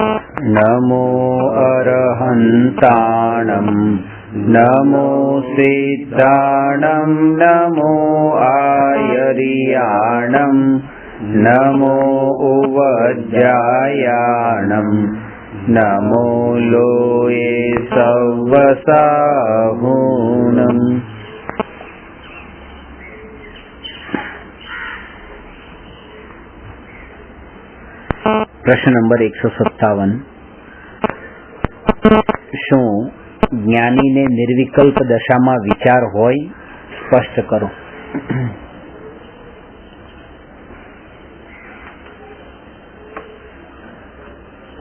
નમો અરહંતાણં નમો સિદ્ધાણં નમો આયર્યાણં નમો ઉવજ્જાયાણં નમો લોયે સવસાહૂણં. પ્રશ્ન નંબર 157. શું જ્ઞાનીને નિર્વિકલ્પ દશામાં વિચાર હોય? સ્પષ્ટ કરો.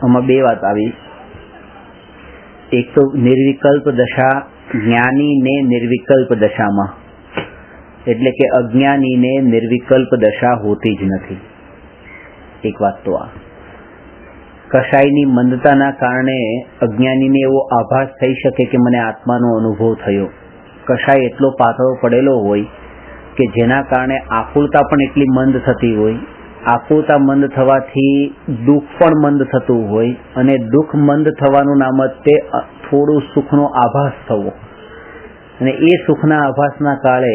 આમાં બે વાત આવી. એક તો નિર્વિકલ્પ દશા, જ્ઞાનીને નિર્વિકલ્પ દશામાં, એટલે કે અજ્ઞાનીને નિર્વિકલ્પ દશા હોતી જ નથી. એક વાત તો આ કશાયની મંદતાના કારણે અજ્ઞાનીને એવો આભાસ થઈ શકે કે મને આત્માનો અનુભવ થયો. કશાય એટલો પાતળો પડેલો હોય કે જેના કારણે આકુળતા પણ એટલી મંદ થતી હોય. આકુળતા મંદ થવાથી દુઃખ પણ મંદ થતું હોય, અને દુઃખ મંદ થવાનું નામ જ તે થોડું સુખનો આભાસ થવો. અને એ સુખના આભાસના કાળે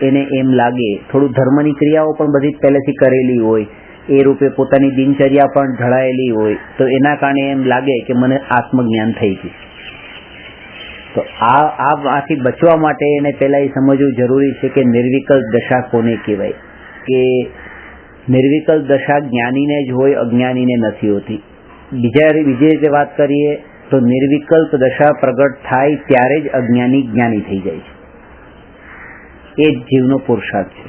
એને એમ લાગે, થોડું ધર્મની ક્રિયાઓ પણ બધી પહેલેથી કરેલી હોય, એ રૂપે પોતાની દિનચર્યા પણ ઢળાયેલી હોય, તો એના કારણે એમ લાગે કે મને આત્મજ્ઞાન થઈ ગયું. તો આથી બચવા માટે એને પહેલા એ સમજવું જરૂરી છે કે નિર્વિકલ્પ દશા કોને કહેવાય. કે નિર્વિકલ્પ દશા જ્ઞાનીને જ હોય, અજ્ઞાનીને નથી હોતી. બીજી રીતે વાત કરીએ તો નિર્વિકલ્પ દશા પ્રગટ થાય ત્યારે જ અજ્ઞાની જ્ઞાની થઈ જાય છે. એ જ જીવનો પુરુષાર્થ છે.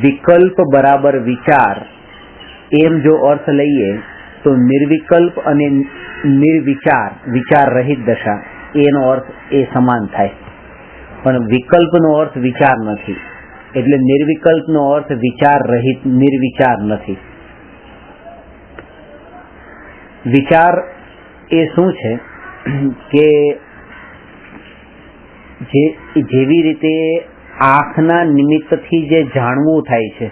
વિકલ્પ બરાબર વિચાર એમ જો અર્થ લઈએ તો નિર્વિકલ્પ અને નિર્વિચાર, વિચાર રહિત દશા, એનો અર્થ એ સમાન થાય. પણ વિકલ્પનો અર્થ વિચાર નથી, એટલે નિર્વિકલ્પનો અર્થ વિચાર રહિત, નિર્વિચાર નથી. વિચાર એ શું છે કે જેવી રીતે આંખના નિમિત્તથી જે જાણવું થાય છે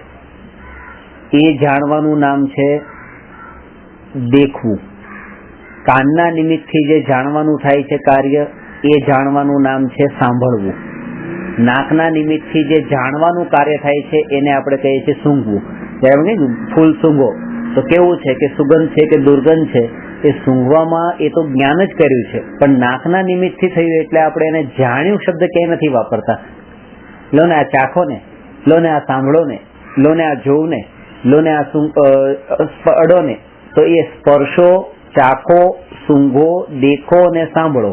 એ જાણવાનું નામ છે દેખવું. કાનના નિમિત્તથી જે જાણવાનું થાય છે કાર્ય, એ જાણવાનું નામ છે સાંભળવું. નાકના નિમિત્તથી જે જાણવાનું કાર્ય થાય છે એને આપણે કહીએ છીએ સૂંઘવું. જ્યારે ફૂલ સૂંઘો તો કેવું છે કે સુગંધ છે કે દુર્ગંધ છે, એ સૂંઘવામાં એ તો જ્ઞાન જ કર્યું છે, પણ નાકના નિમિત્તથી થયું એટલે આપણે એને જાણ્યું શબ્દ ક્યાંય નથી વાપરતા. લો ને આ ચાખો ને, લો ને આ સાંભળો ને, લો ને આ જોવું ને, લો ને આ અડો ને. તો એ સ્પર્શો, ચાખો, સૂંઘો, દેખો અને સાંભળો,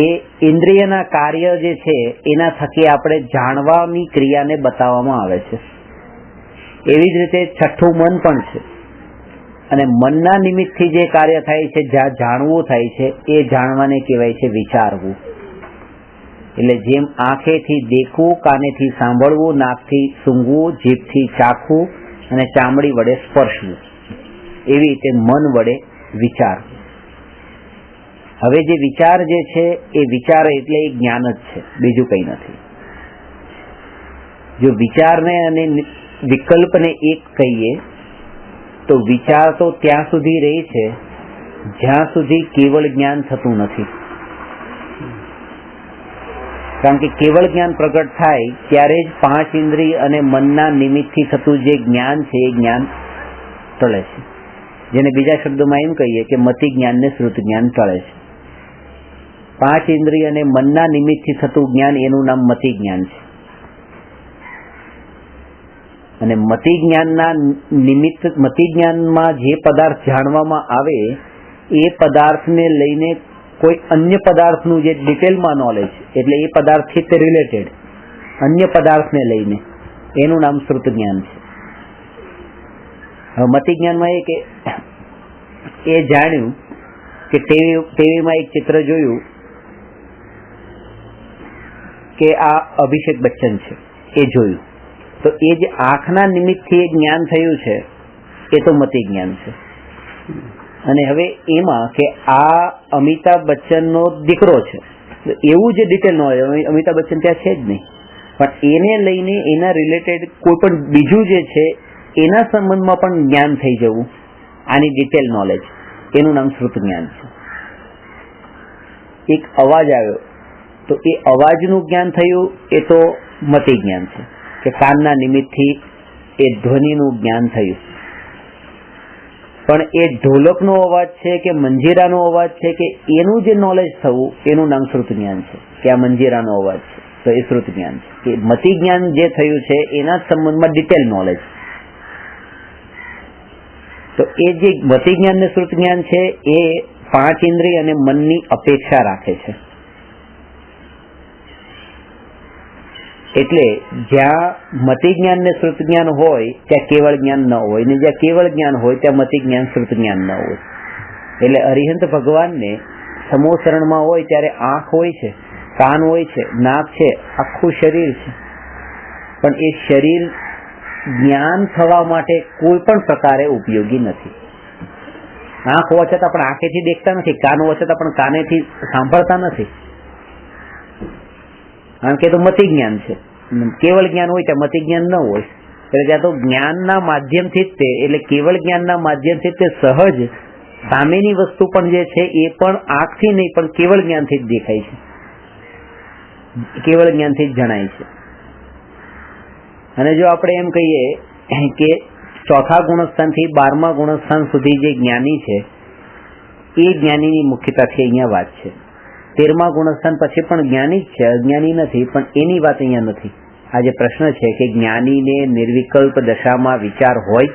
એ ઇન્દ્રિયના કાર્ય જે છે એના થકી આપણે જાણવાની ક્રિયાને બતાવવામાં આવે છે. એવી જ રીતે છઠ્ઠું મન પણ છે, અને મનના નિમિત્તથી જે કાર્ય થાય છે, જ્યાં જાણવું થાય છે, એ જાણવાને કહેવાય છે વિચારવું. એટલે જેમ આંખેથી દેખવું, કાનેથી સાંભળવું, નાકથી સૂંઘવું, જીભથી ચાખવું અને ચામડી વડે સ્પર્શવું, એવી રીતે મન વડે વિચારવું. હવે જે વિચાર જે છે એ વિચાર એટલે એ જ્ઞાન જ છે, બીજું કંઈ નથી. જો વિચારને અને વિકલ્પને એક કહીએ તો વિચાર તો ત્યાં સુધી રહે છે જ્યાં સુધી કેવળ જ્ઞાન થતું નથી. કારણ કે કેવળ જ્ઞાન પ્રગટ થાય ત્યારે જ પાંચ ઇન્દ્રિય અને મનના નિમિત્તથી થતું જે જ્ઞાન છે એ જ્ઞાન ટળે છે. જેને બીજા શબ્દોમાં એમ કહીએ કે મતિ જ્ઞાનને શ્રુત જ્ઞાન ટળે છે. પાંચ ઇન્દ્રિય અને મનના નિમિત્તથી થતું જ્ઞાન, એનું નામ મતિ જ્ઞાન છે. અને મતિ જ્ઞાનના નિમિત્ત, મતિ જ્ઞાનમાં જે પદાર્થ જાણવામાં આવે એ પદાર્થને લઈને કોઈ અન્ય પદાર્થનું જે ડિટેલમાં નોલેજ, એટલે એ પદાર્થથી તે રિલેટેડ અન્ય પદાર્થને લઈને, એનું નામ શ્રુત જ્ઞાન છે. હવે મતિ જ્ઞાનમાં એ કે એ જાણ્યું કે ટીવીમાં એક ચિત્ર જોયું કે આ અભિષેક બચ્ચન છે, એ જોયું, તો એ જે આંખના નિમિત્તથી જ્ઞાન થયું છે એ તો મતિ જ્ઞાન છે. અને હવે એમાં કે આ અમિતાભ બચ્ચનનો દીકરો છે, એવું જે ડિટેલ ન હોય, અમિતાભ બચ્ચન ત્યાં છે જ નહીં, પણ એને લઈને એના રિલેટેડ કોઈ પણ બીજું જે છે એના સંબંધમાં પણ જ્ઞાન થઈ જવું, આની ડિટેલ નોલેજ, એનું નામ શ્રુત જ્ઞાન છે. એક અવાજ આવ્યો તો એ અવાજનું જ્ઞાન થયું, એ તો મતિ જ્ઞાન છે કે કાનના નિમિત્તથી એ ધ્વનિનું જ્ઞાન થયું. પણ એ ઢોલકનો અવાજ છે કે મંજીરાનો અવાજ છે કે એનું જે નોલેજ થવું, એનું નામ શ્રુત જ્ઞાન છે કે આ મંજીરાનો અવાજ છે, તો એ શ્રુત જ્ઞાન છે. કે મતિ જ્ઞાન જે થયું છે એના સંબંધમાં ડિટેલ નોલેજ. તો એ જે મતિ જ્ઞાન ને શ્રુત જ્ઞાન છે એ 5 ઇન્દ્રિય અને મનની અપેક્ષા રાખે છે. એટલે જ્યાં મતિ જ્ઞાન ને શ્રુત જ્ઞાન હોય ત્યાં કેવળ જ્ઞાન ન હોય, ને જ્યાં કેવળ જ્ઞાન હોય ત્યાં મતિ જ્ઞાન શ્રુત જ્ઞાન ન હોય. એટલે અરિહંત ભગવાનને સમોસરણમાં હોય ત્યારે આંખ હોય છે, કાન હોય છે, નાક છે, આખું શરીર છે, પણ એ શરીર જ્ઞાન થવા માટે કોઈ પણ પ્રકારે ઉપયોગી નથી. આંખ હોવા છતાં પણ આંખેથી દેખતા નથી, કાન હોવા છતાં પણ કાનેથી સાંભળતા નથી, કારણ કે તો મતિ જ્ઞાન છે. કેવળ જ્ઞાન હોય ત્યાં મતિ જ્ઞાન ન હોય. એટલે ત્યાં તો જ્ઞાનના માધ્યમથી જ તે, એટલે કેવળ જ્ઞાનના માધ્યમથી તે સહજ સામેની વસ્તુ પણ જે છે એ પણ આંખથી નહીં પણ કેવળ જ્ઞાનથી જ દેખાય છે, કેવળ જ્ઞાનથી જ જણાય છે. અને જો આપણે એમ કહીએ કે ચોથા ગુણસ્થાનથી 12મા ગુણસ્થાન સુધી જે જ્ઞાની છે એ જ્ઞાનીની મુખ્યતાથી અહીંયા વાત છે. 13મા ગુણસ્થાન પછી પણ જ્ઞાની જ છે, અજ્ઞાની નથી, પણ એની વાત અહીંયા નથી. આ જે પ્રશ્ન છે કે જ્ઞાનીને નિર્વિકલ્પ દશામાં વિચાર હોય,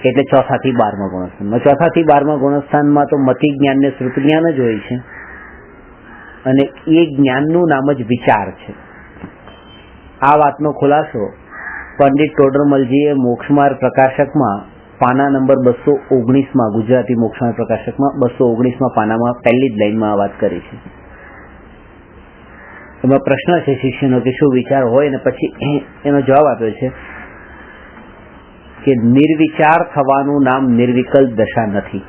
એટલે ચોથાથી 12મા ગુણસ્થાનમાં. ચોથાથી 12મા ગુણસ્થાનમાં તો મતિ જ્ઞાન ને શ્રુત જ્ઞાન જ હોય છે, અને એ જ્ઞાનનું નામ જ વિચાર છે. આ વાતનો ખુલાસો પંડિત ટોડરમલજીએ મોક્ષમાર્ગ પ્રકાશકમાં પાના નંબર 219માં, ગુજરાતી મોક્ષમાર્ગ પ્રકાશકમાં 219માં પાનામાં પહેલી જ લાઈનમાં આ વાત કરી છે. એમાં પ્રશ્ન છે શિષ્યનો કે શું વિચાર હોય, અને પછી એનો જવાબ આપ્યો છે કે નિર્વિચાર થવાનું નામ નિર્વિકલ્પ દશા નથી.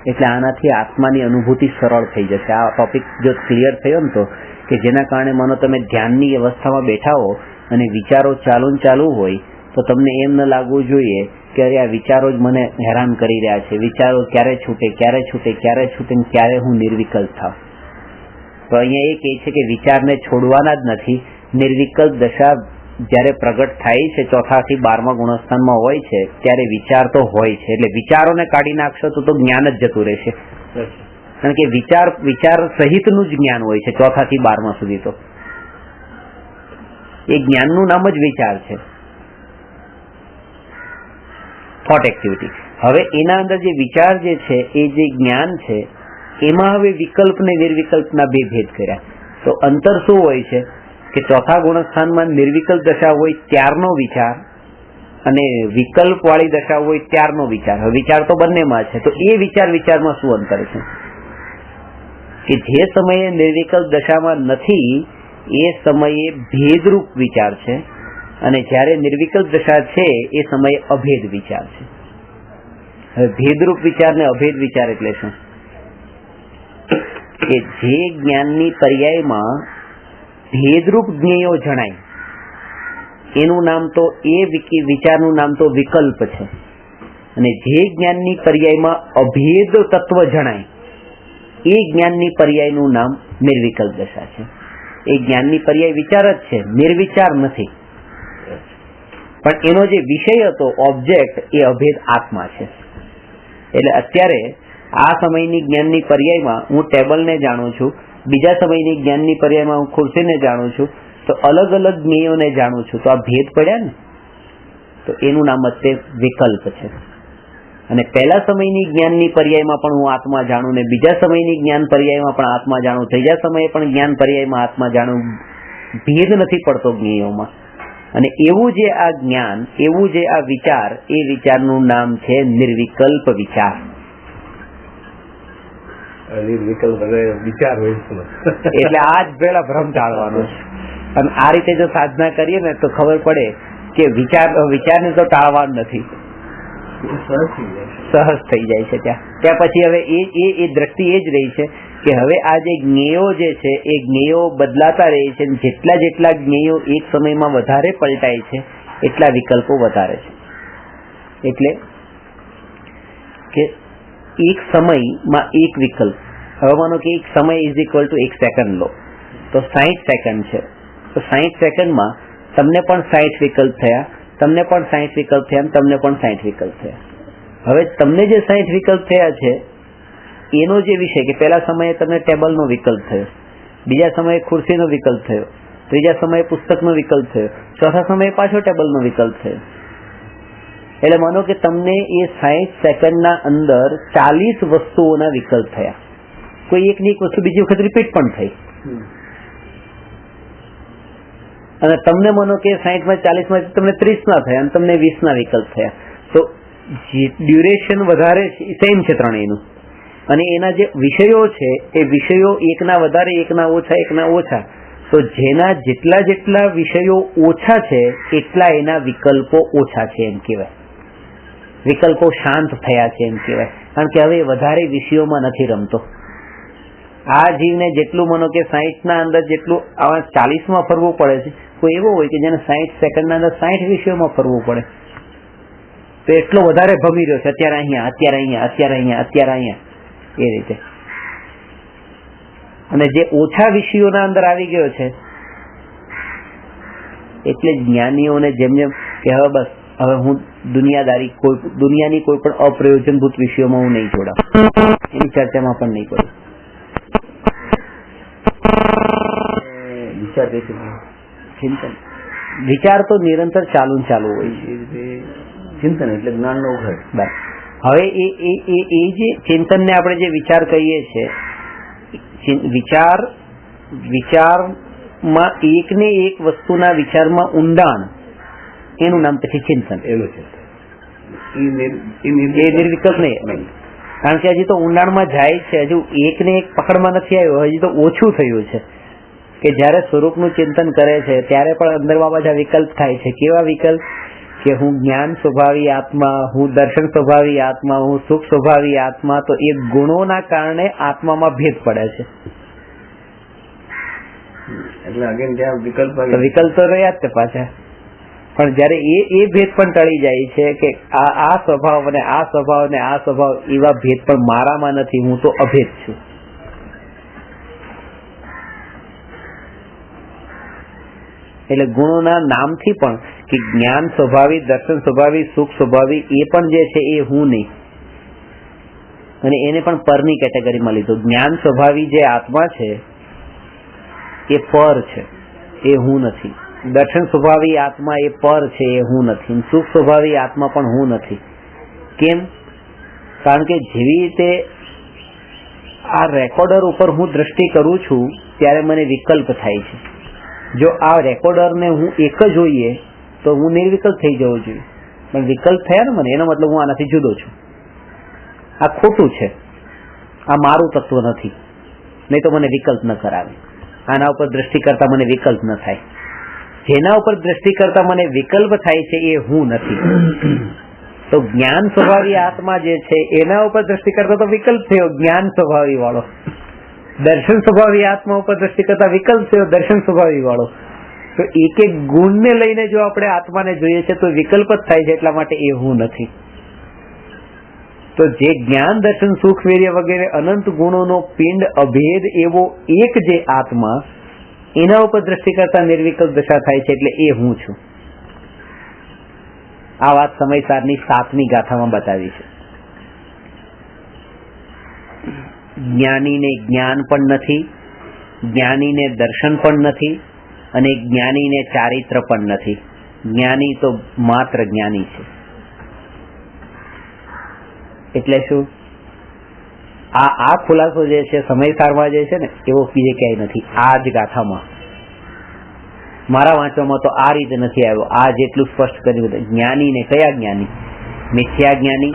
એટલે આનાથી આત્માની અનુભૂતિ સરળ થઈ જશે. આ ટોપિક જો ક્લિયર થયો ને તો, કે જેના કારણે માનો તમે ધ્યાનની અવસ્થામાં બેઠા હો અને વિચારો ચાલુ હોય તો તમને એમ ન લાગવું જોઈએ કે અરે આ વિચારો જ મને હેરાન કરી રહ્યા છે, વિચારો ક્યારે છૂટે, ક્યારે હું નિર્વિકલ્પ થાવ. તો અહીંયા એ કહે છે કે વિચારને છોડવાના જ નથી. નિર્વિકલ્પ દશા જ્યારે પ્રગટ થાય છે, ચોથાથી 12મા ગુણસ્થાનમાં હોય છે, ત્યારે વિચાર તો હોય છે. એટલે વિચારોને કાઢી નાખશો તો જ્ઞાન જ જતું રહેશે, કારણ કે વિચાર સહિતનું જ જ્ઞાન હોય છે ચોથાથી 12મા સુધી. તો એ જ્ઞાનનું નામ જ વિચાર છે, થોટ એક્ટિવિટી. હવે એના અંદર જે વિચાર જે છે એ જે જ્ઞાન છે એમાં હવે વિકલ્પ ને નિર્વિકલ્પના બે ભેદ કર્યા. તો અંતર શું હોય છે કે ચોથા ગુણસ્થાનમાં નિર્વિકલ્પ દશા હોય ત્યારનો વિચાર અને વિકલ્પ વાળી દશા હોય ત્યારનો વિચાર. હવે વિચાર તો બંનેમાં છે, તો એ વિચારમાં શું અંતર છે કે જે સમયે નિર્વિકલ્પ દશામાં નથી એ સમયે ભેદરૂપ વિચાર છે, અને જ્યારે નિર્વિકલ્પ દશા છે એ સમયે અભેદ વિચાર છે. હવે ભેદરૂપ વિચાર ને અભેદ વિચાર એટલે શું? કે જે જ્ઞાનની પર્યાયમાં ભેદરૂપ જ્ઞેયો જણાય એનું નામ તો એ વિચારનું નામ તો વિકલ્પ છે, અને જે જ્ઞાનની પર્યાયમાં અભેદ તત્વ જણાય એ જ્ઞાનની પર્યાયનું નામ નિર્વિકલ્પ દશા છે. એ જ્ઞાનની પર્યાય વિચાર જ છે, નિર્વિચાર નથી. પણ એનો જે વિષય હતો, ઓબ્જેક્ટ, એ અભેદ આત્મા છે. એટલે અત્યારે આ સમયની જ્ઞાનની પર્યાયમાં હું ટેબલને જાણું છું, બીજા સમયની જ્ઞાનની પર્યાયમાં હું ખુરશીને જાણું છું, તો અલગ અલગ જ્ઞેયોને જાણું છું. તો આ ભેદ પડ્યા ને, તો એનું નામ જ વિકલ્પ છે. અને પહેલા સમયની જ્ઞાનની પર્યાયમાં પણ હું આત્મા જાણું, ને બીજા સમયની જ્ઞાન પર્યાયમાં પણ આત્મા જાણું, ત્રીજા સમયે પણ જ્ઞાન પર્યાયમાં આત્મા જાણું. ભેદ નથી પડતો જ્ઞેયોમાં. અને એવું જે આ જ્ઞાન, એવું જે આ વિચાર, એ વિચારનું નામ છે નિર્વિકલ્પ વિચાર. એટલે આ જ પેલા ભ્રમ ટાળવાનો છે. અને આ રીતે જો સાધના કરીએ ને તો ખબર પડે કે વિચારને તો ટાળવાનું નથી, સહજ થઈ જાય છે. ત્યાં પછી હવે એ દ્રષ્ટિ એ જ રહી છે કે હવે આ જે જ્ઞેયો જે છે એ જ્ઞેયો બદલાતા રહે છે. જેટલા જ્ઞેયો એક સમયમાં વધારે પલટાય છે એટલા વિકલ્પો વધારે છે. એટલે કે એક સમયમાં એક વિકલ્પ, હવે માનો કે એક સમય ઇઝ ઇક્વલ ટુ 1 સેકન્ડ લો તો 60 સેકન્ડ છે, તો 60 સેકન્ડમાં તમને પણ 60 વિકલ્પ થયા, તમને પણ 60 વિકલ્પ થયા, તમને પણ 60 વિકલ્પ થયા. હવે તમને જે 60 વિકલ્પ થયા છે એનો જે વિષય કે પહેલા સમયે તમને ટેબલનો વિકલ્પ થયો, બીજા સમયે ખુરશીનો વિકલ્પ થયો, ત્રીજા સમયે પુસ્તકનો વિકલ્પ થયો, ચોથા સમયે પાછો ટેબલનો વિકલ્પ થયો. એટલે માનો કે તમને એ 60 સેકન્ડના અંદર 40 વસ્તુઓના વિકલ્પ થયા. કોઈ એકની એક વસ્તુ બીજી વખત રિપીટ પણ થઈ, અને તમને માનો કે 60 માં 40 માં તમને 30 ના થયા અને તમને 20 ના વિકલ્પ થયા. તો ડ્યુરેશન વધારે સેમ છે ત્રણેયનું, અને એના જે વિષયો છે એ વિષયો એકના વધારે, એકના ઓછા, એકના ઓછા. તો જેના જેટલા જેટલા વિષયો ઓછા છે એટલા એના વિકલ્પો ઓછા છે એમ કહેવાય. વિકલ્પો શાંત થયા છે એમ કહેવાય, કારણ કે હવે વધારે વિષયોમાં નથી રમતો. આ જીવને જેટલું માનો કે 60 ના અંદર જેટલું 40 માં ફરવું પડે છે, કોઈ એવો હોય કે જેને 60 સેકન્ડના અંદર 60 વિષયોમાં ફરવું પડે, તો એટલો વધારે ભમી રહ્યો છે, અત્યારે અહીંયા, અત્યારે અહીંયા, અત્યારે અહીંયા, અત્યારે અહીંયા, એ રીતે. અને જે ઓછા વિષયોના અંદર આવી ગયો છે એટલે જ્ઞાનીઓને જેમ જેમ કે હવે બસ હવે હું દુનિયાની કોઈ પણ અપ્રયોજનભૂત વિષયોમાં હું નહીં જોડાઉં, એની ચર્ચામાં પણ નહીં કરું. ચિંતન વિચાર તો નિરંતર ચાલુ હોય છે. ચિંતન એટલે જ્ઞાનનો ઉઘાડ. બસ હવે એ જે ચિંતનને આપણે જે વિચાર કહીએ છીએ, વિચારમાં એકને એક વસ્તુના વિચારમાં ઊંડાણ, એનું નામ પછી ચિંતન. એનું છે એ નિર્વિકલ્પ નહીં, કારણ કે હજી તો ઊંડાણમાં જાય છે, હજુ એકને એક પકડમાં નથી આવ્યો, હજી તો ઓછું થયું છે. કે જયારે સ્વરૂપનું ચિંતન કરે છે ત્યારે પણ અંદરમાં બધા વિકલ્પ થાય છે. કેવા વિકલ્પ? કે હું જ્ઞાન સ્વભાવી આત્મા, હું દર્શન સ્વભાવી આત્મા, હું સુખ સ્વભાવી આત્મા. તો એ ગુણોના કારણે આત્મામાં ભેદ પડે છે. એટલે અગેન ત્યાં વિકલ્પ તો રહ્યા જ પાછા, પણ જયારે એ ભેદ પણ ટળી જાય છે કે આ સ્વભાવ અને આ સ્વભાવ અને આ સ્વભાવ, એવા ભેદ પણ મારામાં નથી, હું તો અભેદ છું. એટલે ગુણોના નામથી પણ કે જ્ઞાન સ્વભાવી, દર્શન સ્વભાવી, સુખ સ્વભાવી, એ પણ જે છે એ હું નહીં, અને એને પણ પરની કેટેગરીમાં લીધું. જ્ઞાન સ્વભાવી જે આત્મા છે એ પર છે, એ હું નથી. દર્શન સ્વભાવી આત્મા એ પર છે, એ હું નથી. સુખ સ્વભાવી આત્મા પણ હું નથી. કેમ? કારણ કે જેવી રીતે આ રેકોર્ડર ઉપર હું દ્રષ્ટિ કરું છું ત્યારે મને વિકલ્પ થાય છે. જો આ રેકોર્ડરને હું એક જ જોઈએ તો હું નિર્વિકલ્પ થઈ જવું જોઈએ, પણ વિકલ્પ થયા ને મને, એનો મતલબ હું આનાથી જુદો છું. આ ખોટું છે, આ મારું તત્વ નથી, નહીં તો મને વિકલ્પ ન કરાવે. આના ઉપર દ્રષ્ટિ કરતા મને વિકલ્પ ન થાય. જેના ઉપર દ્રષ્ટિ કરતા મને વિકલ્પ થાય છે એ હું નથી. તો જ્ઞાન સ્વભાવી આત્મા જે છે એના ઉપર દ્રષ્ટિ કરતા તો વિકલ્પ થયો, જ્ઞાન સ્વભાવી વાળો. દર્શન સ્વભાવી આત્મા ઉપર દ્રષ્ટિ કરતા વિકલ્પ થયો, દર્શન સ્વભાવી વાળો. તો એક એક ગુણને લઈને જો આપણે આત્માને જોઈએ છે તો વિકલ્પ જ થાય છે, એટલા માટે એ હું નથી. તો જે જ્ઞાન, દર્શન, સુખ, વીર્ય વગેરે અનંત ગુણોનો પિંડ અભેદ એવો એક જે આત્મા, એના ઉપર દ્રષ્ટિ કરતા નિર્વિકલ્પ દશા થાય છે, એટલે એ હું છું. આ વાત સમયસારની 7મી ગાથામાં બતાવી છે. જ્ઞાનીને જ્ઞાન પણ નથી, જ્ઞાનીને દર્શન પણ નથી, અને જ્ઞાનીને ચારિત્ર પણ નથી. જ્ઞાની તો માત્ર જ્ઞાની છે. એટલે શું? આ ખુલાસો જે છે સમયસારમાં જે છે ને, એવો બીજે ક્યાંય નથી. આ જ ગાથામાં, મારા વાંચવામાં તો આ રીતે નથી આવ્યો. આ જેટલું સ્પષ્ટ કર્યું. જ્ઞાનીને કયા જ્ઞાની? મિથ્યા જ્ઞાની,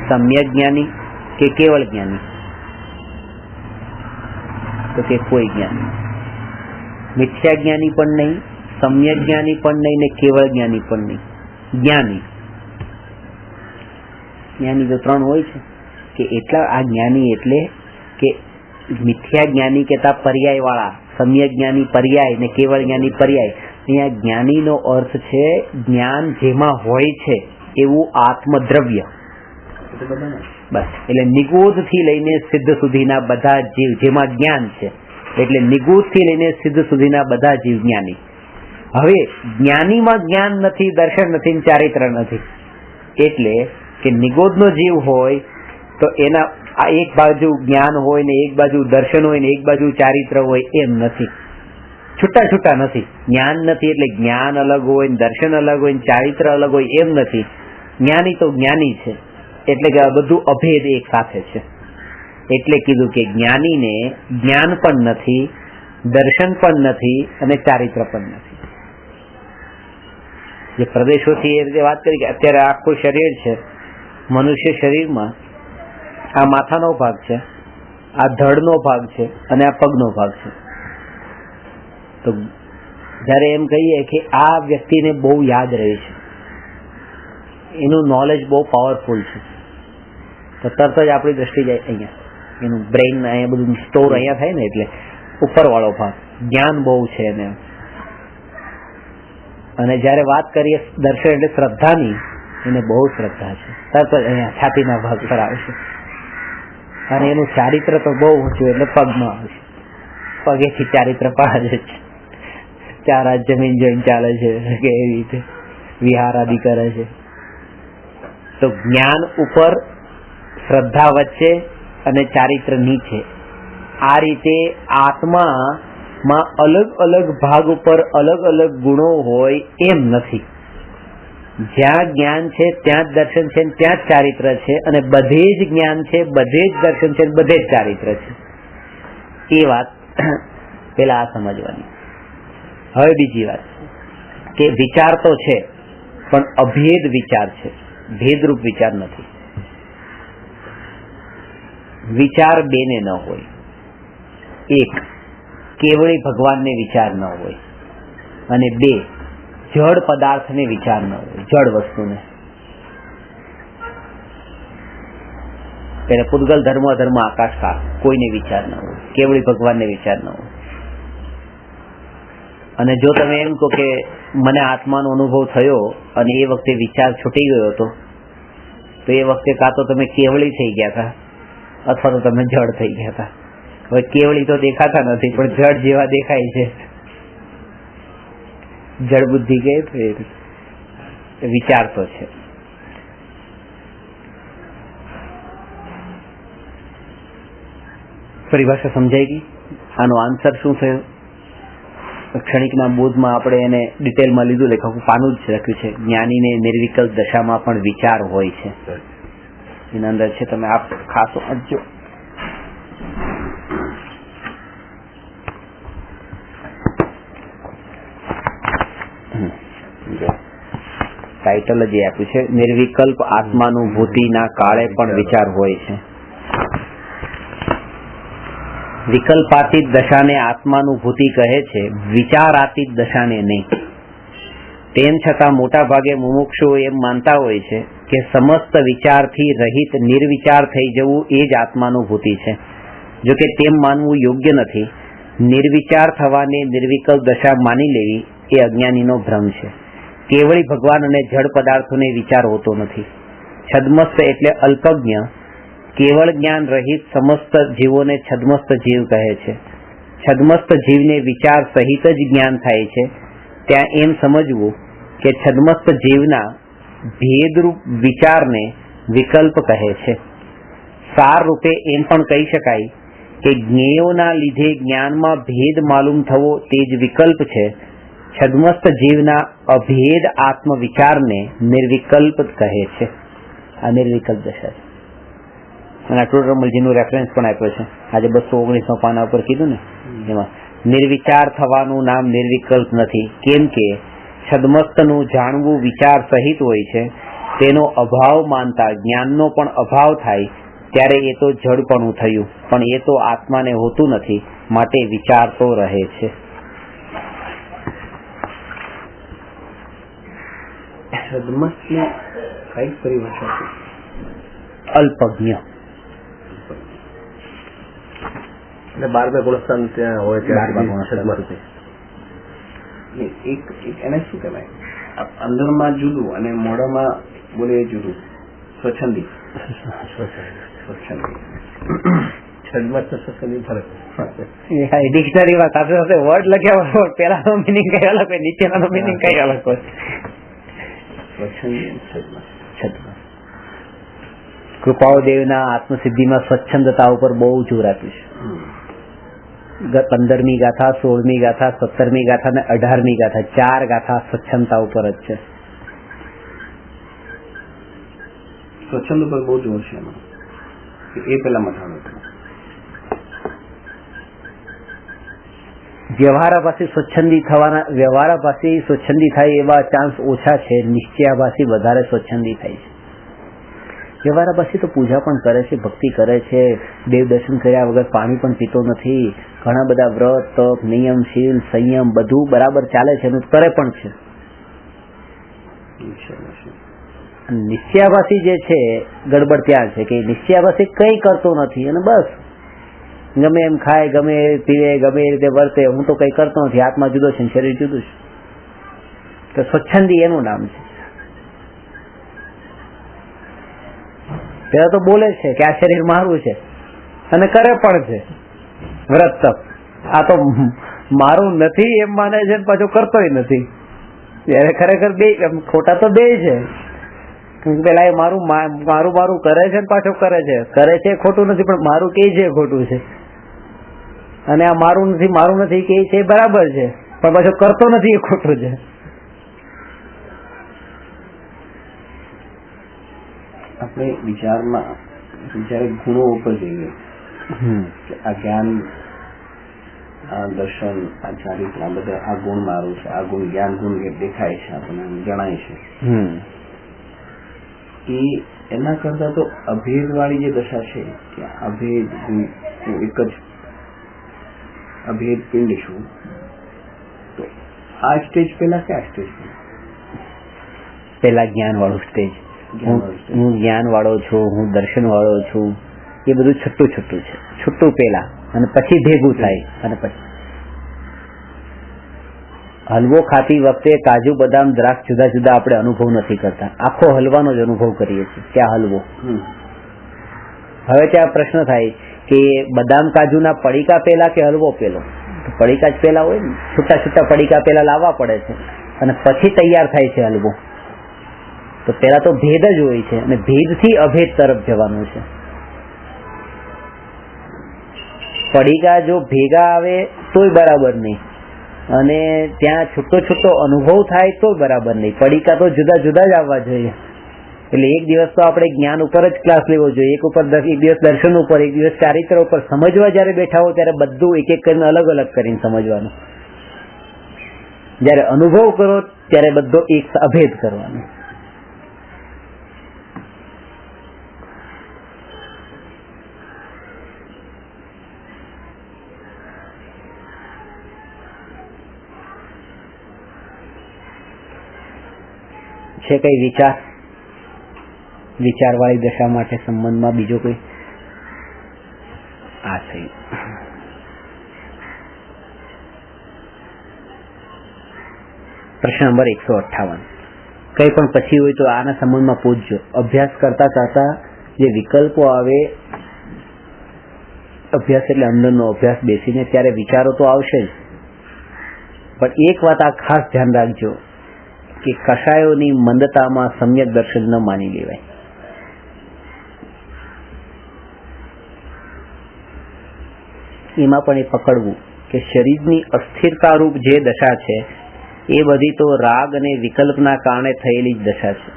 સમ્યક જ્ઞાની કે કેવળ જ્ઞાની? તો કે કોઈ જ્ઞાની. મિથ્યા જ્ઞાની પણ નહીં, સમ્યક જ્ઞાની પણ નહીં, ને કેવળ જ્ઞાની પણ નહીં. જ્ઞાની. જ્ઞાની તો 3 હોય છે કે એટલા. આ જ્ઞાની એટલે કે મિથ્યા જ્ઞાની કેતા પર્યાય વાળા, સમ્યક જ્ઞાની પર્યાય ને કેવળ જ્ઞાની પર્યાય. અહીંયા જ્ઞાનીનો અર્થ છે જ્ઞાન જેમાં હોય છે એવું આત્મદ્રવ્ય. બસ. એટલે નિગૂઢ થી લઈને સિદ્ધ સુધીના બધા જીવ, જેમાં જ્ઞાન છે, એટલે નિગૂઢ થી લઈને સિદ્ધ સુધીના બધા જીવ જ્ઞાની. હવે જ્ઞાનીમાં જ્ઞાન નથી, દર્શન નથી, ચારિત્ર નથી. એટલે કે નિગૂઢનો જીવ હોય તો એના આ એક બાજુ જ્ઞાન હોય ને એક બાજુ દર્શન હોય ને એક બાજુ ચારિત્ર હોય, એમ નથી. છૂટા છૂટા નથી. જ્ઞાન નથી એટલે જ્ઞાન અલગ હોય, દર્શન અલગ હોય, ચારિત્ર અલગ હોય, એમ નથી. જ્ઞાની તો જ્ઞાની છે, એટલે કે આ બધું અભેદ એક સાથે છે. એટલે કીધું કે જ્ઞાનીને જ્ઞાન પણ નથી, દર્શન પણ નથી અને ચારિત્ર પણ નથી. જે પ્રદેશોથી એ રીતે વાત કરી કે અત્યારે આખું શરીર છે, મનુષ્ય શરીરમાં આ માથાનો ભાગ છે, આ ધડનો ભાગ છે અને આ પગનો ભાગ છે. તો જયારે એમ કહીએ કે આ વ્યક્તિને બહુ યાદ રહે છે, એનું નોલેજ બહુ પાવરફુલ છે, તો તરત જ આપણી દ્રષ્ટિ જાય અહીંયા, એનું બ્રેઇન અહીંયા બધું સ્ટોર અહીંયા થાય ને, એટલે ઉપરવાળો ભાગ જ્ઞાન બહુ છે એને. અને જયારે વાત કરીએ દર્શન એટલે શ્રદ્ધાની, એને બહુ શ્રદ્ધા છે, તરત જ અહીંયા છાતીના ભાગ પર આવે છે. અને એનું ચારિત્ર તો બહુ ઊંચું એટલે પગમાં આવે છે, પગેથી ચારિત્ર પાડે છે, 4 હાથ જમીન જોઈને ચાલે છે કે એવી રીતે વિહાર આદિ કરે છે. તો જ્ઞાન ઉપર, શ્રદ્ધા વચ્ચે અને ચારિત્ર નીચે, આ રીતે આત્મામાં અલગ અલગ ભાગ ઉપર અલગ અલગ ગુણો હોય એમ નથી. જ્યાં જ્ઞાન છે ત્યાં જ દર્શન છે, ત્યાં જ ચારિત્ર છે, અને બધે જ જ્ઞાન છે, બધે જ દર્શન છે, બધે જ ચારિત્ર છે. એ વાત પેલા આ સમજવાની. હવે બીજી વાત કે વિચાર તો છે પણ અભેદ વિચાર છે, ભેદરૂપ વિચાર નથી. વિચાર બેને ન હોય. એક, કેવળી ભગવાનને વિચાર ન હોય, અને 2, જડ પદાર્થને વિચાર ન હોય, જડ વસ્તુને. ત્યારે પૂતગલ ધર્મ અધર્મ આકાશ કાળ કોઈને વિચાર ન હોય, કેવળી ભગવાનને વિચાર ન હોય. અને જો તમે એમ કહો કે મને આત્માનો અનુભવ થયો અને એ વખતે વિચાર છૂટી ગયો હતો, તો એ વખતે કાં તો તમે કેવળી થઈ ગયા હતા અથવા તો તમે જડ થઈ ગયા હતા. હવે કેવળી તો દેખાતા નથી પણ જડ જેવા દેખાય છે, જડ બુદ્ધિ કે વિચાર તો છે. પરિભાષા સમજાઈ ગઈ? આનો આન્સર શું થયો? ક્ષણિકના બોધમાં આપણે એને ડિટેલમાં લીધું, લેખક પાનું જ લખ્યું છે, જ્ઞાનીને નિર્વિકલ્પ દશામાં પણ વિચાર હોય છે. એના અંદર છે, તમે આપ ખાસ વાંચજો. ટાઇટલ જ આપ્યું છે, નિર્વિકલ્પ આત્માનુભૂતિના કાળે પણ વિચાર હોય છે. વિકલ્પાતીત દશાને આત્માનુભૂતિ કહે છે, વિચારાતીત દશાને નહીં. તેમ છતાં મોટા ભાગે મુમુક્ષુઓ એમ માનતા હોય છે કે સમસ્ત વિચારથી રહિત નિર્વિચાર થઈ જવું એ જ આત્માનુભૂતિ છે. જોકે તેમ માનવું યોગ્ય નથી. નિર્વિચાર થવાને નિર્વિકલ્પ દશા માની લેવી એ અજ્ઞાનીનો ભ્રમ છે. કેવળી ભગવાન અને જડ પદાર્થોને વિચાર હોતો નથી. છદ્મસ્ત એટલે અલ્પજ્ઞ, કેવળ જ્ઞાન રહિત સમસ્ત જીવોને છદ્મસ્ત જીવ કહે છે. છદ્મસ્ત જીવને વિચાર સહિત જ જ્ઞાન થાય છે. ત્યાં એમ સમજવું કે છદ્મસ્ત જીવના ભેદરૂપ વિચારને વિકલ્પ કહે છે. સાર રૂપે એમ પણ કહી શકાય કે જ્ઞેયોના લીધે જ્ઞાનમાં ભેદ માલુમ થવો તે જ વિકલ્પ છે. છદ્મસ્ત જીવના અભેદ આત્મવિચારને નિર્વિકલ્પ કહે છે. આ નિર્વિકલ્પ દશા છે. અને ટોટરમલજીનું રેફરન્સ પણ આપ્યો છે, આજે 219 પાના ઉપર કીધું ને, એમાં નિર્વિચાર થવાનું નામ નિર્વિકલ્પ નથી, કેમ કે છદ્મસ્તનું જાણવું વિચાર સહિત હોય છે. તેનો અભાવ માનતા જ્ઞાનનો પણ અભાવ થાય ત્યારે એ તો જડપણું થયું, પણ એ તો આત્માને હોતું નથી, માટે વિચાર તો રહે છે. છદ્મસ્તની કઈ પરિભાષા છે? અલ્પજ્ઞ. એટલે 12 ગુણસ્થાન ત્યાં હોય એક એને શું કહેવાય? અંદરમાં જુદું અને મોઢામાં બોલે જુદું. સ્વચ્છંદી છંદમાં તો સ્વચ્છંદી ફરક ડિક્શનરીમાં સાથે સાથે વર્ડ લખ્યા હોય પેલાનો મિનિંગ કઈ અલગ હોય, નીચેનાનો મિનિંગ કઈ અલગ હોય. કૃપાળુદેવના આત્મસિદ્ધિમાં સ્વચ્છંદતા ઉપર બહુ જોર આપ્યું છે. 15મી ગાથા, 16મી ગાથા, 17મી ગાથા અને 18મી ગાથા, 4 ગાથા સ્વચ્છંદતા ઉપર જ છે. સ્વચ્છંદ ઉપર બહુ જોર છે એમાં. એ પેલા મથાળો વ્યવહારાભાસી સ્વચ્છંદી થવાના, વ્યવહારાભાસી સ્વચ્છંદી થાય એવા ચાન્સ ઓછા છે, નિશ્ચયાભાસી વધારે સ્વચ્છંદી થાય છે. વ્યવહારાભાસી તો પૂજા પણ કરે છે, ભક્તિ કરે છે, દેવ દર્શન કર્યા વગર પાણી પણ પીતો નથી, ઘણા બધા વ્રત, તપ, નિયમ, શીલ, સંયમ બધું બરાબર ચાલે છે, એનું કરે પણ છે. નિશ્ચયાભાસી જે છે ગડબડ ત્યાં છે કે નિશ્ચયાભાસી કઈ કરતો નથી અને બસ ગમે એમ ખાય, ગમે એ પીવે, ગમે એ રીતે વર્તે, હું તો કઈ કરતો નથી, આત્મા જુદો છે, શરીર જુદું છે. તો સ્વચ્છંદી એનું નામ છે. પેલા તો બોલે છે કે આ શરીર મારું છે અને કરે પણ છે વ્રત તપ. આ તો મારું નથી એમ માને છે ને પાછું કરતોય નથી. ત્યારે ખરેખર બે ખોટા તો બે છે. પેલા એ મારું મારું મારું કરે છે ને પાછું કરે છે ખોટું નથી, પણ મારું કે છે ખોટું છે, અને આ મારું નથી કે છે બરાબર છે, પણ પાછું કરતો નથી એ ખોટું છે. આપણે વિચારે ગુણો ઉપર જઈએ કે આ જ્ઞાન, આ દર્શન, આ ચારિત્ર, આ બધા આ ગુણ મારું છે, આ ગુણ જ્ઞાન ગુણ દેખાય છે, આપણને જણાય છે. એના કરતા તો અભેદ વાળી જે દશા છે, ત્યાં અભેદ હું એક જ અભેદ પિંડ છું, તો આ સ્ટેજ પેલા કે આ સ્ટેજ પેલા જ્ઞાન વાળું સ્ટેજ. હું જ્ઞાન વાળો છું, હું દર્શન વાળો છું, એ બધું છૂટું છે, છૂટું પેલા, અને પછી ભેગું થાય. અને પછી હલવો ખાતી વખતે કાજુ, બદામ, દ્રાક્ષ જુદા જુદા આપણે અનુભવ નથી કરતા, આખો હલવાનો જ અનુભવ કરીએ છીએ કે આ હલવો. હવે ત્યાં પ્રશ્ન થાય કે બદામ કાજુના પડીકા પેલા કે હલવો પેલો? પડીકા જ પેલા હોય ને, છૂટા છૂટા પડીકા પેલા લાવવા પડે છે અને પછી તૈયાર થાય છે હલવો. તો પેલા તો ભેદ જ હોય છે અને ભેદથી અભેદ તરફ જવાનું છે. પડીકા જો ભેગા આવે તોય બરાબર નહીં, અને ત્યાં છૂટો છૂટો અનુભવ થાય તો બરાબર નહીં. પડીકા તો જુદા જુદા જ આવવા જોઈએ. એટલે એક દિવસ તો આપણે જ્ઞાન ઉપર જ ક્લાસ લેવો જોઈએ, એક દિવસ દર્શન ઉપર, એક દિવસ ચારિત્ર ઉપર. સમજવા જયારે બેઠા હો ત્યારે બધું એક એક કરીને અલગ અલગ કરીને સમજવાનું. જયારે અનુભવ કરો ત્યારે બધો એક અભેદ કરવાનો. છે કઈ વિચાર વાળી દશા માટે સંબંધમાં બીજો કોઈ? આ છે પ્રશ્ન નંબર 158. કઈ પણ પછી હોય તો આના સંબંધમાં પૂછજો. અભ્યાસ કરતા કરતા જે વિકલ્પો આવે, અભ્યાસ એટલે અંદરનો અભ્યાસ બેસીને, ત્યારે વિચારો તો આવશે જ, પણ એક વાત આ ખાસ ધ્યાન રાખજો કે કષાયોની મંદતામાં સમ્યક દર્શન ન માની લેવાય. એમાં પણ એ પકડવું કે શરીરની અસ્થિરતા રૂપ જે દશા છે એ બધી તો રાગ અને વિકલ્પના કારણે થયેલી જ દશા છે.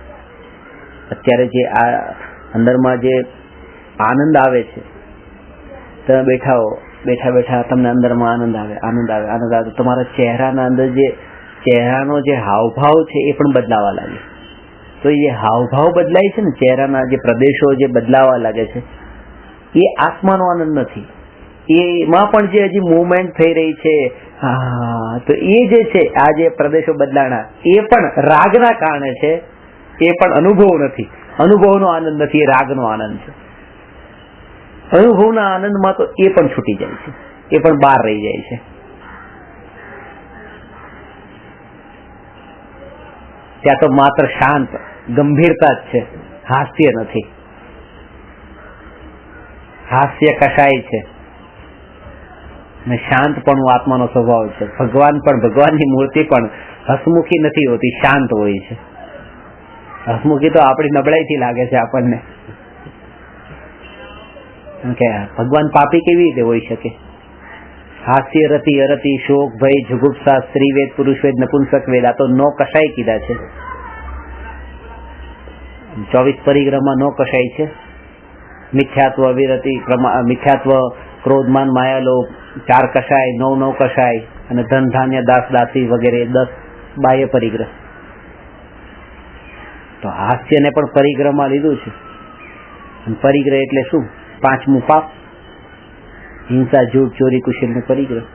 અત્યારે જે આ અંદરમાં જે આનંદ આવે છે, તમે બેઠા તમને અંદરમાં આનંદ આવે, તમારા ચહેરાના અંદર જે ચહેરાનો જે હાવભાવ છે એ પણ બદલાવા લાગે. તો એ હાવભાવ બદલાય છે ને, ચહેરાના જે પ્રદેશો જે બદલાવા લાગે છે, એ આત્માનો આનંદ નથી. એમાં પણ જે હજી મુવમેન્ટ થઈ રહી છે, તો એ જે છે આ જે પ્રદેશો બદલાણા એ પણ રાગના કારણે છે, એ પણ અનુભવ નથી. અનુભવનો આનંદ નથી, એ રાગનો આનંદ છે. અનુભવના આનંદમાં તો એ પણ છૂટી જાય છે, એ પણ બહાર રહી જાય છે. ત્યાં તો માત્ર શાંત ગંભીરતા જ છે, હાસ્ય નથી. હાસ્ય કશાય છે ને શાંતપણું આત્માનો સ્વભાવ છે. ભગવાન પણ, ભગવાનની મૂર્તિ પણ હસમુખી નથી હોતી, શાંત હોય છે. હસમુખી તો આપણી નબળાઈથી લાગે છે આપણને કે ભગવાન પાપી કેવી રીતે હોઈ શકે? હાસ્ય, રતિ, અરતિ, શોક, ભય, જુગુપ્સા, સ્ત્રીવેદ, પુરુષવેદ, નપુંસક વેદ, આ તો નો કશાય કીધા છે. 24 પરિગ્રહમાં નો કશાય છે. મિથ્યાત્વ, વિરતિ, મિથ્યાત્વ, ક્રોધમાન, માયાલોભ, 4 કશાય, 9 કશાય અને ધન, ધાન્ય, દાસ, દાસી વગેરે 10 બાહ્ય પરિગ્રહ. તો હાસ્યને પણ પરિગ્રહમાં લીધું છે. પરિગ્રહ એટલે શું? 5મું પાપ, હિંસા, જૂઠ, ચોરી, કુશલનું પરિગ્રહ.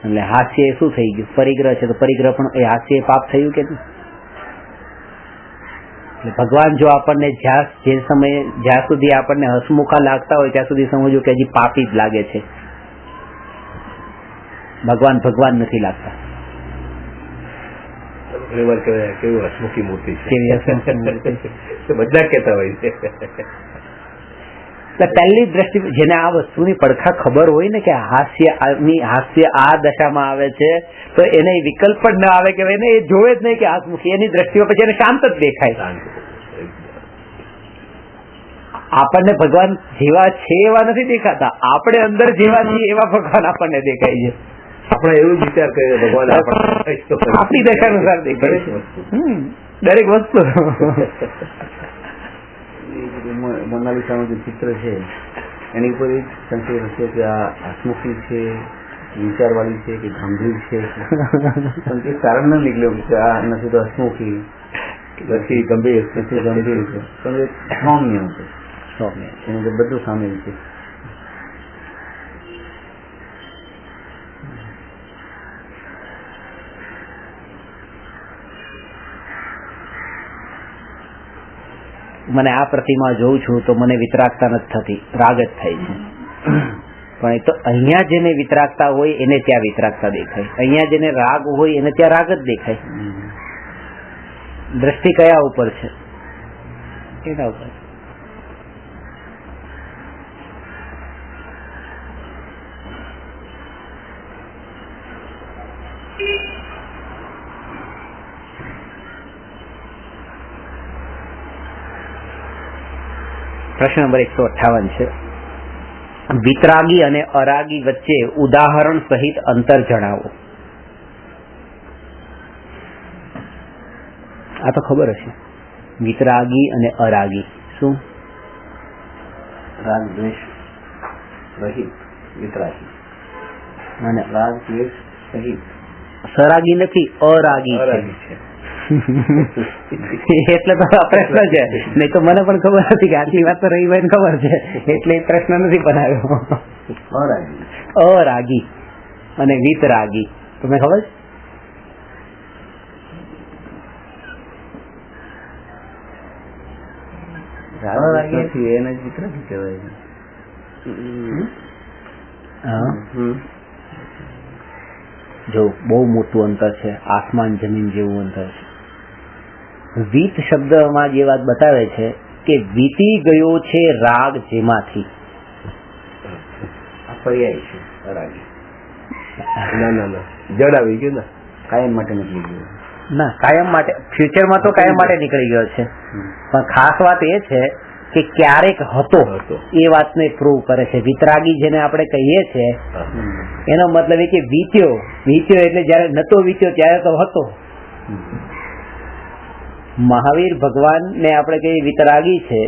એટલે હાસ્ય એ શું થઈ ગયું? પરિગ્રહ છે. તો પરિગ્રહ પણ એ હાસ્ય પાપ થયું કે નહીં? એટલે ભગવાન જો આપણને જે સમયે જ્યાં સુધી આપણને હસમુખા લાગતા હોય ત્યાં સુધી સમજવું કે હજી પાપી જ લાગે છે. ભગવાન ભગવાન નથી લાગતા. કેવું હસમુખી મૂર્તિ છે, કેવી હસમુખી મૂર્તિ બધા કહેતા હોય છે. પહેલી દ્રષ્ટિ જેને આ વસ્તુની પડખા ખબર હોય ને કે હાસ્ય આ દશામાં આવે છે, તો એને વિકલ્પ પણ ન આવે કે એને એ જોવે જ નહીં કે હાસમુખી. એની દ્રષ્ટિઓ પછી એને શાંત જ દેખાય. આપણને ભગવાન જેવા છે એવા નથી દેખાતા, આપણે અંદર જેવા છીએ એવા ભગવાન આપણને દેખાય છે. આપણે એવું જ વિચાર કરીએ ભગવાન આપણી દશા અનુસાર દેખાય છે દરેક વસ્તુ. મોનાલિસાનું જે ચિત્ર છે એની ઉપર એક સંકેત હશે કે આ હસમુખી છે, વિચારવાળી છે કે ગંભીર છે, પણ એ કારણ ન નીકળ્યું કે આ નથી તો હસમુખી, નથી ગંભીર, નથી ગંભીર છે, પણ એક સૌમ્ય છે. સૌમ્ય એની અંદર બધું સામેલ છે. મને આ પ્રતિમા જોઉં છું તો મને વિતરાગતા નથી થતી, રાગ જ થાય છે. પણ એ તો અહીંયા જેને વિતરાગતા હોય એને ત્યાં વિતરાગતા દેખાય, અહીંયા જેને રાગ હોય એને ત્યાં રાગ જ દેખાય. દ્રષ્ટિ કયા ઉપર છે? એના ઉપર. પ્રશ્ન નંબર 158 છે. વિતરાગી અને અરાગી વચ્ચે ઉદાહરણ સહિત અંતર જણાવો. આ તો ખબર હશે. વિતરાગી અને અરાગી શું? રાગ દ્વેષ રહિત વિતરાગી અને રાગ દ્વેષ સહિત સરાગી નથી, અરાગી છે. એટલે તો આ પ્રશ્ન છે. નહીં તો મને પણ ખબર હતી કે આટલી વાત તો રહીભાઈ ખબર છે, એટલે એ પ્રશ્ન નથી બનાવ્યો. અરાગી અને વિતરાગી તમને ખબર છે? એને જ વિતરાગી કહેવાય. જો બહુ મોટું અંતર છે, આસમાન જમીન જેવું અંતર છે. વીત શબ્દમાં જે વાત બતાવે છે કે વીતી ગયો છે રાગ જેમાંથી. પર્યાય છે અરાગી. ના જડ આવી ગયું ને, કાયમ માટે નીકળી ગયું. ના, કાયમ માટે, ફ્યુચરમાં તો કાયમ માટે નીકળી ગયો છે. પણ ખાસ વાત એ છે કે ક્યારેક હતો એ વાતને પ્રૂવ કરે છે. વિતરાગી જેને આપણે કહીએ છીએ એનો મતલબ એ કે વીત્યો એટલે જયારે નતો વીત્યો ત્યારે તો હતો. મહાવીર ભગવાન ને આપણે કહીએ વિતરાગી છે,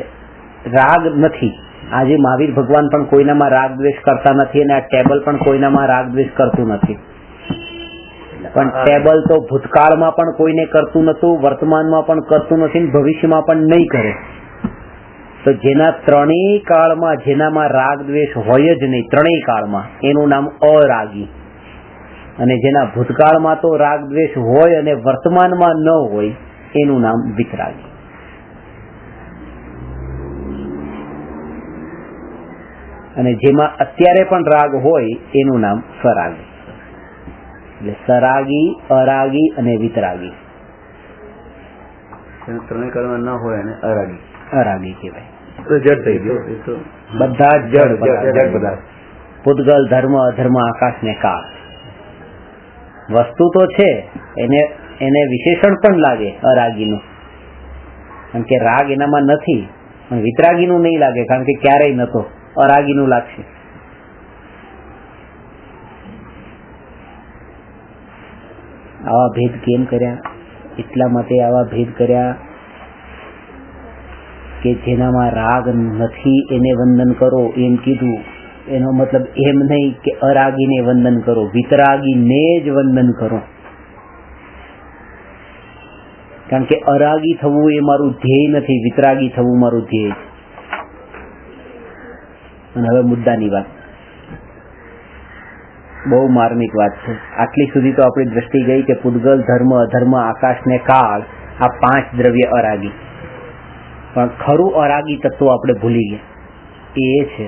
રાગ નથી. આજે મહાવીર ભગવાન પણ કોઈનામાં રાગ દ્વેષ કરતા નથી અને આ ટેબલ પણ કોઈનામાં રાગ દ્વેષ કરતું નથી. પણ ટેબલ તો ભૂતકાળમાં પણ કોઈને કરતું નતું, વર્તમાનમાં પણ કરતું નથી, ભવિષ્યમાં પણ નહીં કરે. તો જેના ત્રણેય કાળમાં જેનામાં રાગ દ્વેષ હોય જ નહીં, ત્રણેય કાળમાં, એનું નામ અરાગી. અને જેના ભૂતકાળમાં તો રાગ દ્વેષ હોય અને વર્તમાનમાં ન હોય એનું નામ વિતરાગી. અને જેમાં અત્યારે પણ રાગ હોય એનું નામ સરાગી. એટલે સરાગી, અરાગી અને વિતરાગી ત્રણેય કાળમાં ન હોય અને અરાગી અરાગી કહેવાય. તો જડ થઈ ગયો. એ તો બધા જ જડ જડ પદાર્થ. પૂતગલ, ધર્મ, અધર્મ, આકાશ ને કાળ વસ્તુ તો છે, એને વિશેષણ પણ લાગે અરાગીનું, કારણ કે રાગ એનામાં નથી. પણ વિતરાગીનું નહીં લાગે, કારણ કે ક્યારેય નતો. અરાગીનું લાગશે. આવા ભેદ કેમ કર્યા? એટલા માટે આવા ભેદ કર્યા કે જેનામાં રાગ નથી એને વંદન કરો એમ કીધું. એનો મતલબ એમ નહીં કે અરાગીને વંદન કરો, વિતરાગીને જ વંદન કરો. કારણ કે અરાગી થવું એ મારું ધ્યેય નથી, વિતરાગી થવું મારું ધ્યેય છે. અને હવે મુદ્દાની વાત, બહુ માર્મિક વાત છે. આટલી સુધી તો આપણી દ્રષ્ટિ ગઈ કે પૂતગલ, ધર્મ, અધર્મ, આકાશ ને કાળ આ 5 દ્રવ્ય અરાગી. પણ ખરું અરાગી તત્વ આપણે ભૂલી ગયા. એ છે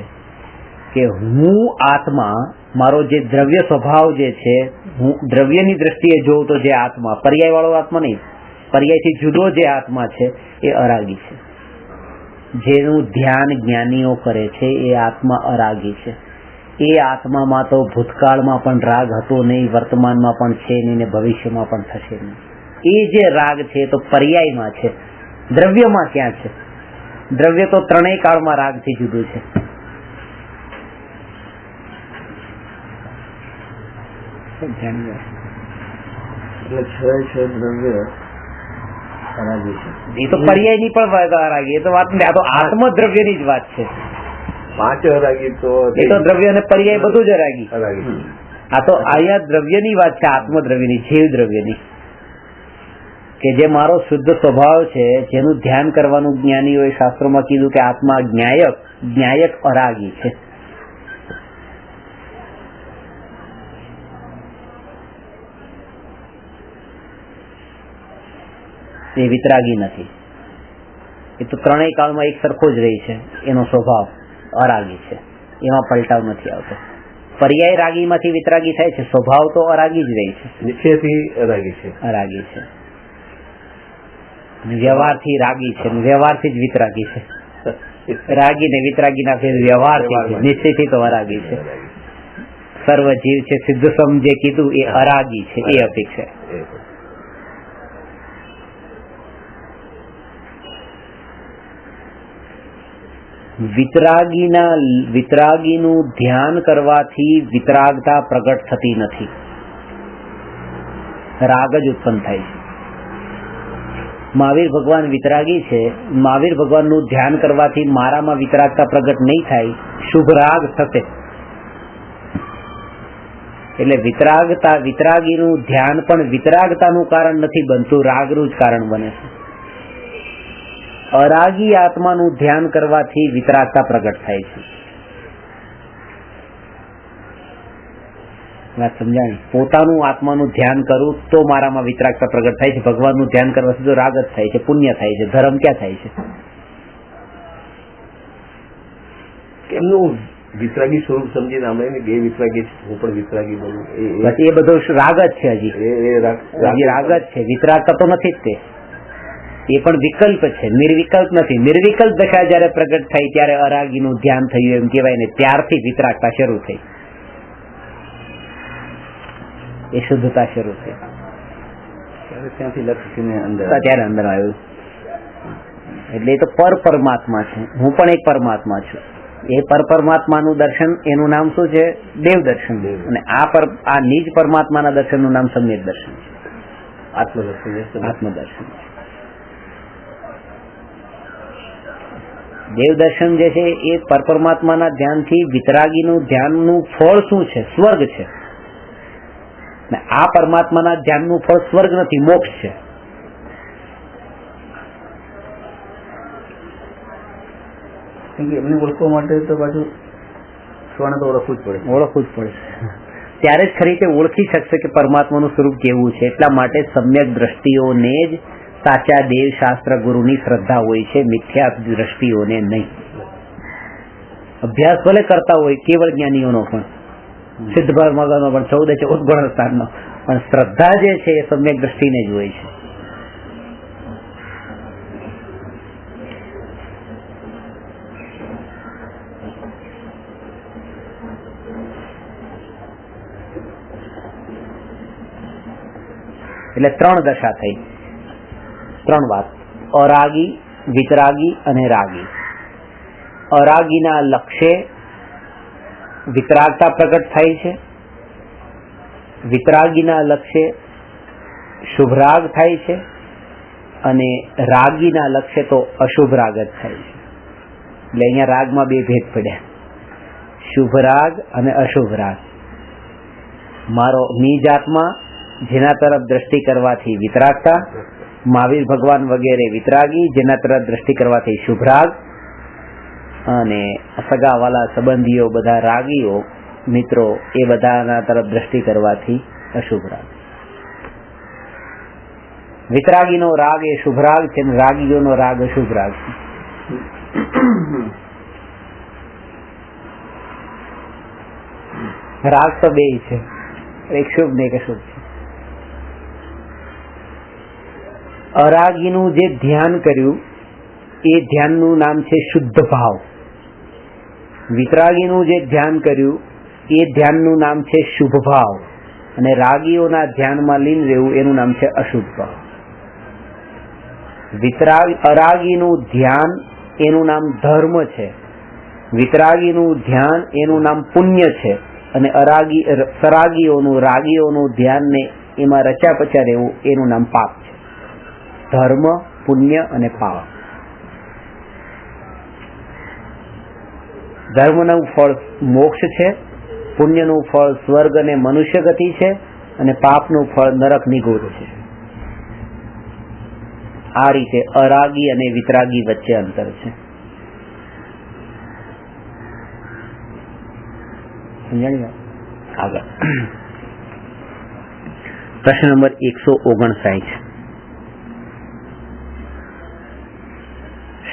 કે હું આત્મા, મારો જે દ્રવ્ય સ્વભાવ જે છે, હું દ્રવ્યની દ્રષ્ટિએ જોઉં તો જે આત્મા, પર્યાય વાળો આત્મા નહીં, પર્યાયથી જુદો જે આત્મા છે એ અરાગી છે. જેનું ધ્યાન જ્ઞાનીઓ કરે છે એ આત્મા અરાગી છે. એ આત્મામાં તો ભૂતકાળમાં પણ રાગ હતો નહીં, વર્તમાનમાં પણ છે નહીં ને ભવિષ્યમાં પણ થશે નહીં. એ જે રાગ છે તો પર્યાયમાં છે, દ્રવ્યમાં ક્યાં છે? દ્રવ્ય તો ત્રણેય કાળમાં રાગથી જુદું છે. એટલે છ દ્રવ્ય અરાગી છે. એ તો પર્યાયની પણ વાત અરાગી, એ તો વાત આ તો આત્મદ્રવ્યની જ વાત છે. 5 અરાગી તો એ તો દ્રવ્ય અને પર્યાય બધું જ અરાગી. અરાગી. આ તો અહીંયા દ્રવ્યની વાત છે, આત્મદ્રવ્યની, જીવ દ્રવ્યની, કે જે મારો શુદ્ધ સ્વભાવ છે, જેનું ધ્યાન કરવાનું જ્ઞાનીઓએ શાસ્ત્રોમાં કીધું કે આત્મા જ્ઞાયક અરાગી છે. એ વિતરાગી નથી. એ તો ત્રણેય કાળમાં એક સરખો જ રહી છે. એનો સ્વભાવ અરાગી છે, એમાં પલટાવ નથી આવતો. પર્યાય રાગીમાંથી વિતરાગી થાય છે, સ્વભાવ તો અરાગી જ રહી છે. નિશ્ચયથી અરાગી છે. અરાગી છે. વ્યવહારથી રાગી છે, વ્યવહારથી જ વિતરાગી છે. રાગી ને વિતરાગીના ફેર વ્યવહારથી છે, નિશ્ચયથી તો અરાગી છે. સર્વ જીવ છે સિદ્ધ સમજે કીધું એ અરાગી છે, એ અપેક્ષા. વિતરાગીનું ધ્યાન કરવાથી વિતરાગતા પ્રગટ થતી નથી, રાગ જ ઉત્પન્ન થાય છે. મહાવીર ભગવાન વિતરાગી છે, મહાવીર ભગવાનનું ધ્યાન કરવાથી મારામાં વિતરાગતા પ્રગટ નહીં થાય, શુભ રાગ થશે. એટલે વિતરાગીનું ધ્યાન પણ વિતરાગતાનું કારણ નથી બનતું, રાગનું જ કારણ બને છે. અરાગી આત્માનું ધ્યાન કરવાથી વિતરાગતા પ્રગટ થાય છે. વાત સમજાણી? પોતાનું આત્માનું ધ્યાન કરું તો મારામાં વિતરાગતા પ્રગટ થાય છે. ભગવાનનું ધ્યાન કરવાથી તો રાગ જ થાય છે, પુણ્ય થાય છે, ધર્મ ક્યાં થાય છે? કેમનું વિતરાગી સ્વરૂપ સમજીને આપણે બે વિતરાગી, હું પણ વિતરાગી બનું, એ બધો રાગ જ છે. હજી રાગ જ છે, વિતરાગતા તો નથી જ. તે એ પણ વિકલ્પ છે, નિર્વિકલ્પ નથી. નિર્વિકલ્પ દશા જયારે પ્રગટ થઈ ત્યારે અરાગીનું ધ્યાન થયું એમ કહેવાય ને, ત્યારથી વિતરાગતા શરૂ થઈ, એ શુદ્ધતા શરૂ થઈ. ત્યાંથી લક્ષને અંદર ત્યારે અંદર આવ્યું. એટલે એ તો પરમાત્મા છે. હું પણ એક પરમાત્મા છું. એ પરમાત્માનું દર્શન, એનું નામ શું છે? દેવ દર્શન. અને આ નિજ પરમાત્માના દર્શનનું નામ સમ્યક દર્શન છે, આત્મદર્શન છે. દેવ દર્શન જે છે એ પરમાત્માના ધ્યાનથી વિતરાગીનું ધ્યાનનું ફળ શું છે? સ્વર્ગ છે. આ પરમાત્માના ધ્યાનનું ફળ સ્વર્ગ નથી, મોક્ષ છે. એમને ઓળખવા માટે તો પાછું સ્વર્ણ તો ઓળખવું જ પડે. ત્યારે જ ખરી તે ઓળખી શકશે કે પરમાત્માનું સ્વરૂપ કેવું છે. એટલા માટે સમ્યક દ્રષ્ટિઓને જ સાચા દેવ શાસ્ત્ર ગુરુની શ્રદ્ધા હોય છે, મિથ્યા દ્રષ્ટિઓને નહીં. અભ્યાસ ભલે કરતા હોય કેવળ જ્ઞાનીઓનો પણ, સિદ્ધ ભાવનો પણ, 14 ગુણ સ્થાનનો, પણ શ્રદ્ધા જે છે એ સમ્યક દ્રષ્ટિને જ હોય છે. એટલે 3 દશા થઈ, 3 વાત: અરાગી, વિતરાગી અને રાગી. અરાગીના લક્ષ્ય વિતરાગતા પ્રગટ થાય છે, વિતરાગીના લક્ષ્ય શુભરાગ થાય છે અને રાગીના લક્ષ્ય તો અશુભ રાગ જ થાય છે. એટલે અહીંયા રાગમાં 2 ભેદ પડ્યા, શુભ રાગ અને અશુભ રાગ. મારો નિજ આત્મા જેના તરફ દ્રષ્ટિ કરવાથી વિતરાગતા, મહાવીર ભગવાન વગેરે વિતરાગી જેના તરફ દ્રષ્ટિ કરવાથી શુભ રાગ, અને સગાવાલા સંબંધીઓ બધા રાગીઓ મિત્રો એ બધાના તરફ દ્રષ્ટિ કરવાથી અશુભ રાગ. વિતરાગીનો રાગ એ શુભ રાગ છે, રાગીઓનો રાગ અશુભ રાગ છે. રાગ તો 2 છે, એક શુભ ને એક અશુભ છે. અરાગીનું જે ધ્યાન કર્યું એ ધ્યાનનું નામ છે શુદ્ધ ભાવ. વિતરાગીનું જે ધ્યાન કર્યું એ ધ્યાનનું નામ છે શુભ ભાવ, અને રાગીઓના ધ્યાનમાં લીન રહેવું એનું નામ છે અશુભ ભાવ. અરાગીનું ધ્યાન એનું નામ ધર્મ છે, વિતરાગીનું ધ્યાન એનું નામ પુણ્ય છે, અને સરાગીઓનું રાગીઓનું ધ્યાન ને એમાં રચા પચા રહેવું એનું નામ પાપ છે. ધર્મ, પુણ્ય અને પાપ. ધર્મનું ફળ મોક્ષ છે, પુણ્યનું ફળ સ્વર્ગ અને મનુષ્ય ગતિ છે, અને પાપનું ફળ નરક નિગોધ છે. આ રીતે અરાગી અને વિતરાગી વચ્ચે અંતર છે. આગળ પ્રશ્ન નંબર 159.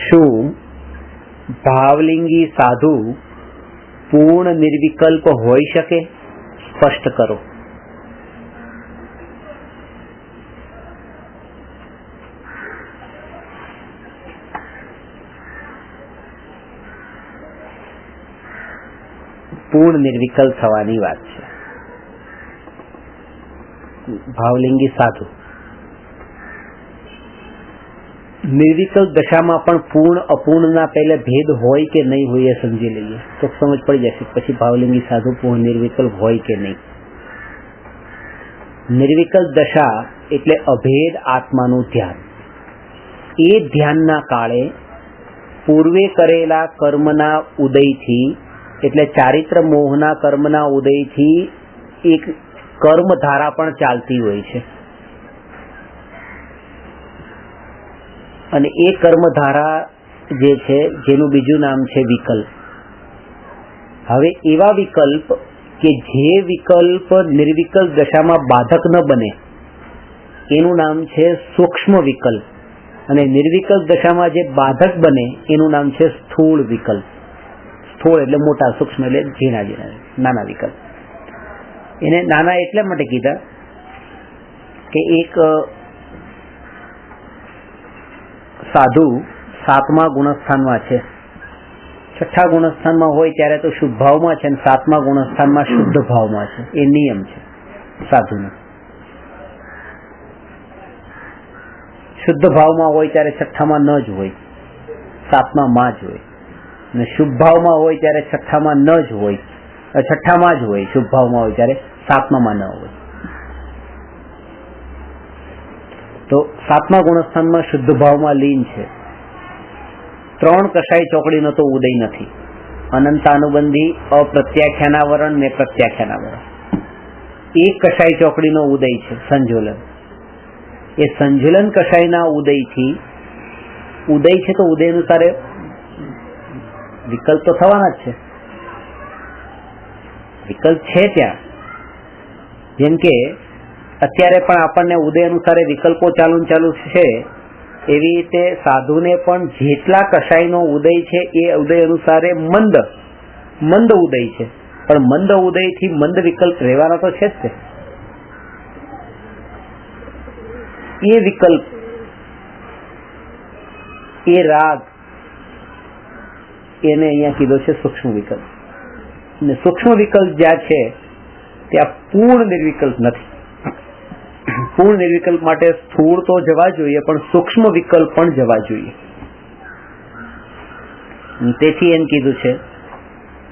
શું ભાવલિંગી સાધુ પૂર્ણ નિર્વિકલ્પ હોઈ શકે? સ્પષ્ટ કરો. પૂર્ણ નિર્વિકલ્પ થવાની વાત છે. ભાવલિંગી સાધુ નિર્વિકલ્પ દશામાં પણ પૂર્ણ અપૂર્ણના પહેલે ભેદ હોય કે નહીં હોય એ સમજી લઈએ તો સમજ પડી જશે. પછી ભાવલિંગી સાધુ પૂર્ણ નિર્વિકલ્પ હોય કે નહીં. નિર્વિકલ્પ દશા એટલે અભેદ આત્માનું ધ્યાન. એ ધ્યાનના કાળે પૂર્વે કરેલા કર્મના ઉદયથી, એટલે ચારિત્ર મોહના કર્મના ઉદયથી એક કર્મધારા પણ ચાલતી હોય છે, અને એ કર્મધારા જે છે જેનું બીજું નામ છે વિકલ્પ. હવે એવા વિકલ્પ કે જે વિકલ્પ નિર્વિકલ્પ દશામાં બાધક ન બને એનું નામ છે સૂક્ષ્મ વિકલ્પ, અને નિર્વિકલ્પ દશામાં જે બાધક બને એનું નામ છે સ્થૂળ વિકલ્પ. સ્થૂળ એટલે મોટા, સૂક્ષ્મ એટલે ઝીણા ઝીણા નાના વિકલ્પ. એને નાના એટલા માટે કીધા કે એક સાધુ 7મા ગુણસ્થાનમાં છે, 6ઠ્ઠા ગુણસ્થાનમાં હોય ત્યારે તો શુભ ભાવમાં છે, અને 7મા ગુણસ્થાનમાં શુદ્ધ ભાવમાં છે. એ નિયમ છે સાધુનો. શુદ્ધ ભાવમાં હોય ત્યારે 6ઠ્ઠામાં ન જ હોય, 7મા જ હોય, અને શુભ ભાવમાં હોય ત્યારે 6ઠ્ઠામાં ન જ હોય, 6ઠ્ઠામાં જ હોય. શુભ ભાવમાં હોય ત્યારે 7મા ન હોય. તો 7મા ગુણસ્થાનમાં શુદ્ધ ભાવમાં લીન છે. 3 કષાય ચોકડીનો તો ઉદય નથી. અનંતાનુબંધી, અપ્રત્યાખ્યાનાવરણ ને પ્રત્યાખ્યાનાવરણ. 1 કષાય ચોકડીનો ઉદય છે, સંજોલન. એ સંજોલન કષાયના ઉદયથી, ઉદય છે તો ઉદય અનુસારે વિકલ્પ તો થવાના જ છે. વિકલ્પ છે ત્યાં. જેમ કે અત્યારે પણ આપણને ઉદય અનુસારે વિકલ્પો ચાલુ છે, એવી રીતે સાધુને પણ જેટલા કષાયનો ઉદય છે એ ઉદય અનુસારે મંદ ઉદય છે, પણ મંદ ઉદયથી મંદ વિકલ્પ રહેવાના તો છે જ તે. એ વિકલ્પ, એ રાગ, એને અહીંયા કીધો છે સૂક્ષ્મ વિકલ્પ. અને સૂક્ષ્મ વિકલ્પ જ્યાં છે ત્યાં પૂર્ણ નિર્વિકલ્પ નથી. પૂર્ણ નિર્વિકલ્પ માટે સ્થૂળ તો જવા જોઈએ, પણ સૂક્ષ્મ વિકલ્પ પણ જવા જોઈએ. તેથી એમ કીધું છે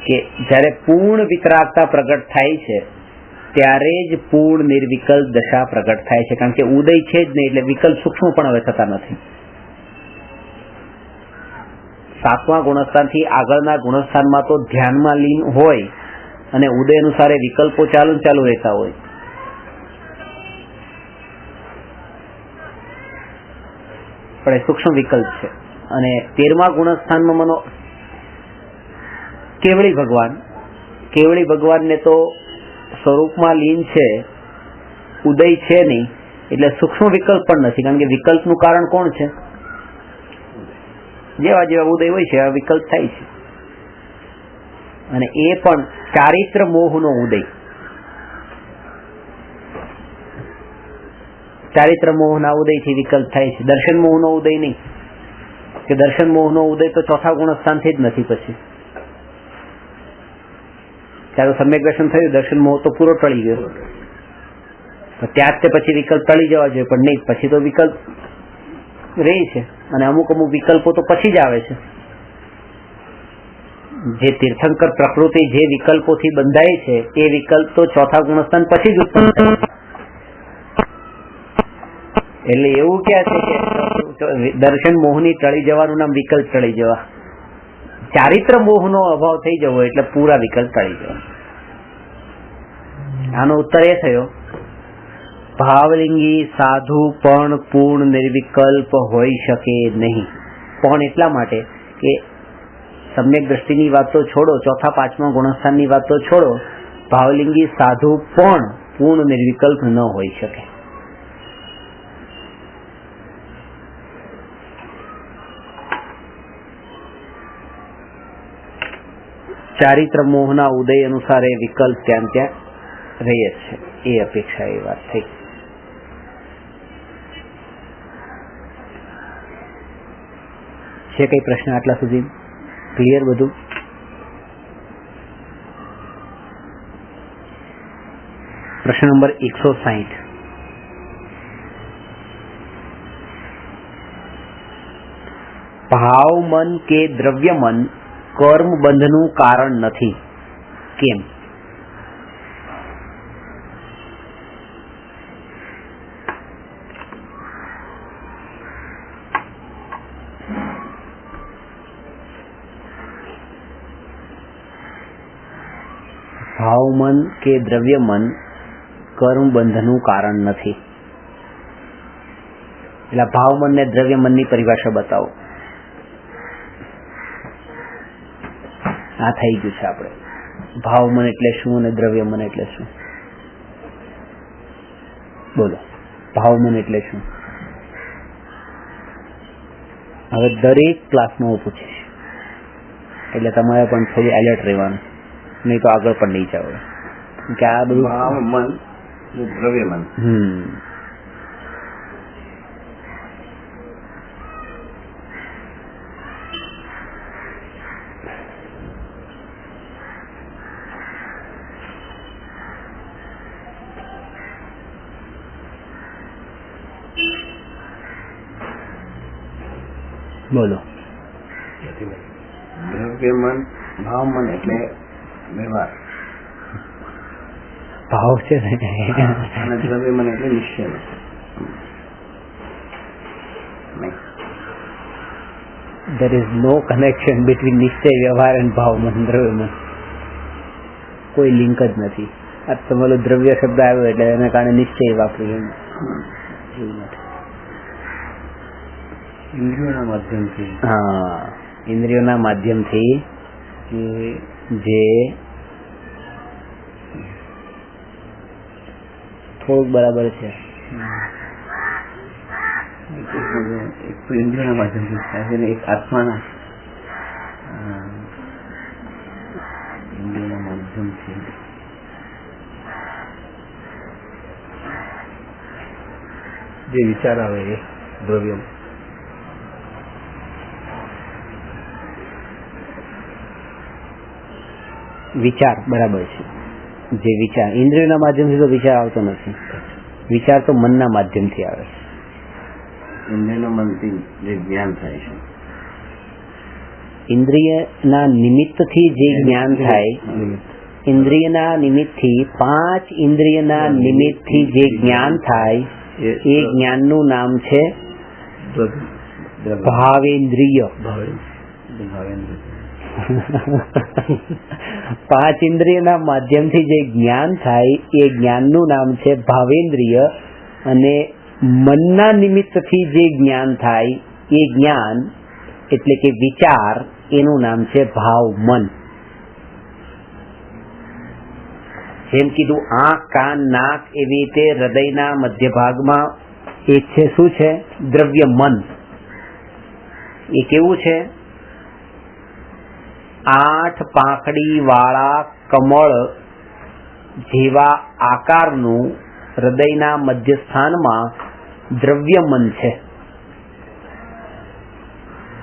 કે જ્યારે પૂર્ણ વિતરાગતા પ્રગટ થાય છે ત્યારે જ પૂર્ણ નિર્વિકલ્પ દશા પ્રગટ થાય છે, કારણ કે ઉદય છે જ નહીં, એટલે વિકલ્પ સૂક્ષ્મ પણ હવે થતા નથી. 7મા ગુણસ્થાનથી આગળના ગુણસ્થાનમાં તો ધ્યાનમાં લીન હોય અને ઉદય અનુસારે વિકલ્પો ચાલુ રહેતા હોય. પણ એ સૂક્ષ્મ વિકલ્પ છે. અને 13મા ગુણસ્થાનમાં મનો કેવળી ભગવાનને તો સ્વરૂપમાં લીન છે, ઉદય છે નહીં, એટલે સૂક્ષ્મ વિકલ્પ પણ નથી, કારણ કે વિકલ્પનું કારણ કોણ છે? જેવા જેવા ઉદય હોય છે એવા વિકલ્પ થાય છે. અને એ પણ ચારિત્ર મોહનો ઉદય, ચારિત્ર મોહના ઉદયથી વિકલ્પ થાય છે, દર્શન મોહનો ઉદય નહીં. કે દર્શન મોહનો ઉદય તો 4થા ગુણસ્થાનથી જ નથી. પછી ત્યારે સમ્યક દર્શન થયું, દર્શન મોહ તો પૂરો ટળી ગયો, ત્યાં જ તે પછી વિકલ્પ ટળી જવા જોઈએ, પણ નહીં, પછી તો વિકલ્પ રહે છે. અને અમુક વિકલ્પો તો પછી જ આવે છે. જે તીર્થંકર પ્રકૃતિ જે વિકલ્પોથી બંધાય છે એ વિકલ્પ તો 4થા ગુણસ્થાન પછી જ ઉત્પન્ન થાય છે. એટલે એવું ક્યાં છે કે દર્શન મોહની ટળી જવાનું નામ વિકલ્પ ટળી જવા, ચારિત્ર મોહનો અભાવ થઈ જવો એટલે પૂરા વિકલ્પ ટળી જવા. આનો ઉત્તર એ થયો, ભાવલિંગી સાધુ પણ પૂર્ણ નિર્વિકલ્પ હોઈ શકે નહીં. પણ એટલા માટે કે સમ્યક દ્રષ્ટિની વાત તો છોડો, 4થા 5મા ગુણસ્થાનની વાત તો છોડો, ભાવલિંગી સાધુ પણ પૂર્ણ નિર્વિકલ્પ ન હોઈ શકે. ચારિત્ર મોહના ઉદય અનુસાર એ વિકલ્પ ત્યાં રહે જ છે. એ અપેક્ષા એ વાત થઈ. છે કઈ પ્રશ્ન આટલા સુધી ક્લિયર બધું? પ્રશ્ન નંબર 160. ભાવ મન કે દ્રવ્ય મન કર્મ બંધનું કારણ નથી, કેમ? ભાવ મન કે દ્રવ્ય મન કર્મ બંધનું કારણ નથી. એટલે ભાવ મન ને દ્રવ્ય મનની પરિભાષા બતાવો. આ થઈ ગયું છે આપણે. ભાવ મન એટલે શું અને દ્રવ્ય મન એટલે શું? બોલો, ભાવ મન એટલે શું? હવે દરેક ક્લાસમાં હું પૂછીશ, એટલે તમારે પણ થોડું એલર્ટ રહેવાનું, નહીં તો આગળ પણ નહીં જાવ. કે આ બધું ભાવ મન દ્રવ્ય મન, બોલો. દ્રવ્ય મન ભાવ મન એટલે વ્યવહાર, ભાવ છે ને, અને દ્રવ્ય મન એટલે નિશ્ચય. There is no connection between નિશ્ચય વ્યવહાર and ભાવ મન દ્રવ્ય મન. કોઈ લિંક જ નથી. આ તમારો દ્રવ્ય શબ્દ આવ્યો એટલે એના કારણે નિશ્ચય વાપર્યું, એવું નથી. ઇન્દ્રિયોના માધ્યમથી, હા, ઇન્દ્રિયોના માધ્યમથી જે થોડુંક બરાબર છે. એક તો ઇન્દ્રિયોના માધ્યમથી થાય છે ને એક આત્માના ઇન્દ્રિયોના માધ્યમથી જે વિચાર આવે એ દ્રવ્ય. વિચાર બરાબર છે, જે વિચાર ઇન્દ્રિયોના માધ્યમથી તો વિચાર આવતો નથી. વિચાર તો મનના માધ્યમથી આવે છે. ઇન્દ્રિયના મનથી જે જ્ઞાન થાય છે, ઇન્દ્રિયના નિમિત્તથી જે જ્ઞાન થાય, ઇન્દ્રિયના નિમિત્તથી 5 ઇન્દ્રિયના નિમિત્તથી જે જ્ઞાન થાય એ જ્ઞાનનું નામ છે ભાવેન્દ્રિય. 5 ઇન્દ્રિયના માધ્યમથી જે જ્ઞાન થાય એ જ્ઞાનનું નામ છે ભાવેન્દ્રિય, અને મનના નિમિત્તથી જે જ્ઞાન થાય એ જ્ઞાન એટલે કે વિચાર, એનું નામ છે ભાવ મન. જેમ કીધું આંખ, કાન, નાક, એવી રીતે હૃદયના મધ્ય ભાગમાં એક છે શું છે? દ્રવ્ય મન. એ કેવું છે? 8 પાંખડી વાળા કમળ જેવા આકારનું હૃદયના મધ્ય સ્થાનમાં દ્રવ્ય મન છે.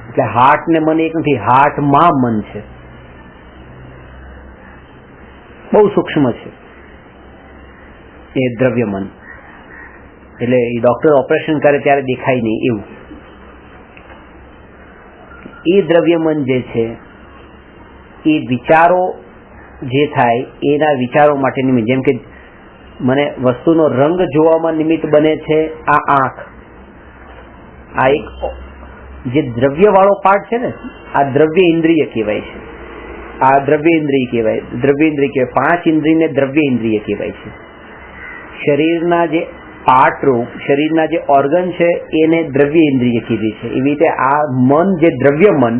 એટલે હાર્ટ ને મન એક નથી, હાર્ટમાં મન છે. બહુ સૂક્ષ્મ છે એ દ્રવ્ય મન. એટલે એ ડોક્ટર ઓપરેશન કરે ત્યારે દેખાય નહીં એવું. એ દ્રવ્ય મન જે છે એ વિચારો જે થાય એના વિચારો માટે નિમિત્ત. જેમ કે મને વસ્તુનો રંગ જોવામાં નિમિત્ત બને છે આ આંખ. આ એક જે દ્રવ્ય વાળો પાર્ટ છે ને, આ દ્રવ્ય ઇન્દ્રિય કહેવાય છે. આ દ્રવ્ય ઇન્દ્રિય કહેવાય. 5 ઇન્દ્રિયને દ્રવ્ય ઇન્દ્રિય કહેવાય છે. શરીરના જે પાર્ટ રૂપ, શરીરના જે ઓર્ગન છે એને દ્રવ્ય ઇન્દ્રિય કીધી છે. એવી રીતે આ મન જે દ્રવ્ય મન,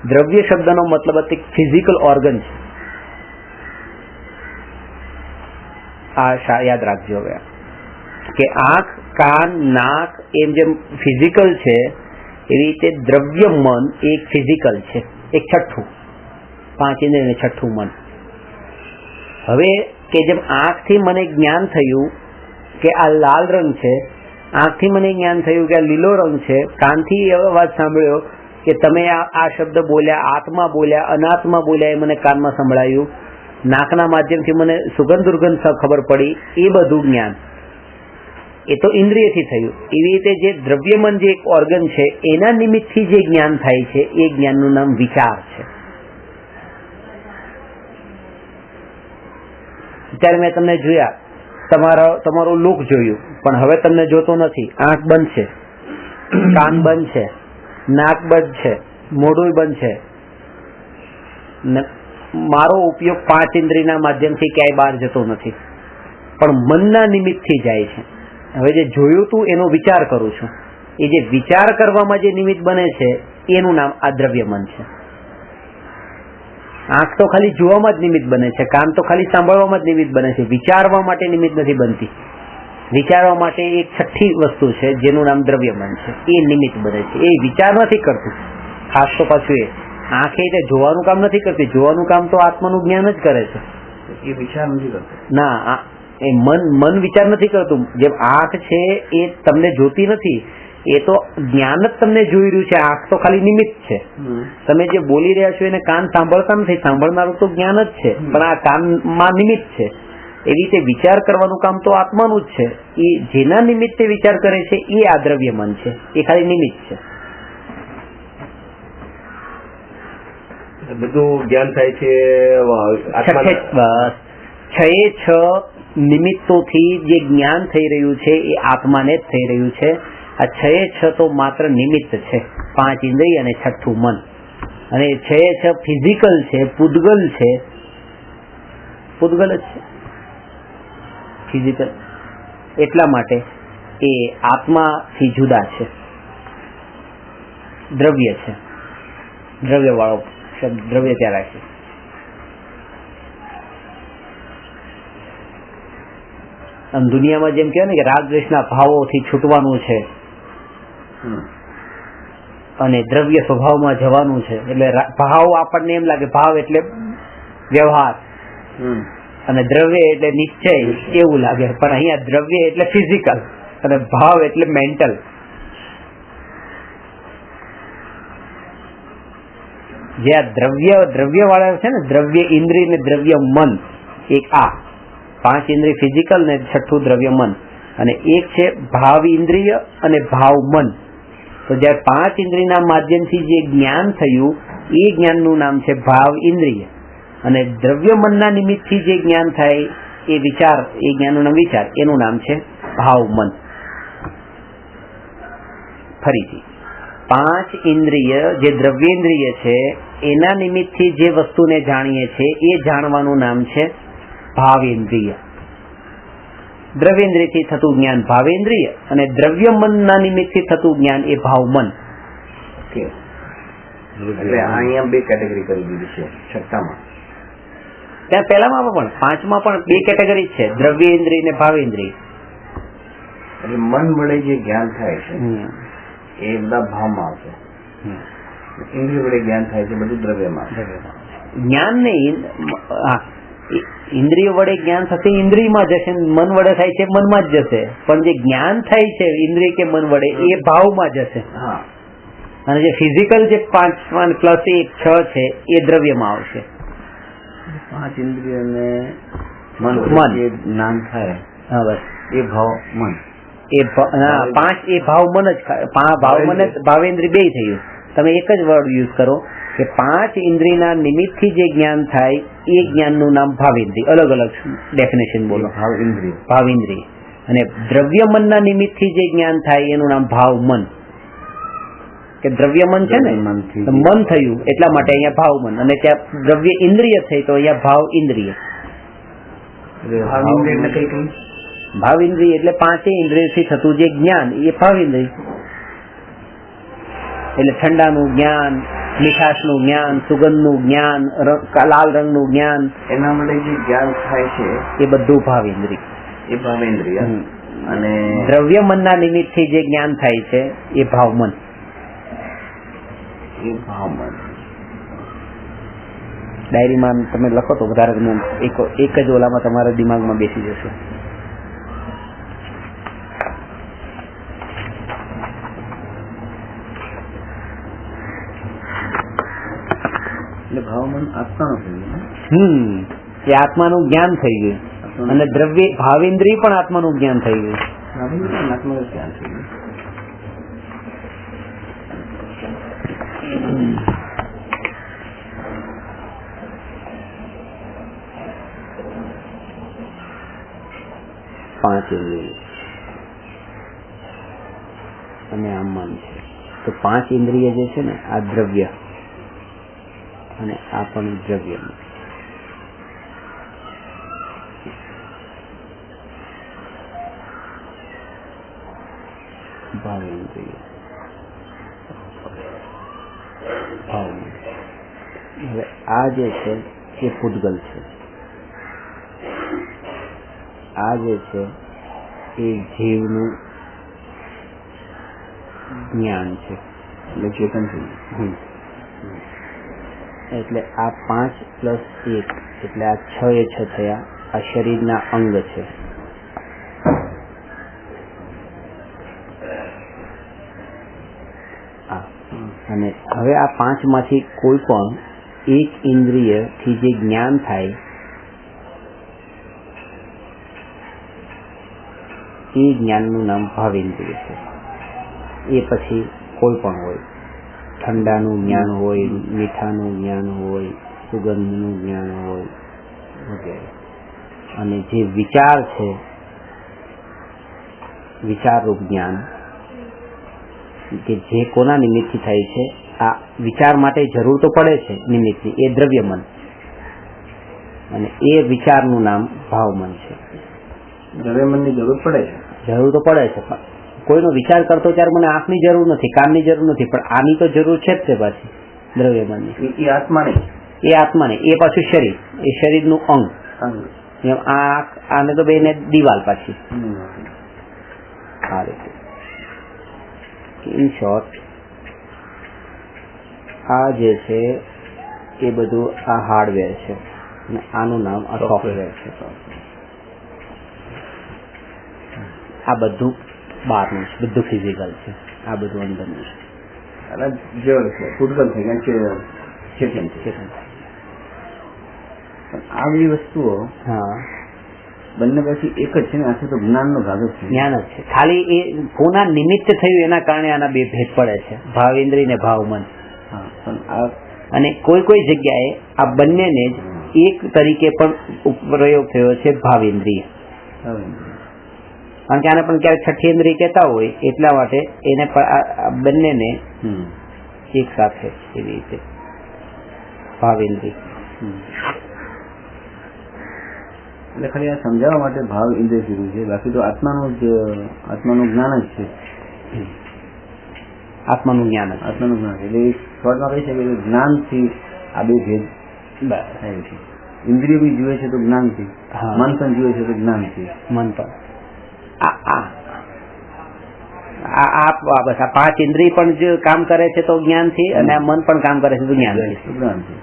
દ્રવ્ય શબ્દનો મતલબ ફિઝિકલ ઓર્ગન છે. આ યાદ રાખજો હવે કે આંખ, કાન, નાક એમ જેમ ફિઝિકલ છે એવી રીતે દ્રવ્ય મન એક ફિઝિકલ છે, એક છઠ્ઠું. 5 ઇન્દ્રિય છઠ્ઠું મન. હવે કે જેમ આંખથી મને જ્ઞાન થયું કે આ લાલ રંગ છે, આંખથી મને જ્ઞાન થયું કે આ લીલો રંગ છે, કાનથી એ અવાજ સાંભળ્યો કે તમે આ શબ્દ બોલ્યા, આત્મા બોલ્યા, અનાત્મા બોલ્યા, એ મને કાનમાં સંભળાયું, નાકના માધ્યમથી મને સુગંધ દુર્ગંધ ખબર પડી, એ બધું જ્ઞાન એ તો ઇન્દ્રિયથી થયું. એવી રીતે જે દ્રવ્યમન જે એક ઓર્ગન છે એના નિમિત્તથી જે જ્ઞાન થાય છે એ જ્ઞાનનું નામ વિચાર છે. અત્યારે મેં તમને જોયા, તમારું લુક જોયું, પણ હવે તમને જોતો નથી. આંખ બંધ છે, કાન બંધ છે, નાક બંધ છે, મોઢું બંધ છે. મારો ઉપયોગ 5 ઇન્દ્રિયના માધ્યમથી ક્યાંય બહાર જતો નથી, પણ મનના નિમિત્તથી જાય છે. હવે જે જોયું તું એનો વિચાર કરું છું. એ જે વિચાર કરવામાં જે નિમિત્ત બને છે એનું નામ આ દ્રવ્ય મન છે. આંખ તો ખાલી જોવામાં જ નિમિત્ત બને છે, કાન તો ખાલી સાંભળવામાં જ નિમિત્ત બને છે, વિચારવા માટે નિમિત્ત નથી બનતી. વિચારવા માટે એક છઠ્ઠી વસ્તુ છે જેનું નામ દ્રવ્ય મન છે, એ નિમિત્ત બને છે. એ વિચાર નથી કરતું. ખાસ તો પાછું એ આંખે એટલે જોવાનું કામ નથી કરતી, જોવાનું કામ તો આત્માનું જ્ઞાન જ કરે છે. એ વિચાર નથી કરતો. ના, એ મન વિચાર નથી કરતું. જેમ આંખ છે એ તમને જોતી નથી, એ તો જ્ઞાન જ તમને જોઈ રહ્યું છે. આંખ તો ખાલી નિમિત્ત છે. તમે જે બોલી રહ્યા છો એને કાન સાંભળતા નથી, સાંભળનારું તો જ્ઞાન જ છે, પણ આ કાનમાં નિમિત્ત છે. એવી રીતે વિચાર કરવાનું કામ તો આત્માનું જ છે. એ જેના નિમિત્તે વિચાર કરે છે એ આ દ્રવ્ય મન છે, એ ખાલી નિમિત્ત છે. બધું જ્ઞાન થાય છે 6 નિમિત્તોથી જે જ્ઞાન થઈ રહ્યું છે એ આત્માને જ થઈ રહ્યું છે. આ 6 તો માત્ર નિમિત્ત છે, 5 ઇન્દ્રિય અને છઠ્ઠું મન. અને 6 ફિઝિકલ છે, પૂદગલ છે. પૂદગલ જ છે, ફિઝિકલ. એટલા માટે એ આત્માથી જુદા છે, દ્રવ્ય છે. દ્રવ્ય વાળો શબ્દ દ્રવ્ય ત્યાં રાખે. આમ દુનિયામાં જેમ કહેવાય ને કે રાગદ્વેષના ભાવોથી છૂટવાનું છે અને દ્રવ્ય સ્વભાવમાં જવાનું છે. એટલે ભાવ આપણને એમ લાગે, ભાવ એટલે વ્યવહાર અને દ્રવ્ય એટલે નિશ્ચય એવું લાગે, પણ અહીંયા દ્રવ્ય એટલે ફિઝિકલ અને ભાવ એટલે મેન્ટલ. જે આ દ્રવ્ય વાળા છે ને, દ્રવ્ય ઇન્દ્રિય ને દ્રવ્ય મન, એક આ 5 ઇન્દ્રિય ફિઝિકલ ને છઠ્ઠું દ્રવ્ય મન, અને એક છે ભાવ ઇન્દ્રિય અને ભાવ મન. તો જ્યારે 5 ઇન્દ્રિયના માધ્યમથી જે જ્ઞાન થયું એ જ્ઞાનનું નામ છે ભાવ ઇન્દ્રિય, અને દ્રવ્ય મનના નિમિત્તથી જે જ્ઞાન થાય એ વિચાર, એ જ્ઞાનનું નામ વિચાર, એનું નામ છે ભાવ મન. ફરીથી 5 ઇન્દ્રિય જે દ્રવ્યેન્દ્રિય છે એના નિમિત્તથી જે વસ્તુને જાણીએ છીએ એ જાણવાનું નામ છે ભાવેન્દ્રિય. દ્રવ્યેન્દ્રિયથી થતું જ્ઞાન ભાવેન્દ્રિય, અને દ્રવ્ય મનના નિમિત્તથી થતું જ્ઞાન એ ભાવ મન. એટલે અહીંયા 2 કેટેગરી કરી દીધી છે છઠ્ઠામાં. ત્યાં પહેલામાં પણ 5માં પણ 2 કેટેગરી છે, દ્રવ્યેન્દ્રિય અને ભાવેન્દ્રિય. એટલે મન વડે જે જ્ઞાન થાય છે એ બધા ભાવમાં આવશે, ઇન્દ્રિય વડે જ્ઞાન થાય છે બધું દ્રવ્યમાં. જ્ઞાન નહીં, ઇન્દ્રિય વડે જ્ઞાન થશે ઇન્દ્રિયમાં જશે, મન વડે થાય છે મનમાં જ જશે, પણ જે જ્ઞાન થાય છે ઇન્દ્રિય કે મન વડે એ ભાવમાં જશે. અને જે ફિઝિકલ જે 5 + 1 6 છે એ દ્રવ્યમાં આવશે. 5 ઇન્દ્રિય અને મન જે જ્ઞાન થાય, હા બસ એ ભાવ મન. એ 5 એ ભાવ મન જ, ભાવ મન જ ભાવેન્દ્રિય બે થયું. તમે એક જ વર્ડ યુઝ કરો કે 5 ઇન્દ્રિયના નિમિત્તથી જે જ્ઞાન થાય એ જ્ઞાનનું નામ ભાવેન્દ્રિય. અલગ અલગ ડેફિનેશન બોલો. ભાવેન્દ્રિય. અને દ્રવ્ય મનના નિમિત્તથી જે જ્ઞાન થાય એનું નામ ભાવ મન. કે દ્રવ્ય મન છે ને, મન થયું એટલા માટે અહીંયા ભાવ મન, અને ત્યાં દ્રવ્ય ઇન્દ્રિય થઈ તો અહીંયા ભાવ ઇન્દ્રિય. ભાવ ઇન્દ્રિય એટલે 5 ઇન્દ્રિયથી થતું જે જ્ઞાન એ ભાવ ઇન્દ્રિય. એટલે ઠંડાનું જ્ઞાન, મીઠાશનું જ્ઞાન, સુગંધનું જ્ઞાન, લાલ રંગનું જ્ઞાન, એના માટે જે જ્ઞાન થાય છે એ બધું ભાવ ઇન્દ્રિય. એ ભાવેન્દ્રિય. અને દ્રવ્ય મનના નિમિત્તથી જે જ્ઞાન થાય છે એ ભાવ મન. એ ભાવ મન. ડાયરીમાં તમે લખો તો વધારે એક જ ઓલામાં તમારા દિમાગમાં બેસી જશે. એટલે ભાવ મન આત્માનું થઈ ગયું. એ આત્માનું જ્ઞાન થઈ ગયું, અને દ્રવ્ય ભાવેન્દ્રિય પણ આત્માનું જ્ઞાન થઈ ગયું. આત્માનું જ્ઞાન થઈ ગયું. પાંચ ઇન્દ્રિય અને આ મન છે. તો 5 ઇન્દ્રિય જે છે ને આ દ્રવ્ય, અને આ પણ દ્રવ્ય. ભાવેન્દ્રિય, ભાવ. હવે આ જે છે એ પૂતગલ છે, આ જે છે એ જીવનું જ્ઞાન છે, એટલે ચેતન થઈ ગયું. એટલે આ 5 + 1 એટલે આ 6 એ 6 થયા. આ શરીરના અંગ છે. અને હવે આ 5 માંથી કોઈ પણ એક ઇન્દ્રિય થી જે જ્ઞાન થાય એ જ્ઞાનનું નામ ભાવેન્દ્રિય છે. એ પછી કોઈ પણ હોય, ઠંડાનું જ્ઞાન હોય, મીઠાનું જ્ઞાન હોય, સુગંધનું જ્ઞાન હોય વગેરે. અને જે વિચાર છે, વિચારરૂપ જ્ઞાન કે જે કોના નિમિત્તથી થાય છે, આ વિચાર માટે જરૂર તો પડે છે નિમિત્તની, એ દ્રવ્યમન, અને એ વિચારનું નામ ભાવમન છે. દ્રવ્યમનની જરૂર પડે છે, જરૂર તો પડે છે, પણ કોઈનો વિચાર કરતો ત્યારે મને આંખની જરૂર નથી, કાનની જરૂર નથી, પણ આની તો જરૂર છે જ તે પાછી દ્રવ્યમનની. એ આત્મા નહીં, એ આત્મા નહીં, એ પાછું શરીર, એ શરીરનું અંગ. એમ આંખ, આને તો બેને દિવાલ પાછી. આ રીતે ઇન શોર્ટ આ જે છે એ બધું આ હાર્ડવેર છે, અને આનું નામ આ સોફ્ટવેર છે. આ બધું બહારનું છે, બધું ફિઝિકલ છે, આ બધું અંદરનું છે. અને જળ છે, ફૂટબોલ થઈ ગયા છે, ચેતન છે. આ બધી વસ્તુઓ હા બંને પછી એક જ છે ને, આખું તો જ્ઞાનનો ભાગ જ છે. જ્ઞાન જ છે, ખાલી એ કોના નિમિત્ત થયું એના કારણે આના બે ભેદ પડે છે, ભાવેન્દ્રિય ને ભાવમન. હા, પણ આ અને કોઈ કોઈ જગ્યાએ આ બંનેને જ એક તરીકે પણ પ્રયોગ થયો છે, ભાવેન્દ્રિય. કારણ કે આને પણ ક્યારેક છઠ્ઠી ઇન્દ્રિય કહેતા હોય એટલા માટે એને બંનેને એક સાથે એવી રીતે ભાવેન્દ્રિય. એટલે ખાલી આ સમજાવવા માટે ભાવ ઇન્દ્રિય કીધું છે, બાકી તો આત્માનું જ્ઞાન જ છે. આત્માનું જ્ઞાન એટલે શોર્ટમાં કહી શકીએ જ્ઞાનથી આ બે ભેદ થાય છે. ઇન્દ્રિય બી જુએ છે તો જ્ઞાનથી, મન પણ જુએ છે તો જ્ઞાનથી. મન પણ બસ આ પાંચ ઇન્દ્રિય પણ જે કામ કરે છે તો જ્ઞાનથી, અને આ મન પણ કામ કરે છે તો જ્ઞાનથી.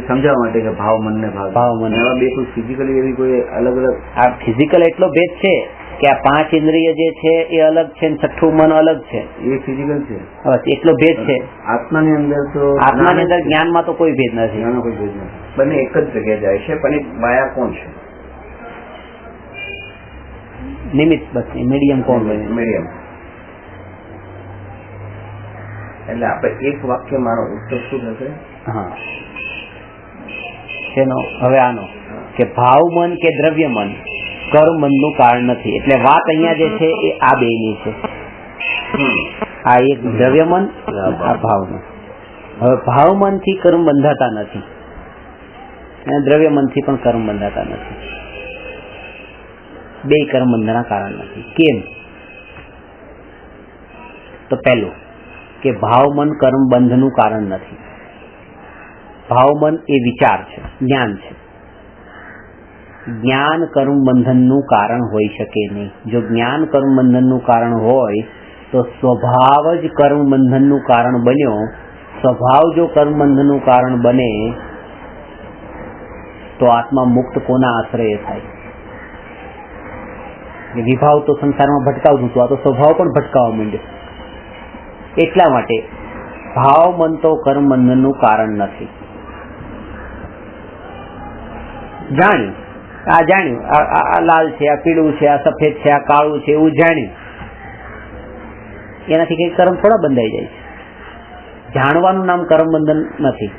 સમજાવવા માટે કે ભાવ મન ને ભાવ મન, એવા બે કોઈ ફિઝિકલી એવી કોઈ અલગ અલગ. આ ફિઝિકલ એટલો ભેદ છે કે આ પાંચ ઇન્દ્રિય જે છે એ અલગ છે, છઠ્ઠું મન અલગ છે, એ ફિઝિકલ છે. બસ એટલો ભેદ છે. આત્માની અંદર તો આત્માની અંદર જ્ઞાનમાં તો કોઈ ભેદ નથી. કોઈ ભેદ નથી, બંને એક જ જગ્યાએ જાય છે. પણ એક માયા કોણ છે? નિમિત્ત. બસ મીડિયમ કોણ હોય? મીડિયમ. એટલે આપણે એક વાક્ય મારો ઉત્તર શું થશે? હા, શેનો? હવે આનો કે ભાવ મન કે દ્રવ્ય મન કર્મ મન નું કારણ નથી. એટલે વાત અહીંયા જે છે એ આ બે ની છે. આ એક દ્રવ્ય મન, આ ભાવ મન. હવે ભાવ મન થી કર્મ બંધાતા નથી અને દ્રવ્ય મન થી પણ કર્મ બંધાતા નથી. બે કર્મ બંધના કારણ નથી. કેમ? તો પહેલું કે ભાવ મન કર્મ બંધ નું કારણ નથી. ભાવ મન એ વિચાર છે, જ્ઞાન છે. જ્ઞાન કર્મ બંધન નું કારણ હોઈ શકે નહીં. જો જ્ઞાન કર્મ બંધન નું કારણ હોય તો સ્વભાવ જ કર્મ બંધન નું કારણ બન્યો. સ્વભાવ જો કર્મ બંધન નું કારણ બને તો આત્મા મુક્ત કોના આશ્રય થાય? વિભાવ તો સંસારમાં ભટકાવતું હતું, આ તો સ્વભાવ પણ ભટકાવવા માંડ્યો. એટલા માટે ભાવ મન તો કર્મ બંધન નું કારણ નથી. જાણ્યું, આ જાણ્યું, આ લાલ છે, આ પીળું છે, આ સફેદ છે, આ કાળું છે, એવું જાણ્યું. એનાથી કઈ કર્મ થોડા બંધાઈ જાય છે? જાણવાનું નામ કર્મ બંધન નથી.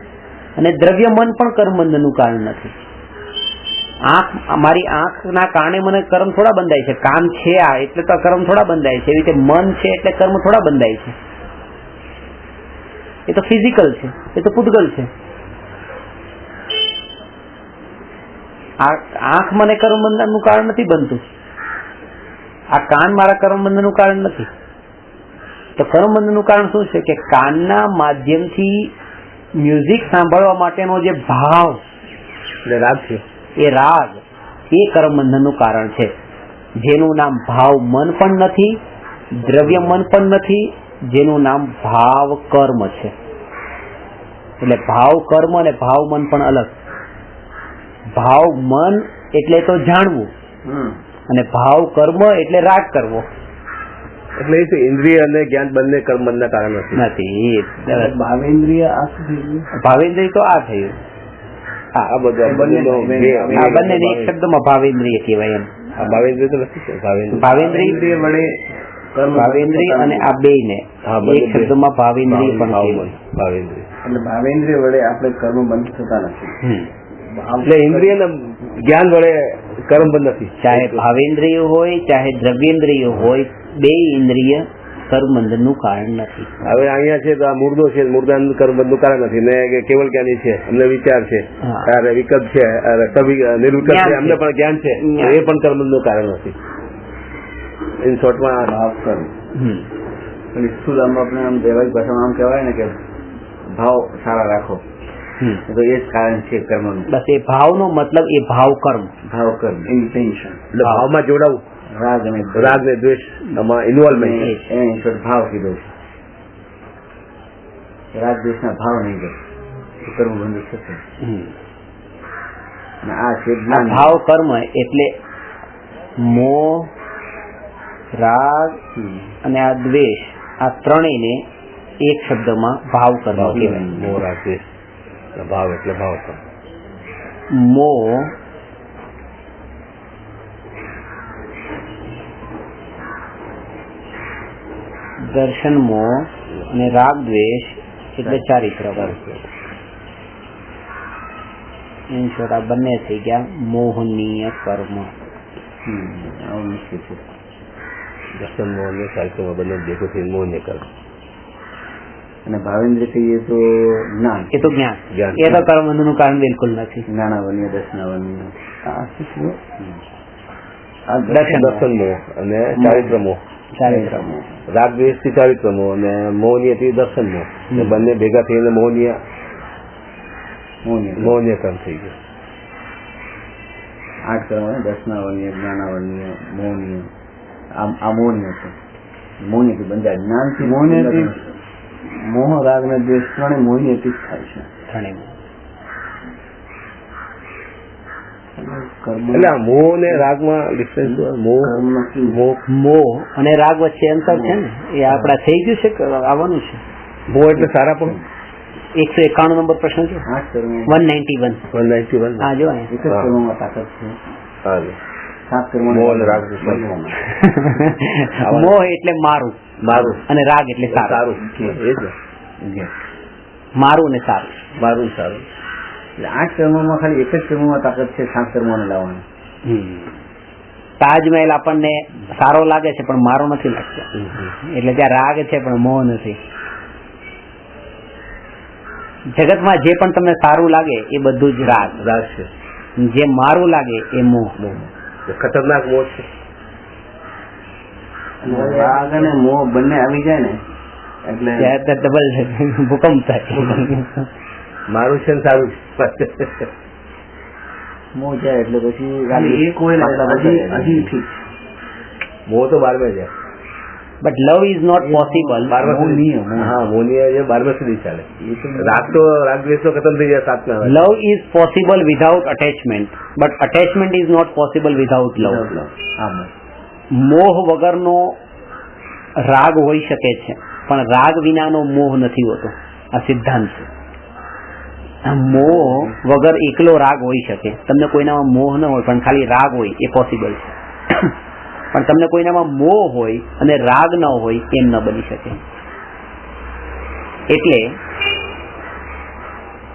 અને દ્રવ્ય મન પણ કર્મ બંધન નું કારણ નથી. મારી આંખના કારણે મને કર્મ થોડા બંધાય છે. કાન છે આ એટલે તો કર્મ થોડા બંધાય છે. એવી રીતે મન છે એટલે કર્મ થોડા બંધાય છે. એ તો ફિઝિકલ છે, એ તો પૂતગલ છે. આંખ મને કર્મ બંધન નું કારણ નથી બનતું. આ કાન મારા કર્મ બંધન નું કારણ નથી. તો કર્મ બંધન નું કારણ શું છે? કે કાનના માધ્યમથી મ્યુઝિક સાંભળવા માટેનો જે ભાવ, રાગ છે, એ રાગ એ કર્મ બંધન નું કારણ છે. જેનું નામ ભાવ મન પણ નથી, દ્રવ્ય મન પણ નથી, જેનું નામ ભાવ કર્મ છે. એટલે ભાવ કર્મ અને ભાવ મન પણ અલગ. ભાવ મન એટલે તો જાણવું, અને ભાવ કર્મ એટલે રાગ કરવો. એટલે એ ઇન્દ્રિય અને જ્ઞાન બંને કર્મ બંધના કારણ નથી. ભાવેન્દ્રિય ભાવેન્દ્રિય તો આ થયું. આ બંને એક શબ્દમાં ભાવેન્દ્રિય કહેવાય. એમ ભાવેન્દ્રિય તો નથી. ભાવેન્દ્રિય વડે ભાવેન્દ્રિય અને આ બે ને એક શબ્દમાં ભાવેન્દ્રિય પણ ભાવેન્દ્રિય. એટલે ભાવેન્દ્રિય વડે આપણે કર્મ બંધ થતા નથી. એટલે ઇન્દ્રિય જ્ઞાન વડે કર્મ બંધ નથી. ચાહે ભાવેન્દ્રિય હોય ચાહે દ્રવ્યેન્દ્રિય હોય, બે ઇન્દ્રિય કર્મ બંધન નું કારણ નથી. હવે અહીંયા છે તો આ મૂર્ધો છે, મૂર્ધા કર્મ બંધ નું કારણ નથી. ને કેવલ જ્ઞાની છે, અમને વિચાર છે, વિકલ્પ છે, નિર્વિકલ્પ છે, અમને પણ જ્ઞાન છે, એ પણ કર્મ બંધ નું કારણ નથી. ઇન શોર્ટમાં ભાવ કર્મ. આપણે આમ દેવાઈ ભાષામાં આમ કહેવાય ને કે ભાવ સારા રાખો, તો એ જ કારણ છે કર્મ. બસ એ ભાવ નો મતલબ એ ભાવ કર્મ. ભાવ કર્મ ઇન્ટેન્શન, ભાવમાં જોડાવું. રાગ ને દ્વેષ ઇન્વોલ્વમેન્ટ, ભાવ કીધો છે. રાગ દ્વેષ ના ભાવ નહીં ગયો કર્મ બંધ થશે. આ છે ભાવ કર્મ એટલે મોહ, રાગ અને આ દ્વેષ, આ ત્રણેયને એક શબ્દમાં ભાવ કર્મ કહેવાય. મોહ, રાગ, દ્વેષ. ભાવ એટલે ભાવ કર્મ. મોહ, દર્શન મોહ અને રાગ દ્વેષ એટલે ચારિત્ર. ઇન શોર્ટ આ બંને થઈ ગયા મોહનીય કર્મ. આવું મુશ્કેલ છે. દર્શન મોહ ને ચારિત્રમાં બંને ભેગું થઈ મોહનીય કર્મ. અને ભાવેન્દ્ર કહીએ તો જ્ઞાન, એ તો જ્ઞાન. એ તો કર્મ બંધનું કારણ બિલકુલ નથી. જ્ઞાનાવન્ય દર્શનાવન્ય દર્શન મોહ અને ચારિત્ર મોહ. ચારિત્ર મોહ. રાગ દ્વેષ થી ચારિત્ર મોહ અને મોહનીય થી દર્શન મોહ. એ બંને ભેગા થઈને મોહનીય કર્મ થઈ ગયું. 8 કર્મ દર્શનાવન્ય, જ્ઞાનાવન્ય, મોહનીય. આ મોહનીય છે. મોહનીય બંધા જ્ઞાન થી મોહનીય, મોહ રાગ ને દ્વેષ ત્રણે મોહનીય થી થાય છે. એટલે આ મોહ ને રાગમાં ડિફરન્સ મોહ અને રાગ વચ્ચે અંતર છે ને, એ આપડા થઈ ગયું છે કે આવવાનું છે. મોહ એટલે સારા પણ 191 નંબર પ્રશ્ન છે. 8 કર્મ 191. હા જો એક જ કર્મમાં તાકાત છે. 7 કર્મ મોહ અને રાગ. મોહ એટલે મારું અને રાગ એટલે સારું. એ જ મારું ને સારું. સારું. એટલે 8 કર્મમાં ખાલી એક જ કર્મમાં તાકાત છે 7 કર્મોને લાવવાની. તાજમહેલ આપણને સારો લાગે છે પણ મારો નથી લાગતો, એટલે ત્યાં રાગ છે પણ મોહ નથી. જગતમાં જે પણ તમને સારું લાગે એ બધું જ રાગ છે. જે મારું લાગે એ મોહ. ખતરનાક મોહ છે. રાગ અને મોહ બંને આવી જાય ને એટલે ડબલ ભૂકંપ થાય. મારું છે ને સારું છે. મોહ જાય એટલે પછી એક હોય હજી ઠીક. મોહ તો 12 જાય. But love is not possible. મોહનીય 12 સુધી ચાલે. રાગ દ્વેષ તો ખતમ થઈ જાય 7 ના. Love is possible without attachment, but attachment is not possible without love. મોહ વગરનો રાગ હોઈ શકે છે પણ રાગ વિનાનો મોહ નથી હોતો. આ સિદ્ધાંત છે. મોહ વગર એકલો રાગ હોઈ શકે. તમને કોઈનામાં મોહ ન હોય પણ ખાલી રાગ હોય એ પોસિબલ છે, પણ તમને કોઈનામાં મોહ હોય અને રાગ ન હોય એમ ન બની શકે. એટલે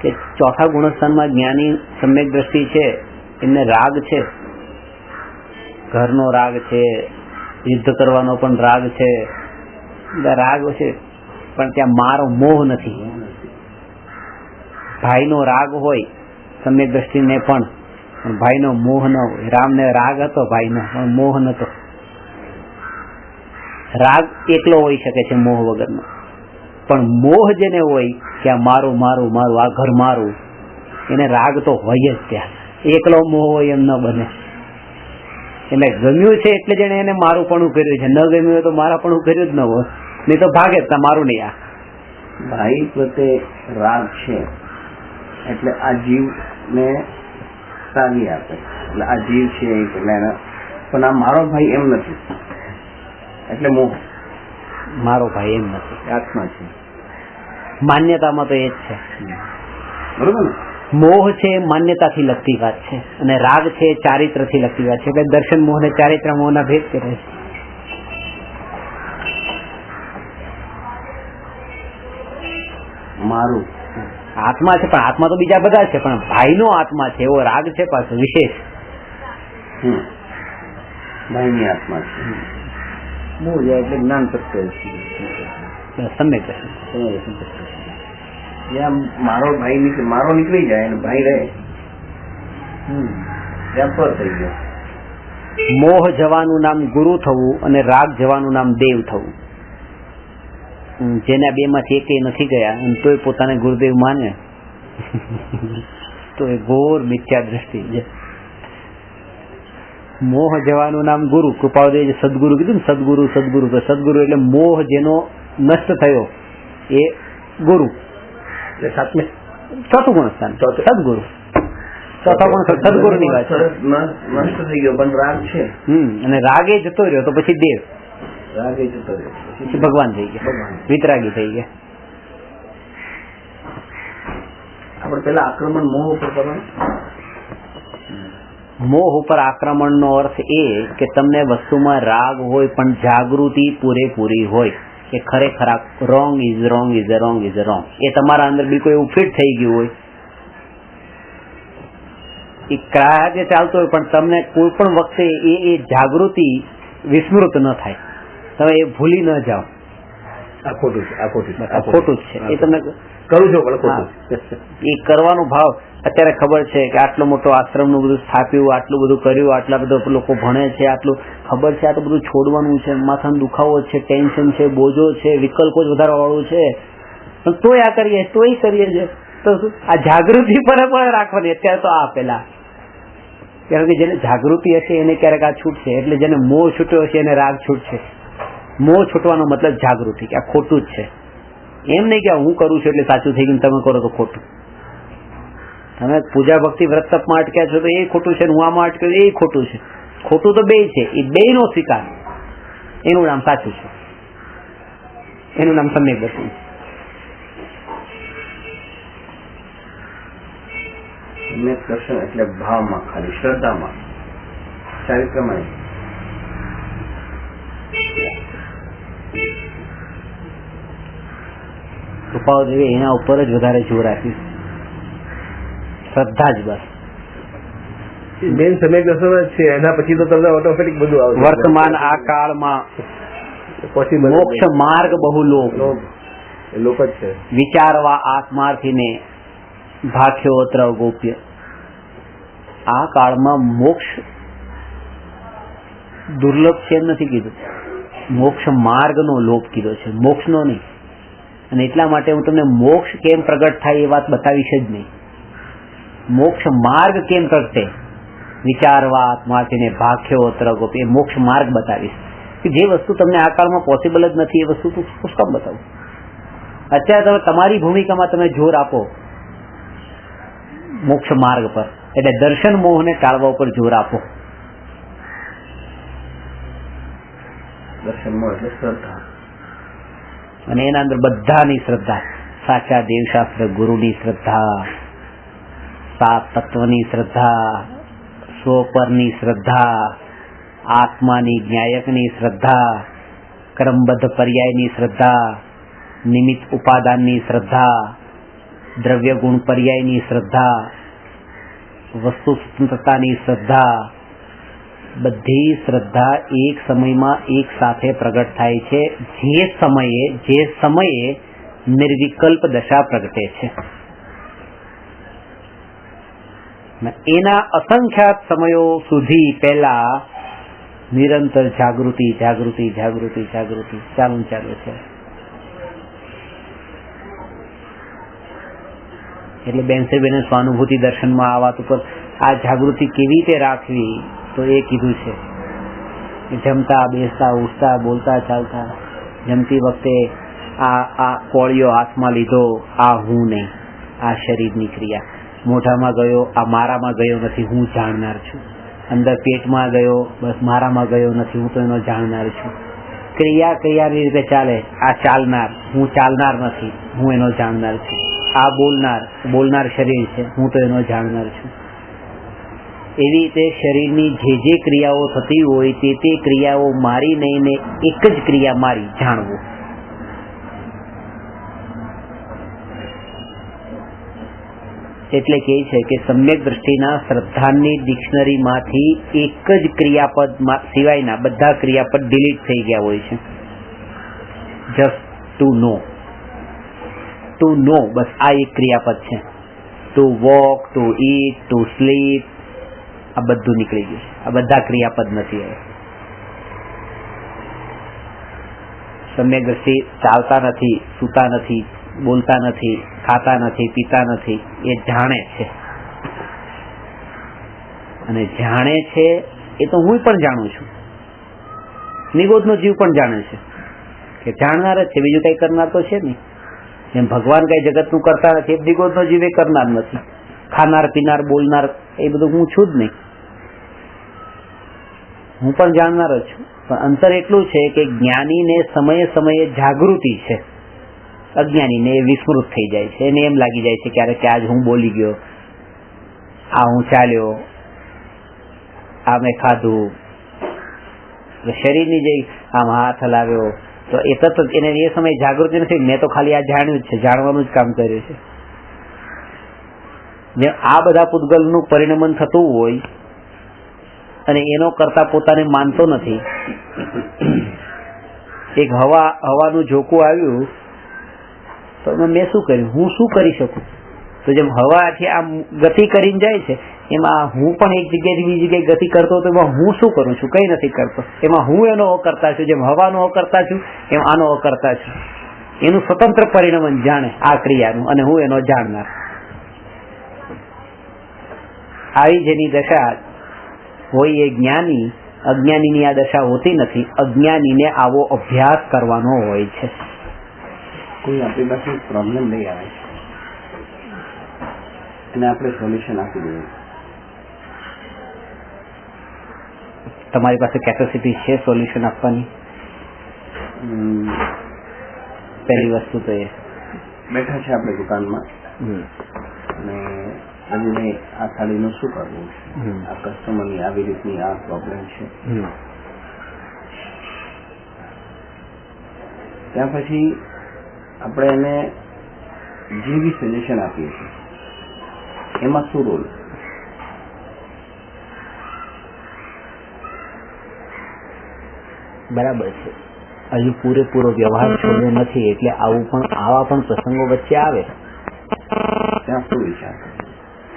કે ચોથા ગુણસ્થાનમાં જ્ઞાની સમ્યક દ્રષ્ટિ છે, એમને રાગ છે, ઘરનો રાગ છે, યુદ્ધ કરવાનો પણ રાગ છે, રાગ છે, પણ ત્યાં મારો મોહ નથી. ભાઈનો રાગ હોય સમ્યક દ્રષ્ટિને પણ ભાઈનો મોહ ન હોય. રામને રાગ હતો ભાઈનો પણ મોહ નતો. રાગ એકલો હોઈ શકે છે મોહ વગરનો, પણ મોહ જેને હોય કે આ મારું મારું મારું, આ ઘર મારું, એને રાગ તો હોય જ ત્યાં. એકલો મોહ હોય એમ ન બને. એટલે ગમ્યું છે એટલે જેને એને મારું પણ કર્યું છે, ન ગમ્યું હોય તો મારા પણ કર્યું જ ન હોય, નહીં તો ભાગે જ મારું નહીં. આ ભાઈ પ્રત્યે રાગ છે એટલે આ જીવ ને સારી આપે. એટલે આ જીવ છે એટલે પણ આ મારો ભાઈ એમ નથી, એટલે મોહ. મારો ભાઈ એમ નથી, આત્મા છે. માન્યતામાં તો એ જ છે. બરોબર ને? મોહ છે માન્યતાથી લગતી વાત છે અને રાગ છે ચારિત્રથી લગતી વાત છે. એટલે દર્શન મોહ ને ચારિત્ર મોહ ના ભેદ કરે છે. મારું આત્મા છે પણ આત્મા તો બીજા બધા છે, પણ ભાઈનો આત્મા છે એવો રાગ છે પાછો વિશેષ. ભાઈની આત્મા છે. મોહ જાય એટલે જ્ઞાન પ્રત્યે સમ્યક જ્યાં મારો નીકળી જાય અને ભાઈ રહે ત્યાં પર થઈ ગયો. મોહ જવાનું નામ ગુરુ થવું અને રાગ જવાનું નામ દેવ થવું. જેના બે માંથી એક નથી ગયા અને તોય પોતાને ગુરુદેવ માને તો એ ઘોર મિથ્યા દ્રષ્ટિ છે. મોહ જવાનું નામ ગુરુ. કૃપાળદેવ સદગુરુ કીધું ને, સદગુરુ સદગુરુ. સદગુરુ એટલે મોહ જેનો નષ્ટ થયો એ ગુરુ. ચોથું ગુણસ્થાન સદગુરુ. ચોથા ગુણ સદગુરુ ની વાત નષ્ટ થઈ ગયો પણ રાગ છે. અને રાગે જતો રહ્યો તો પછી દેવ. રાગે જતો રહ્યો પછી ભગવાન થઈ ગયા, વિતરાગી થઈ ગયા. આપણે પેલા આક્રમણ મોહ ઉપર કરવાનું. મોહ ઉપર આક્રમણનો અર્થ એ કે તમને વસ્તુમાં રાગ હોય પણ જાગૃતિ પૂરેપૂરી હોય. કે ખરેખર આ wrong is wrong is a wrong is a wrong, એ તમારા અંદર બિલકુલ એવું ફિટ થઈ ગયું હોય, એ કાયદે ચાલતો હોય, પણ તમને કોઈ પણ વખતે એ જાગૃતિ વિસ્મૃત ન થાય, તમે એ ભૂલી ન જાઓ. આ ખોટું છે, આ ખોટું છે, આ ખોટું જ છે એ તમને કરું છું પણ ખોટું છે. એ કરવાનો ભાવ અત્યારે ખબર છે કે આટલો મોટો આશ્રમનું બધું સ્થાપ્યું, આટલું બધું કર્યું, આટલા બધા લોકો ભણે છે, આટલું ખબર છે, આટલું બધું છોડવાનું છે, માથાનો દુખાવો છે, ટેન્શન છે, બોજો છે, વિકલ્પો જ વધારવા વાળું છે, પણ તોય આ કરીએ છીએ. તો આ જાગૃતિ પર પણ રાખવાની. અત્યારે તો આ પેલા કારણ કે જેને જાગૃતિ હશે એને ક્યારેક આ છૂટશે, એટલે જેને મોહ છૂટ્યો હશે એને રાગ છૂટશે. મોહ છૂટવાનો મતલબ જાગૃતિ, કે આ ખોટું જ છે. એમ નહીં કે હું કરું છું એટલે સાચું થઈ ગયું, તમે કરો તો ખોટું. તમે પૂજા ભક્તિ વ્રત તપમાં અટક્યા છો તો એ ખોટું છે, હું આમાં અટક્યો એ ખોટું છે. ખોટું તો બે છે, એ બે નો સ્વીકાર, એનું નામ સાચું છે, એનું નામ સમ્યક દર્શન. સમ્યક દર્શન એટલે ભાવમાં, ખાલી શ્રદ્ધામાં, ચારિત્રમાં. કૃપાઓ દેવી એના ઉપર જ વધારે જોર આપીશ, શ્રદ્ધા જ બસ. મેન સમ્યક દર્શન જ છે, એના પછી તો તમને ઓટોમેટિક બધું આવશે. વર્તમાન આ કાળમાં પછી મોક્ષ માર્ગ બહુ લોક લોક જ છે. વિચારવા આત્માર્થીને ભાખ્યો અત્ર ગોપ્ય. આ કાળમાં મોક્ષ દુર્લભ છે એમ નથી કીધું, મોક્ષ માર્ગનો લોપ કીધો છે, મોક્ષનો નહીં. અને એટલા માટે હું તમને મોક્ષ કેમ પ્રગટ થાય એ વાત બતાવીશ જ નહીં. મોક્ષ માર્ગ કેમ પ્રગટે, વિચારવા આત્માર્થીને ભાખ્યો અત્ર ગોપ્ય, એ મોક્ષ માર્ગ બતાવીશ. કે જે વસ્તુ તમને આ કાળમાં પોસિબલ જ નથી એ વસ્તુ તું પુસ્તક બતાવું. અત્યારે તમે તમારી ભૂમિકામાં તમે જોર આપો મોક્ષ માર્ગ પર, એટલે દર્શન મોહને ટાળવા ઉપર જોર આપો. દર્શનમાં એટલે શ્રદ્ધા, અને એના અંદર બધાની શ્રદ્ધા, સાચા દેવશાસ્ત્ર ગુરુની શ્રદ્ધા, સાત તત્વની શ્રદ્ધા, સ્વપરની શ્રદ્ધા, આત્માની જ્ઞાયકની શ્રદ્ધા, ક્રમબદ્ધ પર્યાયની શ્રદ્ધા, નિમિત્ત ઉપાદાનની શ્રદ્ધા, દ્રવ્ય ગુણ પર્યાયની શ્રદ્ધા, વસ્તુ સ્વતંત્રતાની શ્રદ્ધા, બધી શ્રદ્ધા એક સમયમાં એક સાથે પ્રગટ થાય છે, જે સમયે નિર્વિકલ્પ દશા પ્રગટે છે. એના અસંખ્યાત સમયો સુધી પહેલા નિરંતર જાગૃતિ જાગૃતિ જાગૃતિ જાગૃતિ ચાલુ છે. એટલે બેનસીબેને સ્વાનુભૂતિ દર્શનમાં આ વાત ઉપર આ જાગૃતિ કેવી રીતે રાખવી તો એ કીધું છે. જમતા, બેસતા, ઉઠતા, બોલતા, ચાલતા, જમતી વખતે આ કોળિયો હાથમાં લીધો, આ હું નહીં, આ શરીરની ક્રિયા. મોઢામાં ગયો, આ મારામાં ગયો નથી, હું જાણનાર છું. અંદર પેટમાં ગયો, બસ મારામાં ગયો નથી, હું તો એનો જાણનાર છું. ક્રિયાની રીતે ચાલે, આ ચાલનાર, હું ચાલનાર નથી, હું એનો જાણનાર છું. આ બોલનાર શરીર છે, હું તો એનો જાણનાર છું. એવી રીતે શરીરની જે ક્રિયાઓ થતી હોય તે ક્રિયાઓ મારી નહીં ને એક જ ક્રિયા મારી જાણવું. એટલે કે છે કે સમ્યક દ્રષ્ટિના શ્રદ્ધાની ડિક્શનરીમાંથી એક જ ક્રિયાપદ સિવાયના બધા ક્રિયાપદ ડિલીટ થઈ ગયા હોય છે. જસ્ટ ટુ નો, બસ આ એક ક્રિયાપદ છે. Two walk, to eat, to sleep, આ બધું નીકળી ગયું છે. આ બધા ક્રિયાપદ નથી. હવે સમ્યક દ્રષ્ટિ ચાલતા નથી, સૂતા નથી, બોલતા નથી, ખાતા નથી, પીતા નથી, એ જાણે છે. અને જાણે છે એ તો હું પણ જાણું છું, નિગોદનો જીવ પણ જાણે છે કે જાણનાર જ છે, બીજું કઈ કરનાર તો છે નહીં. જેમ ભગવાન કઈ જગતનું કરતા નથી, નિગોદનો જીવ એ કરનાર નથી. ખાનાર, પીનાર, બોલનાર એ બધું હું છું જ નહીં, હું પણ જાણનાર જ છું. પણ અંતર એટલું છે કે જ્ઞાનીને સમયે સમયે જાગૃતિ છે, અજ્ઞાનીને એ વિસ્મૃત થઈ જાય છે. એને એમ લાગી જાય છે ક્યારેક કે આજ હું બોલી ગયો, આ હું ચાલ્યો, આ મેં ખાધું. શરીરની જે આમ હાથ હલાવ્યો, તો એ તરત જ એને એ સમયે જાગૃતિ નથી, મેં તો ખાલી આ જાણ્યું જ છે, જાણવાનું જ કામ કર્યું છે. ને આ બધા પૂતગલનું પરિણમન થતું હોય અને એનો કરતા પોતાને માનતો નથી. એક હવાનું ઝોકું આવ્યું તો મેં શું કર્યું, હું શું કરી શકું? તો જેમ હવાથી આમ ગતિ કરીને જાય છે, એમાં હું પણ એક જગ્યાએથી બીજી જગ્યાએ ગતિ કરતો હતો, એમાં હું શું કરું છું? કઈ નથી કરતો. એમાં હું એનો અકર્તા છું. જેમ હવાનો અકર્તા છું, એમ આનો અકર્તા છું. એનું સ્વતંત્ર પરિણમન જાણે આ ક્રિયાનું, અને હું એનો જાણનાર. આવી જેની દશા હોય એ જ્ઞાની, અજ્ઞાનીની આ દશા હોતી નથી. અજ્ઞાનીને આવો અભ્યાસ કરવાનો હોય છે. કોઈ આપણી પાસે પ્રોબ્લેમ લઈ આવે છે અને આપણે સોલ્યુશન આપી દઈએ. તમારી પાસે કેપેસિટી છે સોલ્યુશન આપવાની? પહેલી વસ્તુ તો એ બેઠા છે આપણે દુકાનમાં અને રવિને આ થાળીનું શું કરવું, આ કસ્ટમરની આવી રીતની આ પ્રોબ્લેમ છે. ત્યાં પછી આપણે એને જે બી સજેશન આપીએ છીએ એમાં શું રોલ? બરાબર છે. હજુ પૂરેપૂરો વ્યવહાર છોડ્યો નથી, એટલે આવા પણ પ્રસંગો વચ્ચે આવે. ત્યાં શું વિચાર?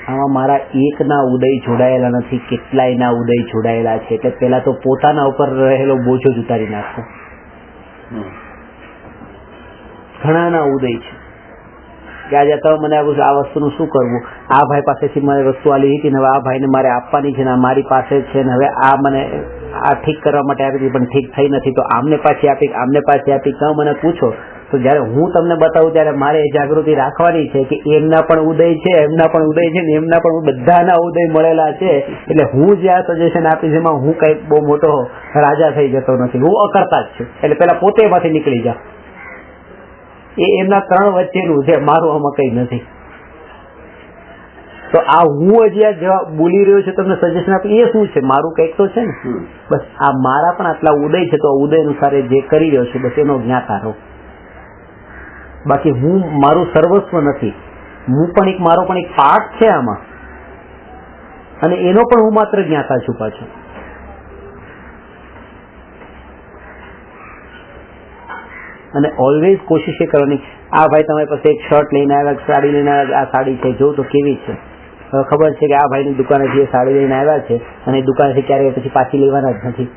આમાં મારા એકના ઉદય જોડાયેલા નથી, કેટલાયના ઉદય જોડાયેલા છે. એટલે પેલા તો પોતાના ઉપર રહેલો બોજો જ ઉતારી નાખો. ઘણાના ઉદય છે કે આજે તમે મને આ વસ્તુનું શું કરવું, આ ભાઈ પાસેથી મારે વસ્તુ આલી હતી ને હવે આ ભાઈને મારે આપવાની છે ને મારી પાસે છે ને હવે આ મને આ ઠીક કરવા માટે આપી હતી પણ ઠીક થઈ નથી, તો આમને પાછી આપી, આમને પાછી આપી. તમે મને પૂછો તો જયારે હું તમને બતાવું ત્યારે મારે એ જાગૃતિ રાખવાની છે કે એમના પણ ઉદય છે, એમના પણ ઉદય છે ને એમના પણ બધાના ઉદય મળેલા છે. એટલે હું જે આ સજેશન આપીશ એમાં હું કઈ બહુ મોટો રાજા થઈ જતો નથી, હું અકર્તા જ છું. એટલે પેલા પોતે એમાંથી નીકળી જાઓ. એ એમના ત્રણ વચ્ચેનું છે, મારું આમાં કઈ નથી. તો આ હું હજી આ જવાબ બોલી રહ્યો છું, તમને સજેશન આપી, એ શું છે? મારું કઈક તો છે ને. બસ આ મારા પણ આટલા ઉદય છે, તો ઉદય અનુસાર જે કરી રહ્યો છું બસ એનો જ્ઞાતા રહો. બાકી હું મારું સર્વસ્વ નથી. હું પણ મારો પણ એક પાર્ટ છે આમાં, અને એનો પણ હું માત્ર જ્ઞાતા છું પાછું. અને ઓલવેઝ કોશિશ એ કરવાની, આ ભાઈ તમારી પાસે એક શર્ટ લઈને આવ્યા, સાડી લઈને આવ્યા, આ સાડી છે જોઉં તો કેવી છે. ખબર છે કે આ ભાઈની દુકાનેથી એ સાડી લઈને આવ્યા છે અને એ દુકાનેથી ક્યારેય પછી પાછી લેવાના જ નથી,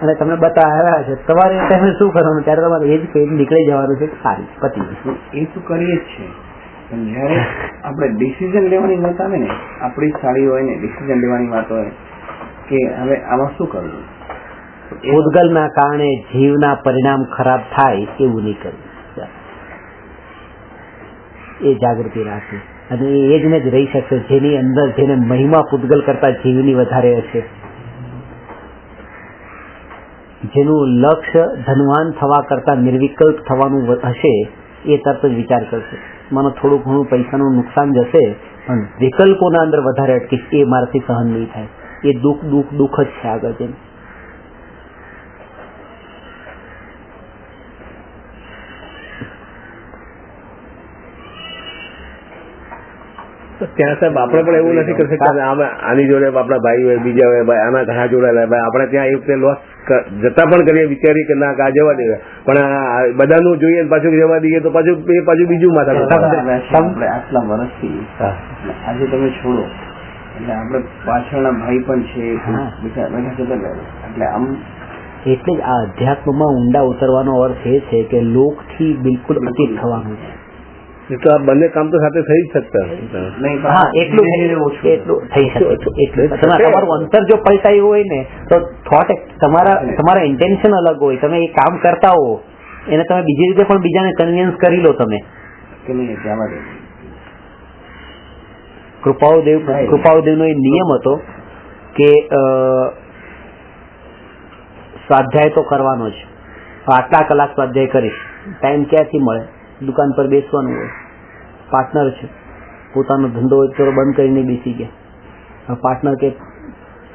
અને તમને બતાવ્યા છે. તમારે એ ટાઈમે શું કરવાનું? ત્યારે તમારે એ જ કહી નીકળી જવાનું છે, સારી પતી. એ તો કરીએ જ છે, પણ જયારે આપણે ડિસિઝન લેવાની વાત આવે ને, આપણી સાડી હોય ને, ડિસિઝન લેવાની વાત હોય કે હવે આમાં શું કરવું, ઉદગલના કારણે જીવના પરિણામ ખરાબ થાય એવું નહીં કરવું. એ જાગૃતિ રાખવી, અને એ જ ને જ રહી શકશે જેની અંદર જેને મહિમા પૂતગલ કરતા જીવની વધારે હશે, જેનું લક્ષ્ય ધનવાન થવા કરતા નિર્વિકલ્પ થવાનું હશે, એ તરત જ વિચાર કરશે મને થોડું ઘણું પૈસાનું નુકસાન જશે પણ વિકલ્પોના અંદર વધારે અટકીશ, એ મારાથી સહન નહીં થાય. એ દુઃખ જ છે આગળ જઈને. ત્યાં સાહેબ આપણે પણ એવું નથી કરી શકતા આની જોડે આપણા ભાઈ હોય, બીજા હોય, ભાઈ આના ઘણા જોડાયેલા ભાઈ, આપણે ત્યાં એ વખતે લોસ જતા પણ કરીએ, વિચારી કે ના આ જવા દે, પણ બધાનું જોઈએ પાછું જવા દઈએ તો પાછું બીજું માથા. આપણે આટલા વર્ષથી આજે તમે છોડો એટલે આપણે પાછળના ભાઈ પણ છે, એટલે આમ એટલે જ આ અધ્યાત્મમાં ઊંડા ઉતરવાનો અર્થ એ છે કે લોકથી બિલકુલ અતીત થવાનું છે. તો આ બંને કામ તો સાથે થઈ જ શકતા. હા, એટલું થઈ શકે. તમારું અંતર જો પલટાયું હોય ને તો થોટ તમારા ઇન્ટેન્શન અલગ હોય, તમે એ કામ કરતા હો એને તમે બીજી રીતે પણ બીજાને કન્વિન્સ કરી લો તમે. કૃપાળુદેવનો એ નિયમ હતો કે સ્વાધ્યાય તો કરવાનો જ, આટલા કલાક સ્વાધ્યાય કરીશ. ટાઈમ ક્યાંથી મળે? દુકાન પર બેસવાનું હોય, પાર્ટનર છે, પોતાનો ધંધો ચલો બંધ કરીને બેસી ગયા. પાર્ટનર કે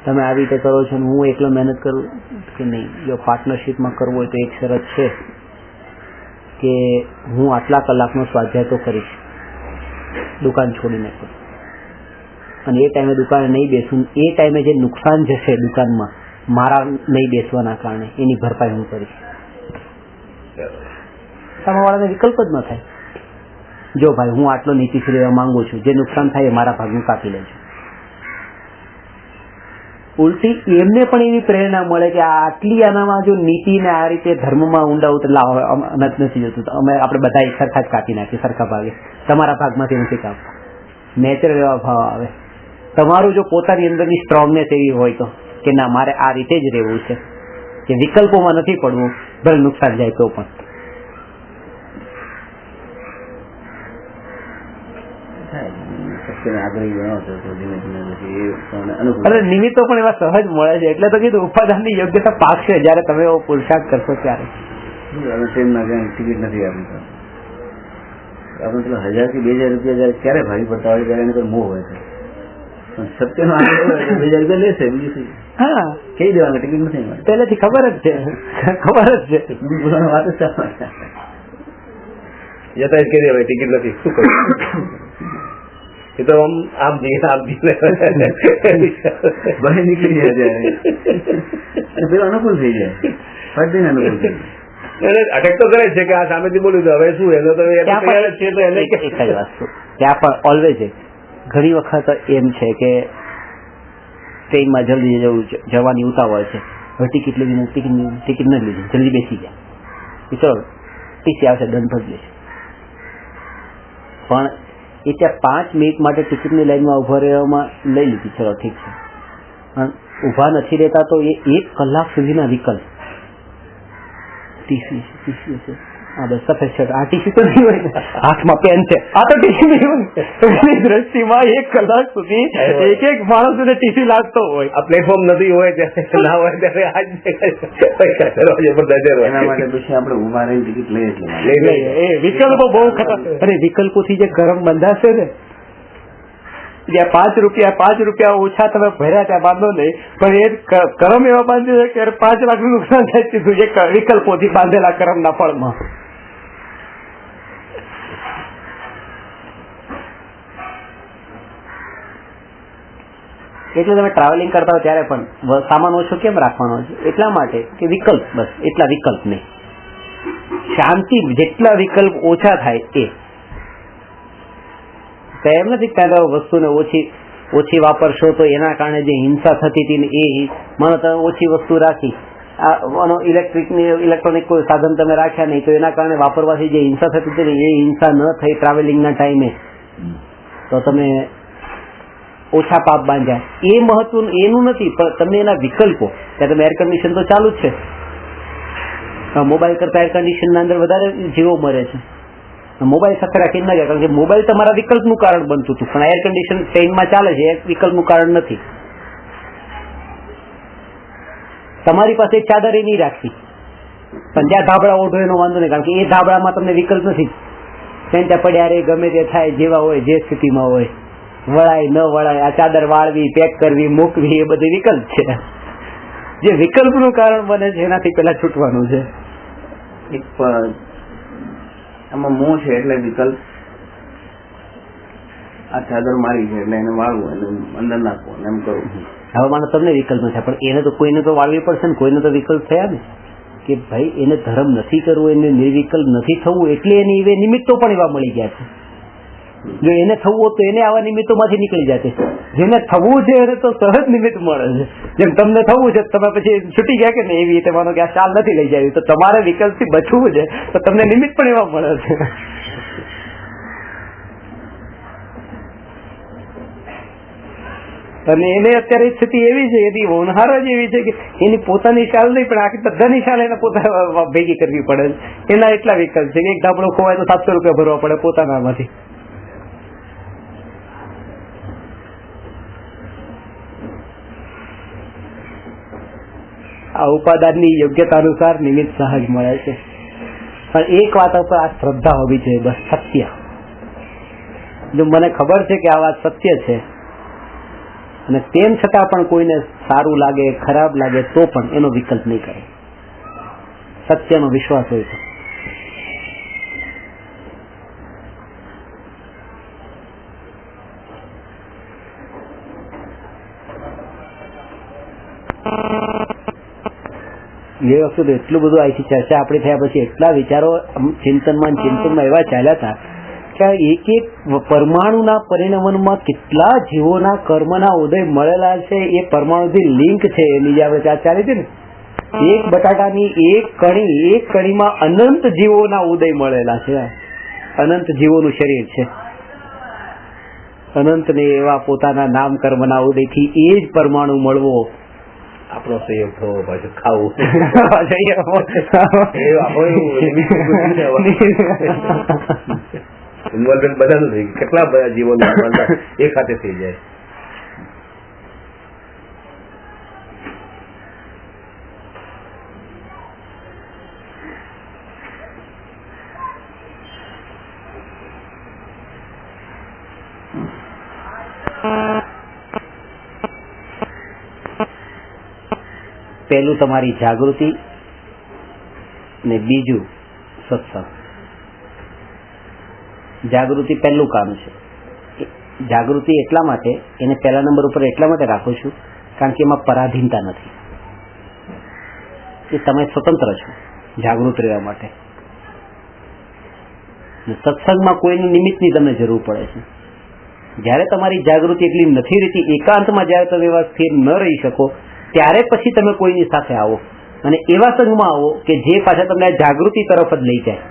તમે આવી રીતે કરો છો, હું એકલો મહેનત કરું કે નહીં? જો પાર્ટનરશીપમાં કરવું હોય તો એક શરત છે કે હું આટલા કલાકનો સ્વાધ્યાય તો કરીશ, દુકાન છોડીને પણ, અને એ ટાઈમે દુકાને નહીં બેસું, એ ટાઈમે જે નુકસાન જશે દુકાનમાં મારા નહીં બેસવાના કારણે એની ભરપાઈ હું કરીશ. સામેવાળાને વિકલ્પ જ ન થાય. જો ભાઈ હું આટલો નીતિથી રહેવા માંગુ છું, જે નુકસાન થાય એ મારા ભાગનું કાપી લેજો. ઉલટી એમને પણ એવી પ્રેરણા મળે કે આટલી આનામાં જો નીતિને આ રીતે ધર્મમાં ઊંડા ઉતર નથી જતું, અમે આપણે બધા સરખા જ કાપી નાખીએ, સરખા ભાગે, તમારા ભાગમાંથી નથી કાપતા. નેચરલ એવા ભાવ આવે. તમારું જો પોતાની અંદરની સ્ટ્રોંગનેસ એવી હોય તો કે ના મારે આ રીતે જ રહેવું છે, કે વિકલ્પોમાં નથી પડવું, ભલે નુકસાન જાય તો પણ. અરે નિમિત્તો પણ એવા સહજ મળે છે, એટલે તો કીધું ઉપાદાનની યોગ્યતા પાકશે જયારે તમે એવો પુરુષાર્થ કરશો ત્યારે. ટિકિટ નથી આપી, આપણે પેલા 1000 થી 2000 રૂપિયા જયારે ક્યારે ભારી પડતા હોય ત્યારે એને કોઈ મોહ હોય છે. સત્યનો 2000 રૂપિયા લેશે, બીજું શું? હા, કહી દેવાનું ટિકિટ નથી, પહેલેથી ખબર જ છે, ખબર જ છે. બોલવાની વાત જ જતા કહી દે ટિકિટ નથી, શું કરું? એ તો આમ બહાર નીકળી જાય પેલો અનુકૂળ થઈ જાય, ફરતી અનુકૂળ થઈ જાય. અટક તો કરે છે કે આ સામેથી બોલ્યું તો હવે શું, એનો તો ત્યાં પણ ઓલવેઝ ઘણી વખત એમ છે કે ટ્રેનમાં જલ્દી જવાની ઉતાવળ છે, હવે ટિકિટ લેવી, ટિકિટ નથી લીધી, જલ્દી બેસી જાય, ચલો ટીસી આવશે, દંડ ભરી લેશે. પણ એ ત્યાં 5 મિનિટ માટે ટિકિટની લાઈનમાં ઉભા રહેવામાં લઈ લીધી, ચલો ઠીક છે, પણ ઉભા નથી રહેતા તો એ 1 કલાક સુધીના વિકલ્પ. ટીસી હશે, હા બસ સફેદ શર્ટ, આ ટીસી તો નહીં હોય, હાથમાં પેન છે, આ તો ટીસી નહીં હોય. એની દ્રષ્ટિમાં 1 કલાક સુધી એક માણસને ટીસી લાગતો હોય. આ પ્લેટફોર્મ નથી હોય ત્યારે ના હોય ત્યારે એના માટે પછી આપણે ઉભા રહીને ટિકિટ લઈએ જ એ વિકલ્પો બહુ ખતરનાક. અને વિકલ્પોથી જે કરમ બંધાશે ને, જ્યાં 5 રૂપિયા ઓછા તમે ભર્યા ત્યાં બાંધો નહીં, પણ એ કરમ એવા બાંધે છે કે 5 લાખનું નુકસાન થાય સીધું એ વિકલ્પોથી બાંધેલા કરમના ફળમાં. એટલે તમે ટ્રાવેલિંગ કરતા હો ત્યારે પણ સામાન ઓછો કેમ રાખવાનો છે? એટલા માટે કે વિકલ્પ, બસ એટલા વિકલ્પ નહીં, શાંતિ, જેટલા વિકલ્પ ઓછા થાય એ. એમ નથી કે વસ્તુને ઓછી વાપરશો તો એના કારણે જે હિંસા થતી હતી ને એ માનો તમે ઓછી વસ્તુ રાખી, ઇલેક્ટ્રોનિક કોઈ સાધન તમે રાખ્યા નહીં તો એના કારણે વાપરવાથી જે હિંસા થતી હતી ને એ હિંસા ન થઈ ટ્રાવેલિંગના ટાઈમે, તો તમે ઓછા પાપ બાંધ્યા. એ મહત્વનું એનું નથી, પણ તમને એના વિકલ્પો, ત્યાં તમે એર કન્ડિશન તો ચાલુ જ છે, મોબાઈલ કરતા એર કન્ડિશનના અંદર વધારે જીવો મરે છે. મોબાઈલ સાથે રાખી ના ગયા, કારણ કે મોબાઈલ તમારા વિકલ્પનું કારણ બનતું હતું, પણ એર કન્ડિશન ટ્રેનમાં ચાલે છે એ વિકલ્પનું કારણ નથી. તમારી પાસે એક ચાદર એ નહીં રાખવી, પણ જ્યાં ધાબળા ઓઢો એનો વાંધો નહીં, કારણ કે એ ધાબળામાં તમને વિકલ્પ નથી. ત્યાં પડ્યા રે, ગમે તે થાય, જેવા હોય જે સ્થિતિમાં હોય, વળાય ન વળાય, આ ચાદર વાળવી, પેક કરવી, મૂકવી, એ બધું વિકલ્પ છે. જે વિકલ્પનું કારણ બને છે એનાથી પેલા છૂટવાનું છે. આમાં મોં છે એટલે વિકલ્પ, આ ચાદર મારી છે એટલે એને વાળવું, એને અંદર નાખવું, એમ કરવું. હવે માનો તમને વિકલ્પ નથી, પણ એને તો કોઈને તો વાળવી પડશે ને, કોઈને તો વિકલ્પ થયા ને કે ભાઈ એને ધર્મ નથી કરવું, એને નિર્વિકલ્પ નથી થવું, એટલે એને એવા નિમિત્તો પણ એવા મળી ગયા છે. જો એને થવું હોત તો એને આવા નિમિત્તો માંથી નીકળી જશે. જેને થવું છે એને તો સહજ નિમિત્ત મળે છે. જેમ તમને થવું છે તમે પછી છૂટી ગયા કે ને, એવી રીતે માનો કે આ ચાલ નથી લઈ જાય, તો તમારે વિકલ્પથી બચવું છે તો તમને નિમિત્ત પણ એવા મળે છે. અને એને અત્યારે સ્થિતિ એવી છે, એની હોનહાર જ એવી છે કે એની પોતાની શાલ નહીં પણ આખી બધાની શાલ એને પોતા ભેગી કરવી પડે. એના એટલા વિકલ્પ છે કે એક ધાબળો ખોવાય તો 700 રૂપિયા ભરવા પડે પોતાનામાંથી. આ ઉપાદાનની યોગ્યતા અનુસાર નિમિત્ત સહજ મળે છે. પણ એક વાત ઉપર આ શ્રદ્ધા હોવી જોઈએ, બસ સત્ય. જો મને ખબર છે કે આ વાત સત્ય છે અને તેમ છતાં પણ કોઈને સારું લાગે, ખરાબ લાગે તો પણ એનો વિકલ્પ નહીં કરે. સત્યનો વિશ્વાસ હોય તો એ વખતે તો એટલું બધું અહીંથી ચર્ચા આપણી થયા પછી એટલા વિચારો ચિંતનમાં એવા ચાલ્યા હતા કે એક એક પરમાણુના પરિણમનમાં કેટલા જીવોના કર્મના ઉદય મળેલા છે, એ પરમાણુથી લિંક છે. એની જે આપણે ચર્ચા ચાલી હતી ને, એક બટાટાની એક કણીમાં અનંત જીવોના ઉદય મળેલા છે. અનંત જીવોનું શરીર છે. અનંત ને એવા પોતાના નામ કર્મના ઉદયથી એ જ પરમાણુ મળવો આપણો સહયોગ થવો, પાછું ખાવું ઇન્વોલ્વમેન્ટ બધાનું થઈ ગયું. કેટલા બધા જીવન એક સાથે થઈ જાય. પહેલું તમારી જાગૃતિ ને બીજું સત્સંગ. જાગૃતિ પહેલું કામ છે. જાગૃતિ એટલા માટે એને પહેલા નંબર ઉપર એટલા માટે રાખું છું કારણ કે એમાં પરાધીનતા નથી. એ તમે સ્વતંત્ર છો જાગૃત રહેવા માટે. સત્સંગમાં કોઈની નિમિત્તની તમને જરૂર પડે છે. જ્યારે તમારી જાગૃતિ એટલી નથી રહેતી, એકાંતમાં જ્યારે તમે એવા સ્થિર ન રહી શકો, ત્યારે પછી તમે કોઈની સાથે આવો અને એવા સંઘમાં આવો કે જે પાછા તમને જાગૃતિ તરફ જ લઈ જાય.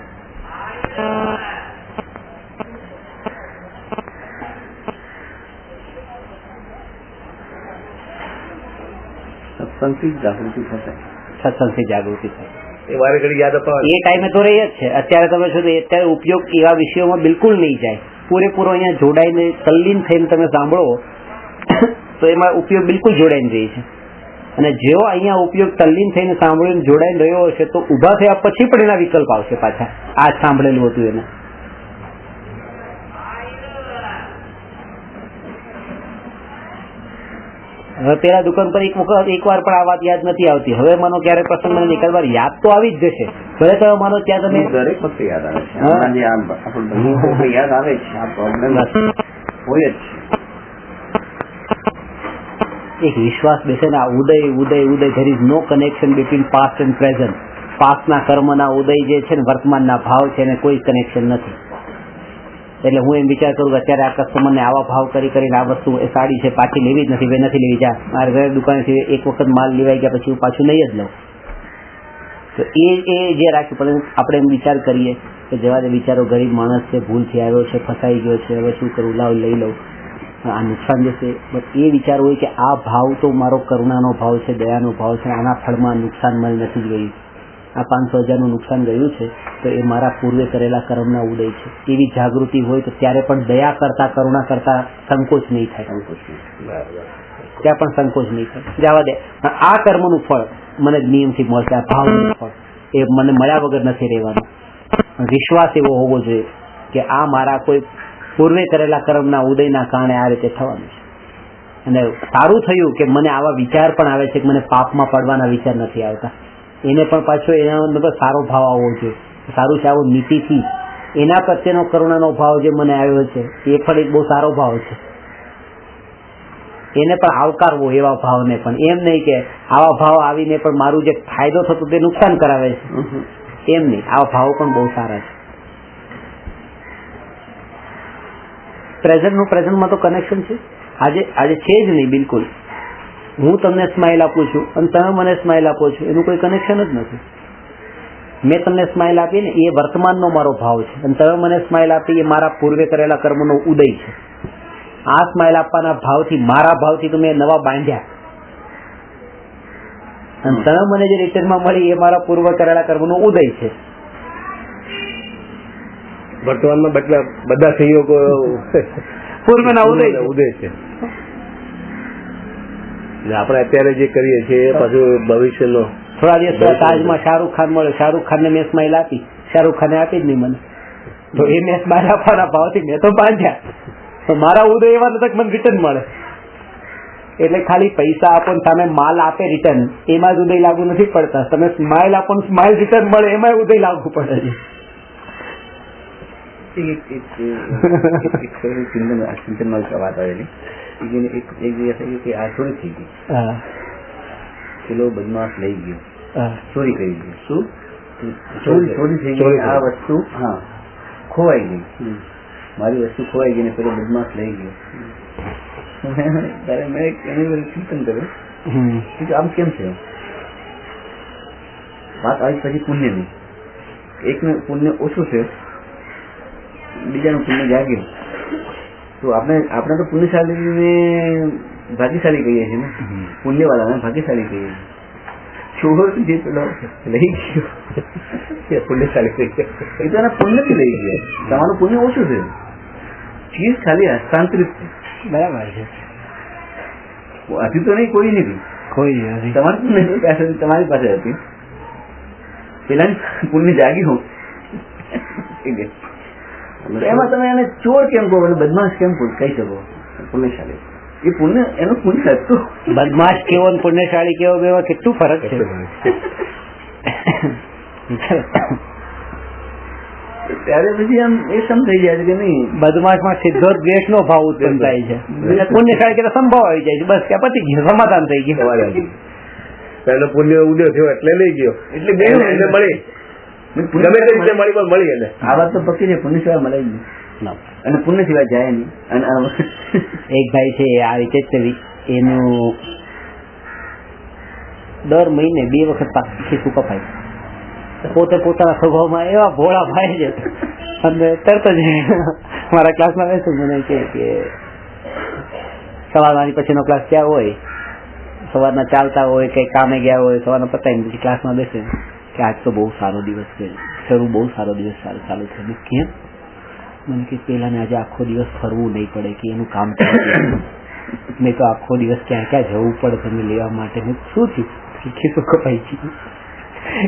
સત્સંગથી જાગૃતિ થશે. સત્સંગથી જાગૃતિ થાય એ વારે ઘડી યાદ અપાવે. એ ટાઈમે તો રહી જ છે. અત્યારે તમે શું અત્યારે ઉપયોગ એવા વિષયોમાં બિલકુલ નહીં જાય. પૂરેપૂરો અહીંયા જોડાઈને તલ્લીન થઈને તમે સાંભળો તો એમાં ઉપયોગ બિલકુલ જોડાઈને રહી છે. અને જેવો અહીંયા ઉપયોગ તલ્લીન થઈને સાંભળીને જોડાઈને રહ્યો હશે તો ઉભા થયા પછી પણ એના વિકલ્પ આવશે પાછા. આ સાંભળેલું હતું એને. હવે પેલા દુકાન પર એકવાર પણ આ વાત યાદ નથી આવતી. હવે માનો ક્યારે પ્રસંગ મને એકાદ વાર યાદ તો આવી જ જશે. ભલે તમે માનો ત્યાં તમે દરેક વખતે યાદ આવે છે. યાદ આવે છે. આ પ્રોબ્લેમ હોય જ છે. એક વિશ્વાસ બેસે ને આ ઉદય ઉદય ઉદય, there is no connection between past and present. પાસ્ટના કર્મના ઉદય જે છે ને વર્તમાનના ભાવ છે એને કોઈ કનેક્શન નથી. એટલે હું એમ વિચાર કરું કે અત્યારે આ કસ્ટમરને આવા ભાવ કરીને આ વસ્તુ એ સાડી છે પાછી લેવી જ નથી, નથી લેવી, જા મારે ઘરે દુકાનેથી એક વખત માલ લેવાઈ ગયા પછી હું પાછું નહીં જ લઉં. તો એ જે રાખ્યું પણ આપણે એમ વિચાર કરીએ કે જવા દે, બિચારો ગરીબ માણસ છે, ભૂલથી આવ્યો છે, ફસાઈ ગયો છે, હવે શું કરું, લાવ લઈ લઉં, આ નુકસાન જશે. બટ એ વિચાર હોય કે આ ભાવ તો મારો કરુણાનો ભાવ છે, દયાનો ભાવ છે, આના ફળમાં નુકસાન મને નથી જ ગયું. આ 500,000નું નુકસાન ગયું છે તો એ મારા પૂર્વે કરેલા કર્મના ઉદય છે. એવી જાગૃતિ હોય તો ત્યારે પણ દયા કરતા, કરુણા કરતા સંકોચ નહીં થાય. ત્યાં પણ સંકોચ નહીં થાય. જવા દે, આ કર્મનું ફળ મને નિયમથી મળશે, આ ભાવનું ફળ એ મને મળ્યા વગર નથી રહેવાનું. વિશ્વાસ એવો હોવો જોઈએ કે આ મારા કોઈ પૂર્વે કરેલા કર્મના ઉદયના કારણે આ રીતે થવાનું છે. અને સારું થયું કે મને આવા વિચાર પણ આવે છે કે મને પાપમાં પડવાના વિચાર નથી આવતા. એને પણ પાછો એના અંદર સારો ભાવ આવવો જોઈએ. સારું છે, આવો નીતિથી એના પ્રત્યેનો કરુણાનો ભાવ જે મને આવ્યો છે એ પણ એક બહુ સારો ભાવ છે. એને પણ આવકારવો એવા ભાવને પણ. એમ નહીં કે આવા ભાવ આવીને પણ મારું જે ફાયદો થતો તે નુકસાન કરાવે છે, એમ નહીં. આવા ભાવ પણ બહુ સારા છે. પ્રેઝન્ટમાં તો કનેક્શન છે. આજે છે જ નહીં બિલકુલ. હું તમને સ્માઇલ આપું છું અને તમે મને સ્માઇલ આપો છો, એનું કોઈ કનેક્શન જ નથી. મેં તમને સ્માઇલ આપી ને એ વર્તમાનનો મારો ભાવ છે અને તમે મને સ્માઇલ આપી એ મારા પૂર્વે કરેલા કર્મનો ઉદય છે. આ સ્માઇલ આપવાના ભાવથી, મારા ભાવથી તમે નવા બાંધ્યા અને તમે મને જે રિટર્નમાં મળી એ મારા પૂર્વ કરેલા કર્મનો ઉદય છે. વર્તમાનમાં બધા સંયોગો પૂર્વના ઉદય છે. આપણે અત્યારે જે કરીએ છીએ એ પાછું ભવિષ્યનો. થોડા દિવસ તાજમાં શાહરૂખ ખાન મળ્યો, શાહરૂખ ખાનને મેં સ્માઇલ આપી, શાહરૂખ ખાને આપી જ નહીં મને. તો એ મેં સ્માઇલ આપવાના ભાવથી મેં તો બાંધ્યા, તો મારા ઉદય એવા તક મને રિટર્ન મળે. એટલે ખાલી પૈસા આપો ને સામે માલ આપે રિટર્ન, એમાં જ ઉદય લાગુ નથી પડતા. તમે સ્માઇલ આપો ને સ્માઇલ રિટર્ન મળે એમાં ઉદય લાગુ પડે છે. ચિંતનમાં વાત આવેલી એક દિવસ કે આ થોડી થઈ ગઈ, પેલો બદમાશ લઈ ગયો ચોરી કરી છે. શું ચોરી થઈ ગઈ? આ વસ્તુ ખોવાઈ ગઈ, મારી વસ્તુ ખોવાઈ ગઈ ને પેલો બદમાશ લઈ ગયો. ત્યારે મેં એની ચિંતન કર્યું કે આમ કેમ છે. વાત આવી પછી પુણ્યની, એકનું પુણ્ય ઓછું છે, બીજાનું પુણ્ય જાગ્યું. તો આપણે તો પુણ્યશાળીને ભાગ્યશાળી કહીએ છીએ ને, પુણ્યવાળાને ભાગ્યશાળી કહીએ છીએ. ચોર જે પેલો લઈ ગયો પુણ્યશાળી થઈ ગયો, એ તો એના પુણ્યથી લઈ ગયો. તમારું પુણ્ય ઓછું છે, ચીજ ખાલી હસ્તાંતરિત છે. બરાબર છે. હજી તો નહીં, કોઈ નથી, તમારું પુણ્ય તમારી પાસે હતી, પેલા પુણ્ય જાગ્યું. એમાં તમે એને ચોર કેમ કહો, બદમાશ કેમ કહી શકો? પુણ્યશાળી એ પુણ્ય, એનું પુણ્ય હતું. બદમાશ કેવો ને પુણ્યશાળી કેવો, બેવા કેટલું ફરક છે. ત્યારે પછી આમ એ સમજાઈ જાય છે કે નહીં, બદમાશ માં સીધો દ્વેષ નો ભાવ ઉત્પન્ન થાય છે. પુણ્યશાળી કે સંભાવ આવી જાય છે, બસ કે પતી ગયું, સમાધાન થઈ ગયું. એનો પુણ્ય ઉદય થયો એટલે લઈ ગયો, એટલે એને મળી, ગમે તે રીતે મળી પણ મળી. એને આ વાત તો પક્કી છે, પુણ્ય સિવાય મળે જ નહીં અને પુણ્ય સિવાય જાય નહીં. અને એક ભાઈ છે આવી છે, એનું દર મહિને 2 વખત ખીસું કપાય. પોતે પોતાના સ્વભાવમાં એવા ભોળા ભાઈ છે, અને તરત જ મારા ક્લાસમાં બેસું મને કે સવારમાંથી પછીનો ક્લાસ ક્યાં હોય, સવારના ચાલતા હોય, કઈ કામે ગયા હોય, સવારના પતાવીને પછી ક્લાસમાં બેસે કે આજ તો બહુ સારો દિવસ છે, બહુ સારો દિવસ ચાલુ છે. કેમ? મને કે પેલા ને આજે આખો દિવસ ફરવું નહીં પડે, કે એનું કામ નહીં તો આખો દિવસ ક્યાં ક્યાં જવું પડે તમે લેવા માટે. શું થયું? ખીસું કપાઈ ગયું.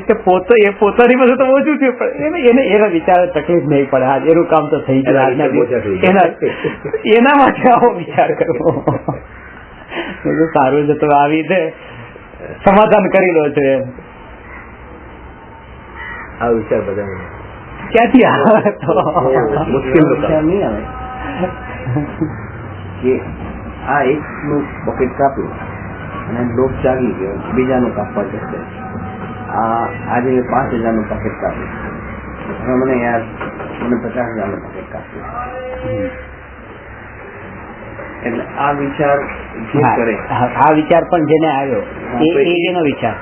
કે પોતાની પાસે તો ઓછું થયું, પણ એને એના વિચાર તકલીફ નહીં પડે, આજ એનું કામ તો થઈ ગયું, એના માટે આવો વિચાર કરવો સારું છે. તો આવી રીતે સમાધાન કરી લો છો. એમ આ વિચાર બધા ક્યાંથી આવે? મુશ્કેલ વિચાર નહીં આવે કે આ એકનું પોકેટ કાપ્યું અને લોક જાગી ગયો, બીજાનું કાપવા જશે. આજે 5,000 નું પેકેટ કાપ્યું, હવે મને યાર મને 50,000 નું પેકેટ કાપ્યું. એટલે આ વિચાર જે કરે, આ વિચાર પણ જેને આવ્યો એનો વિચાર,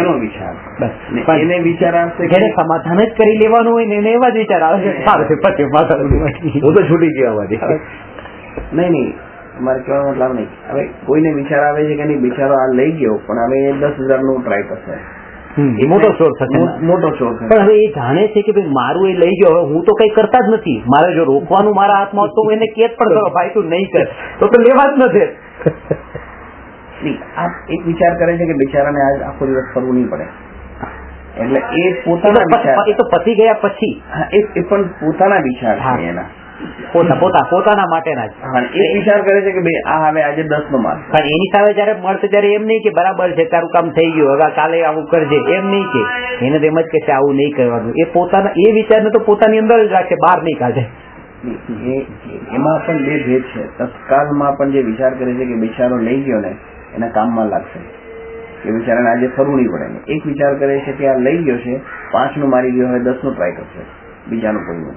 એનો વિચાર બસ. એને વિચાર આવશે જેને સમાધાન જ કરી લેવાનું હોય ને એને એવા જ વિચાર આવે છે, સારું છે પછી હું તો છૂટી ગયો આમાંથી. નહીં, મારે કહેવાનો મતલબ નહીં. હવે કોઈને વિચાર આવે છે કે નહીં, બિચારો આ લઈ ગયો, પણ હવે 10,000 નું ટ્રાય કરશે, મોટો ચોર થશે. પણ હવે એ જાણે છે કે ભાઈ મારું એ લઈ ગયો, હું તો કઈ કરતા જ નથી, મારે જો રોકવાનું મારા હાથમાં હોત તો હું એને કેદ પણ કરો, ભાઈ તું નહીં કર, તો લેવા જ નથી. આ એક વિચાર કરે છે કે બિચારાને આજ આખો દિવસ ફરવું નહીં પડે, એટલે એ પોતાના વિચાર, એ તો પતી ગયા પછી એ પણ પોતાના વિચાર છે એના, પોતાના માટેના જ. એ વિચાર કરે છે કે ભાઈ આ હવે આજે 10 નો માર્ક, પણ એની સામે જયારે મળશે ત્યારે એમ નહીં કે બરાબર છે તારું કામ થઈ ગયું, હવે કાલે આવું કરજે, એમ નહીં કે એને એમ જ કે આવું નહીં કરવાનું. એ પોતાના એ વિચારને તો પોતાની અંદર જ રાખે, બહાર નહીં કાઢે. એમાં પણ 2 ભેદ છે. તત્કાલમાં પણ જે વિચાર કરે છે કે બિચારો લઈ ગયો ને એના કામમાં લાગશે, કે બિચારાને આજે ફરવું નહીં પડે. એક વિચાર કરે છે કે આ લઈ ગયો છે, 5 નું મારી ગયો, હવે 10 નું ટ્રાય કરશે, બીજાનું કોઈનું.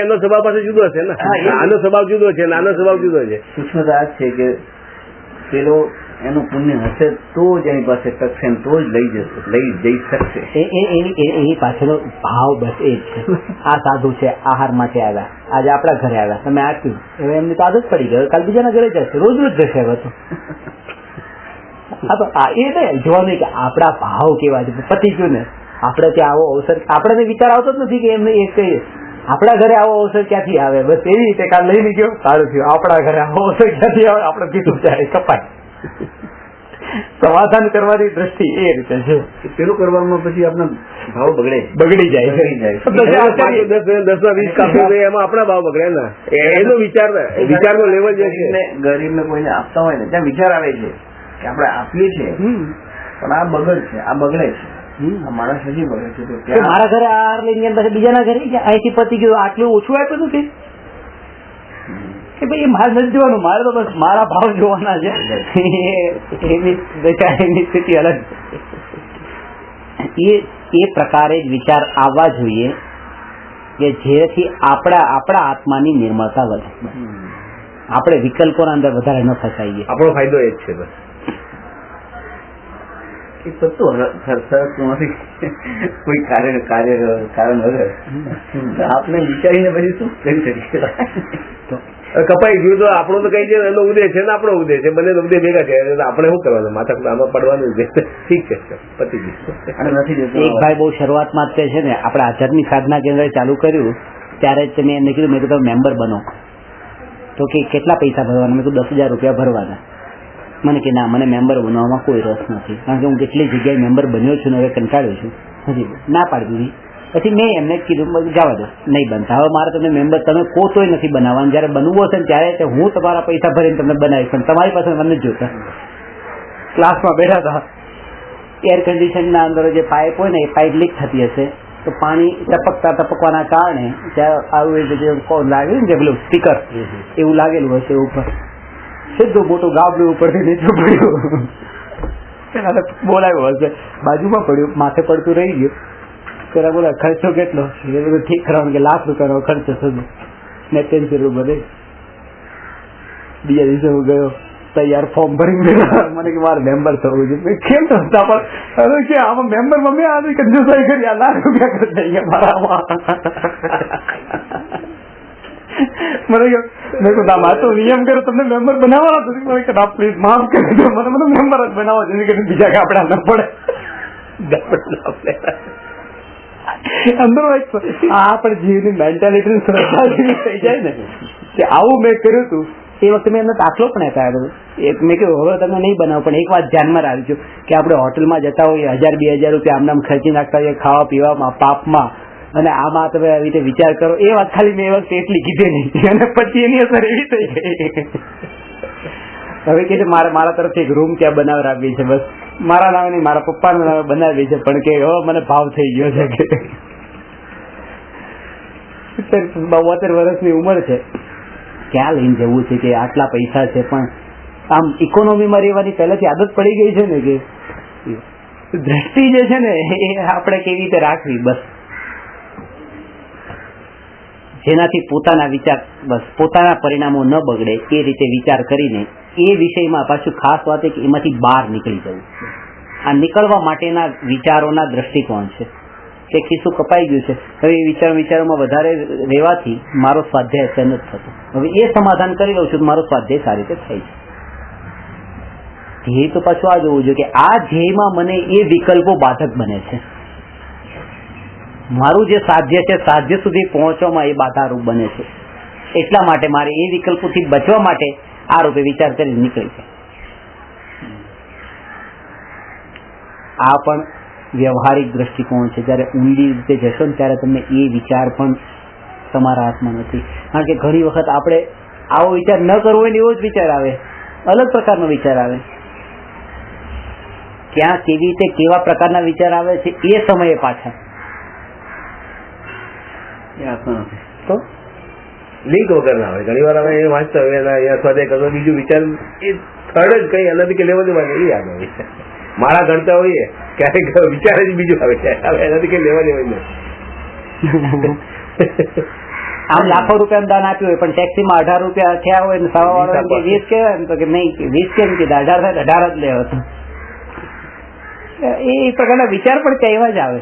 એનો સ્વભાવ પાસે જુદો છે ને, આનો સ્વભાવ જુદો છે, નાનો સ્વભાવ જુદો છે. સૂક્ષ્મતા છે કે પેલો એનું પુણ્ય હશે તો જ એની પાસે ટકશે, તો જ લઈ જઈ શકશે. એની પાછળનો ભાવ બસ એ જ છે. આ સાધુ છે, આહાર માટે આવ્યા, આજે આપણા ઘરે આવ્યા, તમે આપ્યું, હવે એમની તો આદત પડી ગઈ, કાલ બીજાના ઘરે જશે, રોજ જશે. હવે તો એ જોવાનું કે આપણા ભાવ કેવા છે, પતી ગયું ને. આપણે ત્યાં આવો અવસર, આપણને વિચાર આવતો જ નથી કે એમને એક કહીએ આપણા ઘરે આવો અવસર ક્યાંથી આવે, બસ એવી રીતે કાલ લઈને ગયો, સારું થયું. આપણા ઘરે આવો અવસર ક્યાંથી આવે, આપણે કીધું જાય કપાય. સમાધાન કરવાની દ્રષ્ટિ એ રીતે છે. પેલું કરવામાં પછી આપણા ભાવ બગડી જાય. 10-20 કાપી એમાં આપણા ભાવ બગડે ને, એનો વિચારનો લેવલ જે છે. ગરીબને કોઈને આપતા હોય ને ત્યાં વિચાર આવે છે કે આપણે આપીએ છીએ પણ આ બગડ છે, આ બગડે છે, આ માણસ હજી બગડે છે. તો મારા ઘરે આહાર લઈને પછી બીજાના ઘરે અહીંથી પતી ગયું, આટલું ઓછું આપ્યું નથી, કે ભાઈ એ મારે નથી જોવાનું, મારે તો બસ મારા ભાવ જોવાના છે. એની દશા, એની સ્થિતિ અલગ. એ પ્રકારે જ વિચાર આવવા જોઈએ કે જેથી આપણા આત્માની નિર્મળતા વધે. આપણે વિકલ્પોના અંદર વધારે ન ફસાઈએ. આપણો ફાયદો એ જ છે. બસ એ બધું સરસતું નથી કોઈ કારણ વગર આપણે વિચારીને પછી શું કરી શકીએ. કપાઈ ગયું તો આપણો તો કઈ છે, એનો ઉદય છે ને આપણો ઉદય છે, બંને ઉદય ભેગા છે. આપણે શું કરવાનું? માથા આમાં પડવાનું છે. ઠીક છે, પતી ગયું. એક ભાઈ બહુ શરૂઆતમાં જ છે ને, આપણે આધ્યાત્મિક સાધના કેન્દ્ર ચાલુ કર્યું ત્યારે જ મેં એમને કીધું, મેં કીધું મેમ્બર બનો. તો કે કેટલા પૈસા ભરવાના? મેં કીધું 10,000 રૂપિયા ભરવાના. મને કે ના, મને મેમ્બર બનવામાં કોઈ રસ નથી, કારણ કે હું કેટલી જગ્યાએ મેમ્બર બન્યો છું ને હવે કંટાળ્યો છું, નથી ના પાડી દીધી. પછી મેં એમને કીધું જવા દો, નહીં બનતા. હવે મારે તમને મેમ્બર તમે કહો તોય નથી બનાવવાનું. જયારે બનવું હશે ને ત્યારે હું તમારા પૈસા ભરીને તમને બનાવીશ, પણ તમારી પાસે મને જ જોતા. ક્લાસમાં બેઠા હતા, એર કન્ડિશનના અંદર જે પાઇપ હોય ને એ પાઇપ લીક થતી હશે, તો પાણી ટપકવાના કારણે ત્યાં આવું લાગેલું ને પેલું સ્પીકર એવું લાગેલું હશે ઉપર, સીધું મોટું ગાબડું ઉપરથી નીચું પડ્યું. બોલાવ્યો હશે, બાજુમાં પડ્યું, માથે પડતું રહી ગયું. પેલા બોલા ખર્ચો કેટલો? એ બધું ઠીક કરવાનું કે ₹1,00,000 ખર્ચો થયો. મેં ₹300 ભરે. બીજા દિવસે હું ગયો, તૈયાર ફોર્મ ભરી ગયેલા. મને કે મારે મેમ્બર થવું છે. કેમ થતા? પણ હવે કે આમાં મેમ્બર મમ્મી આવી કંજુસાઈ કરી, ₹1,00,000 ખર્ચ થઈ ગયા મારામાં. મને મેં કહું ના, તો નિયમ કરો, તમને મેમ્બર બનાવવાના નથી. મને કે ના પ્લીઝ માફ કરી દો, મને મેમ્બર જ બનાવો, જેથી કરીને બીજા કાપડા ન પડે. અંદર પણ જીવની મેન્ટાલિટી શ્રદ્ધા જેવી થઈ જાય ને કે આવું મેં કર્યું હતું. એ વખતે મેં એમને દાખલો પણ આપ્યો. મેં કહ્યું હવે તમે નહીં બનાવો, પણ એક વાત ધ્યાનમાં રાખજો કે આપણે હોટલમાં જતા હોઈએ, 1,000-2,000 રૂપિયા આમ ખર્ચી નાખતા હોઈએ ખાવા પીવામાં, પાપમાં, અને આમાં તમે આવી રીતે વિચાર કરો. એ વાત ખાલી મેં એ વખતે એટલી કીધી નહીં, અને પછી એની અસર એવી થઈ ગઈ. હવે કે મારા તરફથી એક રૂમ ત્યાં બનાવરાવી છે, બસ મારા નામે નહીં, મારા પપ્પાના નામે બનાવી છે, પણ કે હવે મને ભાવ થઈ ગયો છે કે 72 વર્ષની ઉંમર છે, ક્યાં લઈને જવું છે, કે આટલા પૈસા છે, પણ આમ ઇકોનોમીમાં રહેવાની પહેલાથી આદત પડી ગઈ છે ને, કે દ્રષ્ટિ જે છે ને એ આપણે કેવી રીતે રાખવી, બસ જેનાથી પોતાના વિચાર, બસ પોતાના પરિણામો ન બગડે એ રીતે વિચાર કરીને એ વિષયમાં પાછું ખાસ વાત કે એમાંથી બહાર નીકળી જવું. આ નીકળવા માટેના વિચારોના દ્રષ્ટિકોણ છે કે ખિસ્સું કપાઈ ગયું છે, હવે એ વિચારોમાં વધારે રહેવાથી મારો સ્વાધ્યાય અસર નથી થતો. હવે એ સમાધાન કરી લઉં છું, મારો સ્વાધ્યાય સારી રીતે થાય છે. ધ્યેય તો પાછું આ જોવું જોઈએ કે આ ધ્યેયમાં મને એ વિકલ્પો બાધક બને છે. મારું જે સાધ્ય છે, સાધ્ય સુધી પહોંચવામાં એ બાધારૂપ બને છે. એટલા માટે મારે એ વિકલ્પોથી બચવા માટે આ રૂપે વિચાર કરી નીકળી છે. આ પણ વ્યવહારિક દ્રષ્ટિકોણ છે. જયારે ઊંડી રીતે જશો ને ત્યારે તમને એ વિચાર પણ તમારા હાથમાં નથી. કારણ કે ઘણી વખત આપણે આવો વિચાર ન કરવો હોય ને એવો જ વિચાર આવે, અલગ પ્રકારનો વિચાર આવે. ક્યાં કેવી રીતે કેવા પ્રકારના વિચાર આવે છે એ સમયે પાછા તો લિંક વગર ના હોય. ઘણી વાર અમે એ વાંચતા હોય સ્વાધ્યાય કરતો, બીજું વિચાર એ થર્ડ જ કઈ એનાથી કે લેવા દેવા એ યાદ આવે છે. મારા ગણતા હોઈએ ક્યારેક વિચાર જ બીજું આવે છે, એનાથી કઈ લેવા દેવા નથી. આમ લાખો રૂપિયા દાન આપ્યું હોય પણ ટેક્સીમાં 18 રૂપિયા થયા હોય ને સવા વાળો 20 કહેવાય ને તો કે નહીં 20 કેમ કીધા, 18 થાય 18 જ લેવો. એ પ્રકારના વિચાર પણ ત્યાં એવા જ આવે.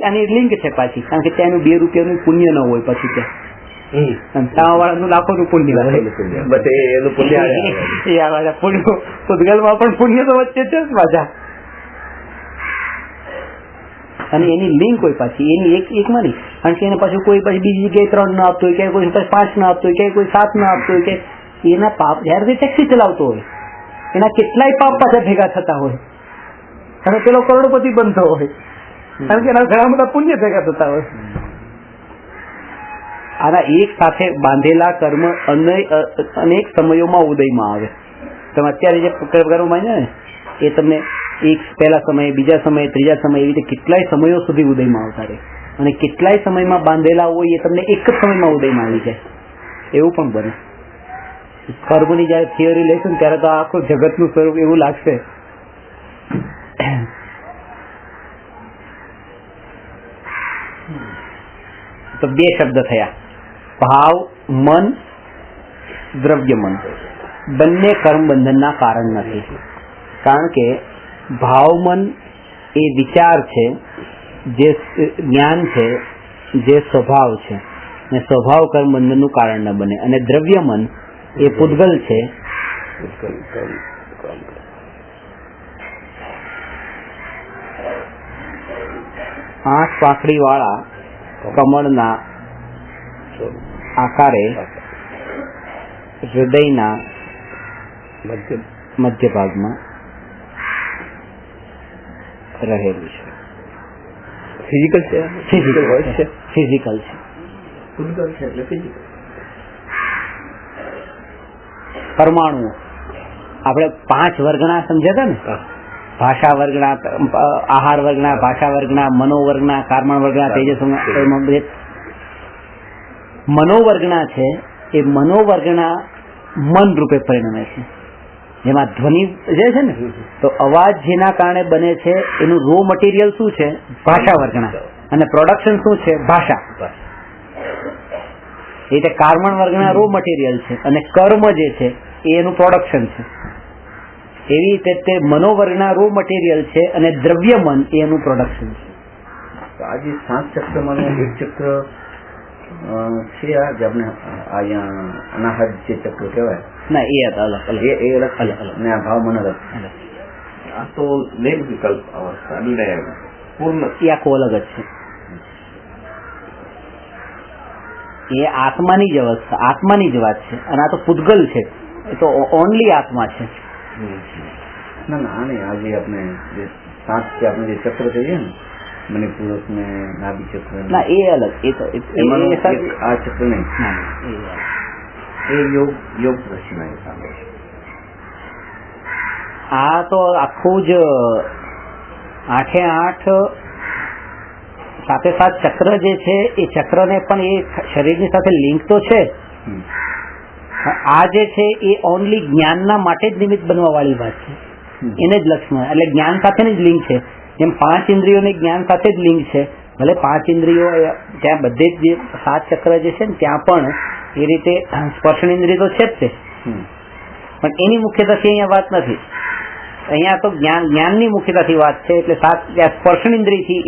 આની લિંક છે પાછી, કારણ કે ત્યાંનું 2 રૂપિયાનું પુણ્ય ન હોય પછી ત્યાં વાળાનું લાખોનું પુણ્ય, પૂતગલમાં પણ પુણ્ય તો વચ્ચે છે જ પાછા. અને એની લિંક હોય પાછી એની એકમાં નહીં, કારણ કે એને પાછું કોઈ પછી બીજી જગ્યાએ 3 ન આપતું હોય, ક્યાંય કોઈ 5 ન આપતું હોય, ક્યાંય કોઈ 7 ન આપતું હોય, કે એના પાપ જયારે ટેક્સી ચલાવતો હોય એના કેટલાય પાપ પાછા ભેગા થતા હોય અને પેલો કરોડપતિ બનતો હોય, કારણ કે એના ઘણા બધા પુણ્ય ભેગા થતા હોય. આના એક સાથે બાંધેલા કર્મ અનેક સમયોમાં ઉદયમાં આવે. તમે અત્યારે જે કર્મ માન્યા ને એ તમને એક પહેલા સમયે, બીજા સમયે, ત્રીજા સમયે, એવી રીતે કેટલાય સમયો સુધી ઉદયમાં આવતા રહે. અને કેટલાય સમયમાં બાંધેલા હોય એ તમને એક જ સમયમાં ઉદયમાં આવી જાય, એવું પણ બને. કર્મની જયારે થિયરી લેશું ને ત્યારે તો આખું જગતનું સ્વરૂપ એવું લાગશે. તો બે શબ્દ થયા, ભાવ મન, દ્રવ્ય મન. બંને કર્મ બંધનના કારણ નથી, કારણ કે ભાવ મન એ વિચાર છે, જે જ્ઞાન છે, જે સ્વભાવ છે, અને સ્વભાવ કર્મ બંધનનું કારણ ન બને. અને દ્રવ્ય મન એ પૂતગલ છે, આઠ પાંખડી વાળા કમળના આકારે હૃદયના મધ્ય ભાગમાં રહેલું છે. ફિઝિકલ છે, ફિઝિકલ છે, ફિઝિકલ છે. પૂતગલ છે એટલે ફિઝિકલ. પરમાણુ આપણે 5 વર્ગના સમજ્યા હતા ને, ભાષા વર્ગના, આહાર વર્ગના, ભાષા વર્ગના, મનોવર્ગના, કર્મણ વર્ગના, તેજસ વર્ગના. મનોવર્ગના છે એ મનોવર્ગના મન રૂપે પરિણમે છે. જેમાં ધ્વનિ જે છે ને, તો અવાજ જેના કારણે બને છે એનું રો મટીરિયલ શું છે? ભાષા વર્ગના. અને પ્રોડક્શન શું છે? ભાષા. એ રીતે કર્મણ વર્ગના રો મટીરિયલ છે અને કર્મ જે છે એ એનું પ્રોડક્શન છે. એવી રીતે તે મનોવર્ગના રો મટીરિયલ છે અને દ્રવ્ય મન એ એનું પ્રોડક્શન છે. આજે 7 ચક્રમાં એક ચક્ર છે, આ જે આપણે અહીંયા અનાહત જે ચક્ર કહેવાય ના, એ અલગ અલગ એ અલગ અલગ ને આ ભાવ મન અલગ. આ તો નિર્વિકલ્પ અવસ્થા એટલે પૂર્ણ, એ આખું અલગ જ છે. એ આત્માની જ અવસ્થા, આત્માની જ વાત છે. અને આ તો પૂતગલ છે, એ તો ઓનલી આત્મા છે. ના ના, આ નહીં. આજે આપણે જે 7 જે આપણે જે ચક્ર કહીએ ને, મણિપુરસ ને નાભી ચક્ર, ના એ અલગ. એ તો આ ચક્ર નહીં, એ યોગ યોગ રચના સામે. આ તો આખું જ 8 સાથે 7 ચક્ર જે છે એ ચક્રને પણ એ શરીરની સાથે લિંક તો છે. આ જે છે એ ઓનલી જ્ઞાનના માટે જ નિમિત્ત બનવા વાળી વાત છે. એને જ લક્ષ્ય, એટલે જ્ઞાન સાથેની જ લિંક છે. જેમ 5 ઇન્દ્રિયોની જ્ઞાન સાથે જ લિંક છે. ભલે 5 ઇન્દ્રિયો ત્યાં બધે જ જે 7 ચક્ર જે છે ને ત્યાં પણ એ રીતે સ્પર્શન ઇન્દ્રિય તો છે જ તે, પણ એની મુખ્યતાથી અહીંયા વાત નથી. અહીંયા તો જ્ઞાનની મુખ્યતાથી વાત છે. એટલે 7 સ્પર્શન ઇન્દ્રિયથી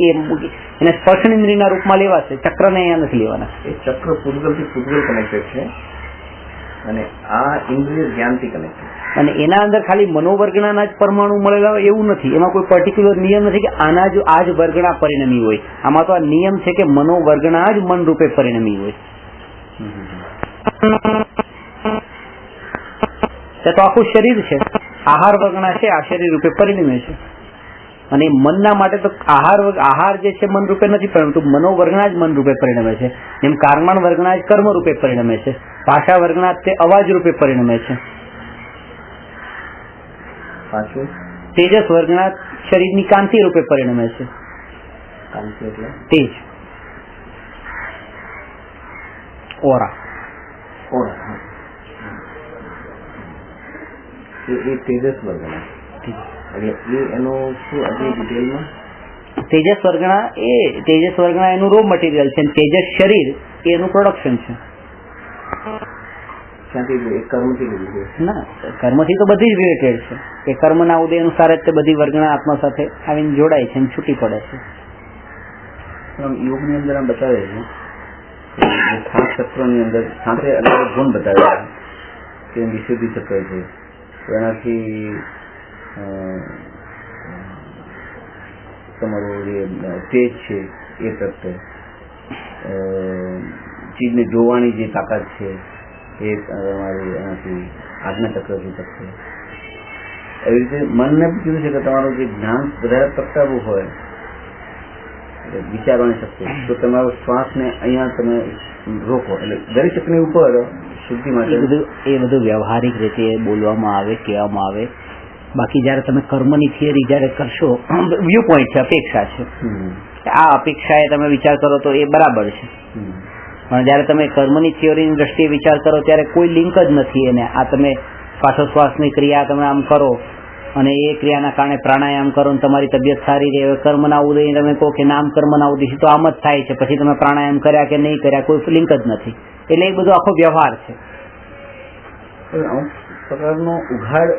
એને સ્પર્શન ઇન્દ્રિયના રૂપમાં લેવાશે, ચક્રને અહીંયા નથી લેવાના. એ ચક્ર પૂતગલથી પૂતગલ કનેક્ટેડ છે અને આ ઇન્દ્રિય જ્ઞાનથી કનેક્ટેડ. અને એના અંદર ખાલી મનોવર્ગના જ પરમાણુ મળેલા હોય એવું નથી. એમાં કોઈ પર્ટિક્યુલર નિયમ નથી કે આના જ આ જ વર્ગના પરિણમી હોય. આમાં તો આ નિયમ છે કે મનોવર્ગના જ મન રૂપે પરિણમી હોય. તો આખું શરીર છે, આહાર વર્ગના છે, આ શરીર રૂપે પરિણમે છે. અને મનના માટે તો આહાર જે છે મન રૂપે નથી પરિણમતું, મનોવર્ગના જ મન રૂપે પરિણમે છે. જેમ કર્મણ વર્ગના જ કર્મ રૂપે પરિણમે છે, ભાષા વર્ગના તે અવાજ રૂપે પરિણમે છે, તેજસ વર્ગના શરીરની કાંતિ રૂપે પરિણમે છે. કાંતિ એટલે તેજ, ઓરા. એ તેજસ વર્ગના એનું શું હજી ડિટેલમાં? તેજસ વર્ગના એનું રો મટીરિયલ છે. તેજસ શરીર એનું પ્રોડક્શન છે. કર્મથી લીધું ના, કર્મથી તો બધી જ રિલેટેડ છે. કે કર્મના ઉદય અનુસાર જ તે બધી વર્ગના આત્મા સાથે આવીને જોડાય છે અને છૂટી પડે છે. યોગની અંદર આમ બતાવે છે 7 ચક્રની અંદર 7 અલગ ગુણ બતાવે છે કે વિશુદ્ધિ ચક્ર છે. એનાથી તમારું જે તેજ છે એ તત્વ, ચીજને જોવાની જે તાકાત છે એ તમારી એનાથી આજ્ઞા ચક્રથી તત્વ. એવી રીતે મનને કીધું છે કે તમારું જે જ્ઞાન વધારે પ્રગટાવવું હોય, વિચારવાની શક્તિ, તો તમારો શ્વાસને અહીંયા તમે રોકો. એટલે દરેક ચક્રની ઉપર શુદ્ધિ માટે એ બધું વ્યવહારિક રીતે બોલવામાં આવે, કહેવામાં આવે. બાકી જયારે તમે કર્મની થિયરી જયારે કરશો, વ્યૂ પોઈન્ટ છે, અપેક્ષા છે, આ અપેક્ષા એ તમે વિચાર કરો તો એ બરાબર છે, પણ જયારે તમે કર્મની થિયરીની દ્રષ્ટિએ વિચાર કરો ત્યારે કોઈ લિંક જ નથી એને. આ તમે શ્વાસોશ્વાસની ક્રિયા તમે આમ કરો અને એ ક્રિયાના કારણે પ્રાણાયામ કરો અને તમારી તબિયત સારી રહે. કર્મના ઉદય તમે કહો કે નામ કર્મના ઉદય, તો આમ જ થાય છે. પછી તમે પ્રાણાયામ કર્યા કે નહીં કર્યા કોઈ લિંક જ નથી. એટલે એ બધો આખો વ્યવહાર છે. અમુક પ્રકારનો ઉઘાડ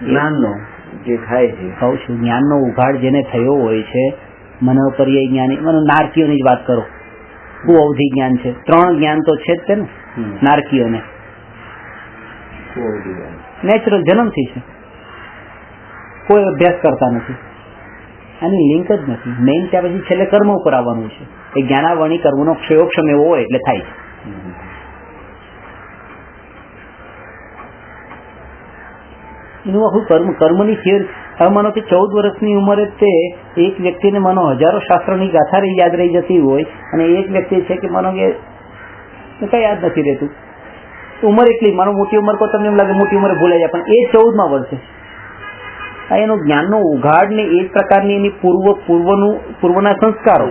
જ્ઞાનનો જે થાય છે, કહું છું જ્ઞાનનો ઉઘાડ જેને થયો હોય છે, મનોપર્યાય જ્ઞાની, નારકીઓની જ વાત કરો, બહુ અવધિ જ્ઞાન છે. 3 જ્ઞાન તો છે જ તે ને નારકીઓને, નેચરલ જન્મથી છે, કોઈ અભ્યાસ કરતા નથી, આની લિંક જ નથી. મેઇન ત્યાં પછી છેલ્લે કર્મ ઉપર આવવાનું છે. એ જ્ઞાનાવરણી કર્મનો ક્ષયોક્ષમ એવો હોય એટલે થાય છે. એનું આખું કર્મની થિયરી. હવે માનો કે 14 વર્ષની ઉંમરે તે એક વ્યક્તિને માનો હજારો શાસ્ત્રોની ગાથા યાદ રહી જતી હોય અને એક વ્યક્તિ છે કે માનો કે કઈ યાદ નથી રહેતું. ઉંમર એટલી, માનો મોટી ઉંમર તો તમને એમ લાગે મોટી ઉંમરે ભૂલાઈ જાય, પણ એ 14મા વર્ષે એનો જ્ઞાનનો ઉઘાડ ને એ પ્રકારની એની પૂર્વના સંસ્કારો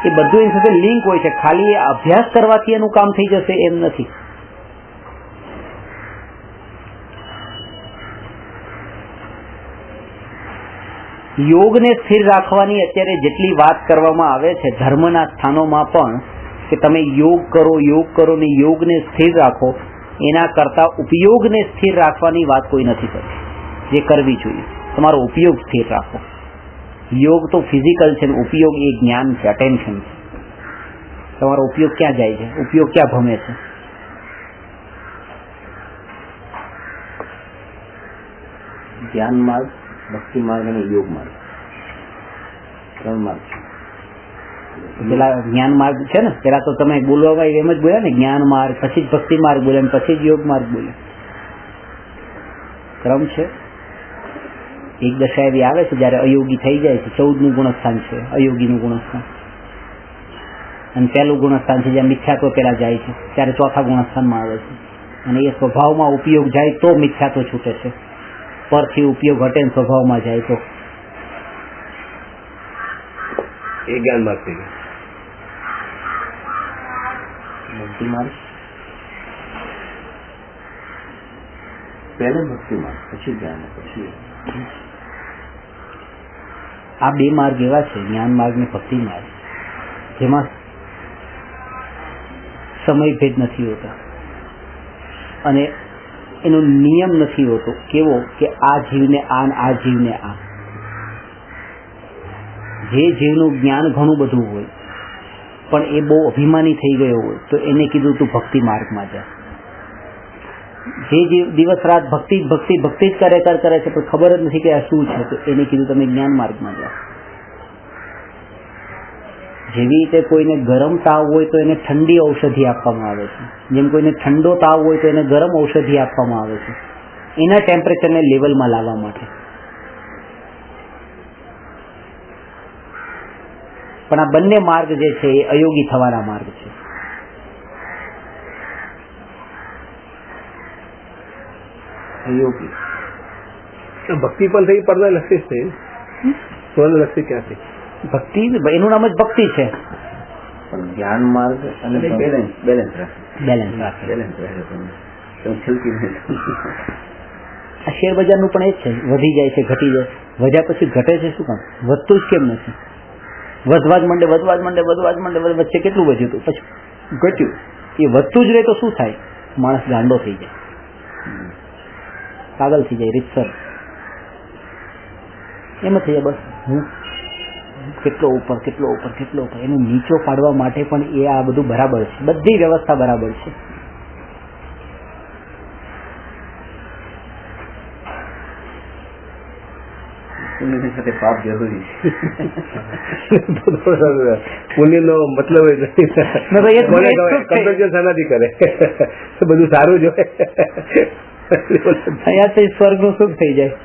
એ બધું એની સાથે લિંક હોય છે. ખાલી એ અભ્યાસ કરવાથી એનું કામ થઈ જશે એમ નથી. યોગને સ્થિર રાખવાની અત્યારે જેટલી વાત કરવામાં આવે છે ધર્મના સ્થાનોમાં પણ, કે તમે યોગ કરો ને યોગને સ્થિર રાખો, એના કરતા ઉપયોગને સ્થિર રાખવાની વાત કોઈ નથી કરતી, જે કરવી જોઈએ. તમારો ઉપયોગ સ્થિર રાખો. યોગ તો ફિઝિકલ છે, ઉપયોગ એ જ્ઞાન છે, અટેન્શન છે. તમારો ઉપયોગ ક્યાં જાય છે, ઉપયોગ ક્યાં ભમે છે? જ્ઞાન માર્ગ, ભક્તિ માર્ગ અને યોગ માર્ગ, 3 માર્ગ છે. પેલા જ્ઞાન માર્ગ છે ને, પેલા તો તમે બોલવામાં એમ જ બોલ્યા ને, જ્ઞાન માર્ગ, પછી જ ભક્તિ માર્ગ બોલ્યા, પછી જ યોગ માર્ગ બોલ્યા. ક્રમ છે. એક દશા એવી આવે છે જયારે અયોગી થઈ જાય છે. 14નું ગુણસ્થાન છે અયોગીનું ગુણસ્થાન, અને પહેલું ગુણસ્થાન છે જ્યાં મિથ્યાત્વ પેલા જાય છે, ત્યારે 4થા ગુણસ્થાનમાં આવે છે. અને એ સ્વભાવમાં ઉપયોગ જાય તો મિથ્યાત્વ છૂટે છે, પરથી ઉપયોગ હટે ને સ્વભાવમાં જાય તો એ જ્ઞાન માર્ગ થઈ ગયો. ભક્તિ માર્ગ પહેલો ભક્તિ માર્ગ, પછી જ્ઞાન, પછી આ 2 માર્ગ એવા છે, જ્ઞાન માર્ગ ને ભક્તિ માર્ગ, જેમાં સમય ભેદ નથી હોતા અને એનો નિયમ નથી હોતો. કેવો કે આ જીવને આ જીવને આ. જે જીવનું જ્ઞાન ઘણું બધું હોય પણ એ બહુ અભિમાની થઈ ગયો હોય તો એને કીધું તું ભક્તિ માર્ગમાં જા. જે દિવસ રાત ભક્તિ જ કરે છે પણ ખબર જ નથી કે આ શું છે, તો એને કીધું તમે જ્ઞાન માર્ગમાં જાઓ. જેવી રીતે કોઈને ગરમ તાવ હોય તો એને ઠંડી ઔષધિ આપવામાં આવે છે, જેમ કોઈને ઠંડો તાવ હોય તો એને ગરમ ઔષધિ આપવામાં આવે છે, એના ટેમ્પરેચરને લેવલમાં લાવવા માટે. પણ આ બંને માર્ગ જે છે એ અયોગી થવાના માર્ગ છે. અયોગી ભક્તિ પણ થઈ, પડના લક્ષી થઈ, સ્વર્ણ લક્ષી ક્યાં થઈ? ભક્તિ એનું નામ જ ભક્તિ છે, પણ જ્ઞાન માર્ગ અને બેલેન્સ રાખે. આ શેર બજારનું પણ એ જ છે, વધી જાય છે, ઘટી જાય. વધ્યા પછી ઘટે છે શું કામ? વધતું જ કેમ નથી? વધવા જ માંડે, વચ્ચે કેટલું વધ્યું હતું, પછી ઘટ્યું. એ વધતું જ રહે તો શું થાય? માણસ ગાંડો થઈ જાય, પાગલ થઈ જાય, રીતસર એમ થઈ જાય. બસ હું કેટલો ઉપર એનું નીચો પાડવા માટે પણ એ આ બધું બરાબર છે, બધી વ્યવસ્થા બરાબર છે. સાથે પાપ જરૂરી છે. પુણ્યનો મતલબ જ નથી, શાનાથી કરે, બધું સારું જ હોય. અહીંયાથી સ્વર્ગનું સુખ થઈ જાય.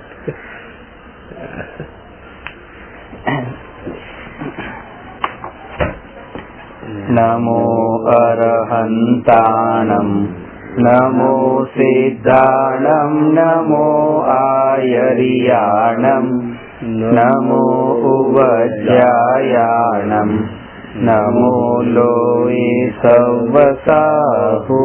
નમો અરહંતાણમ नमो सिद्धाणं नमो आयर्याणं नमो उवज्जायाणं नमो लोये सवसाहु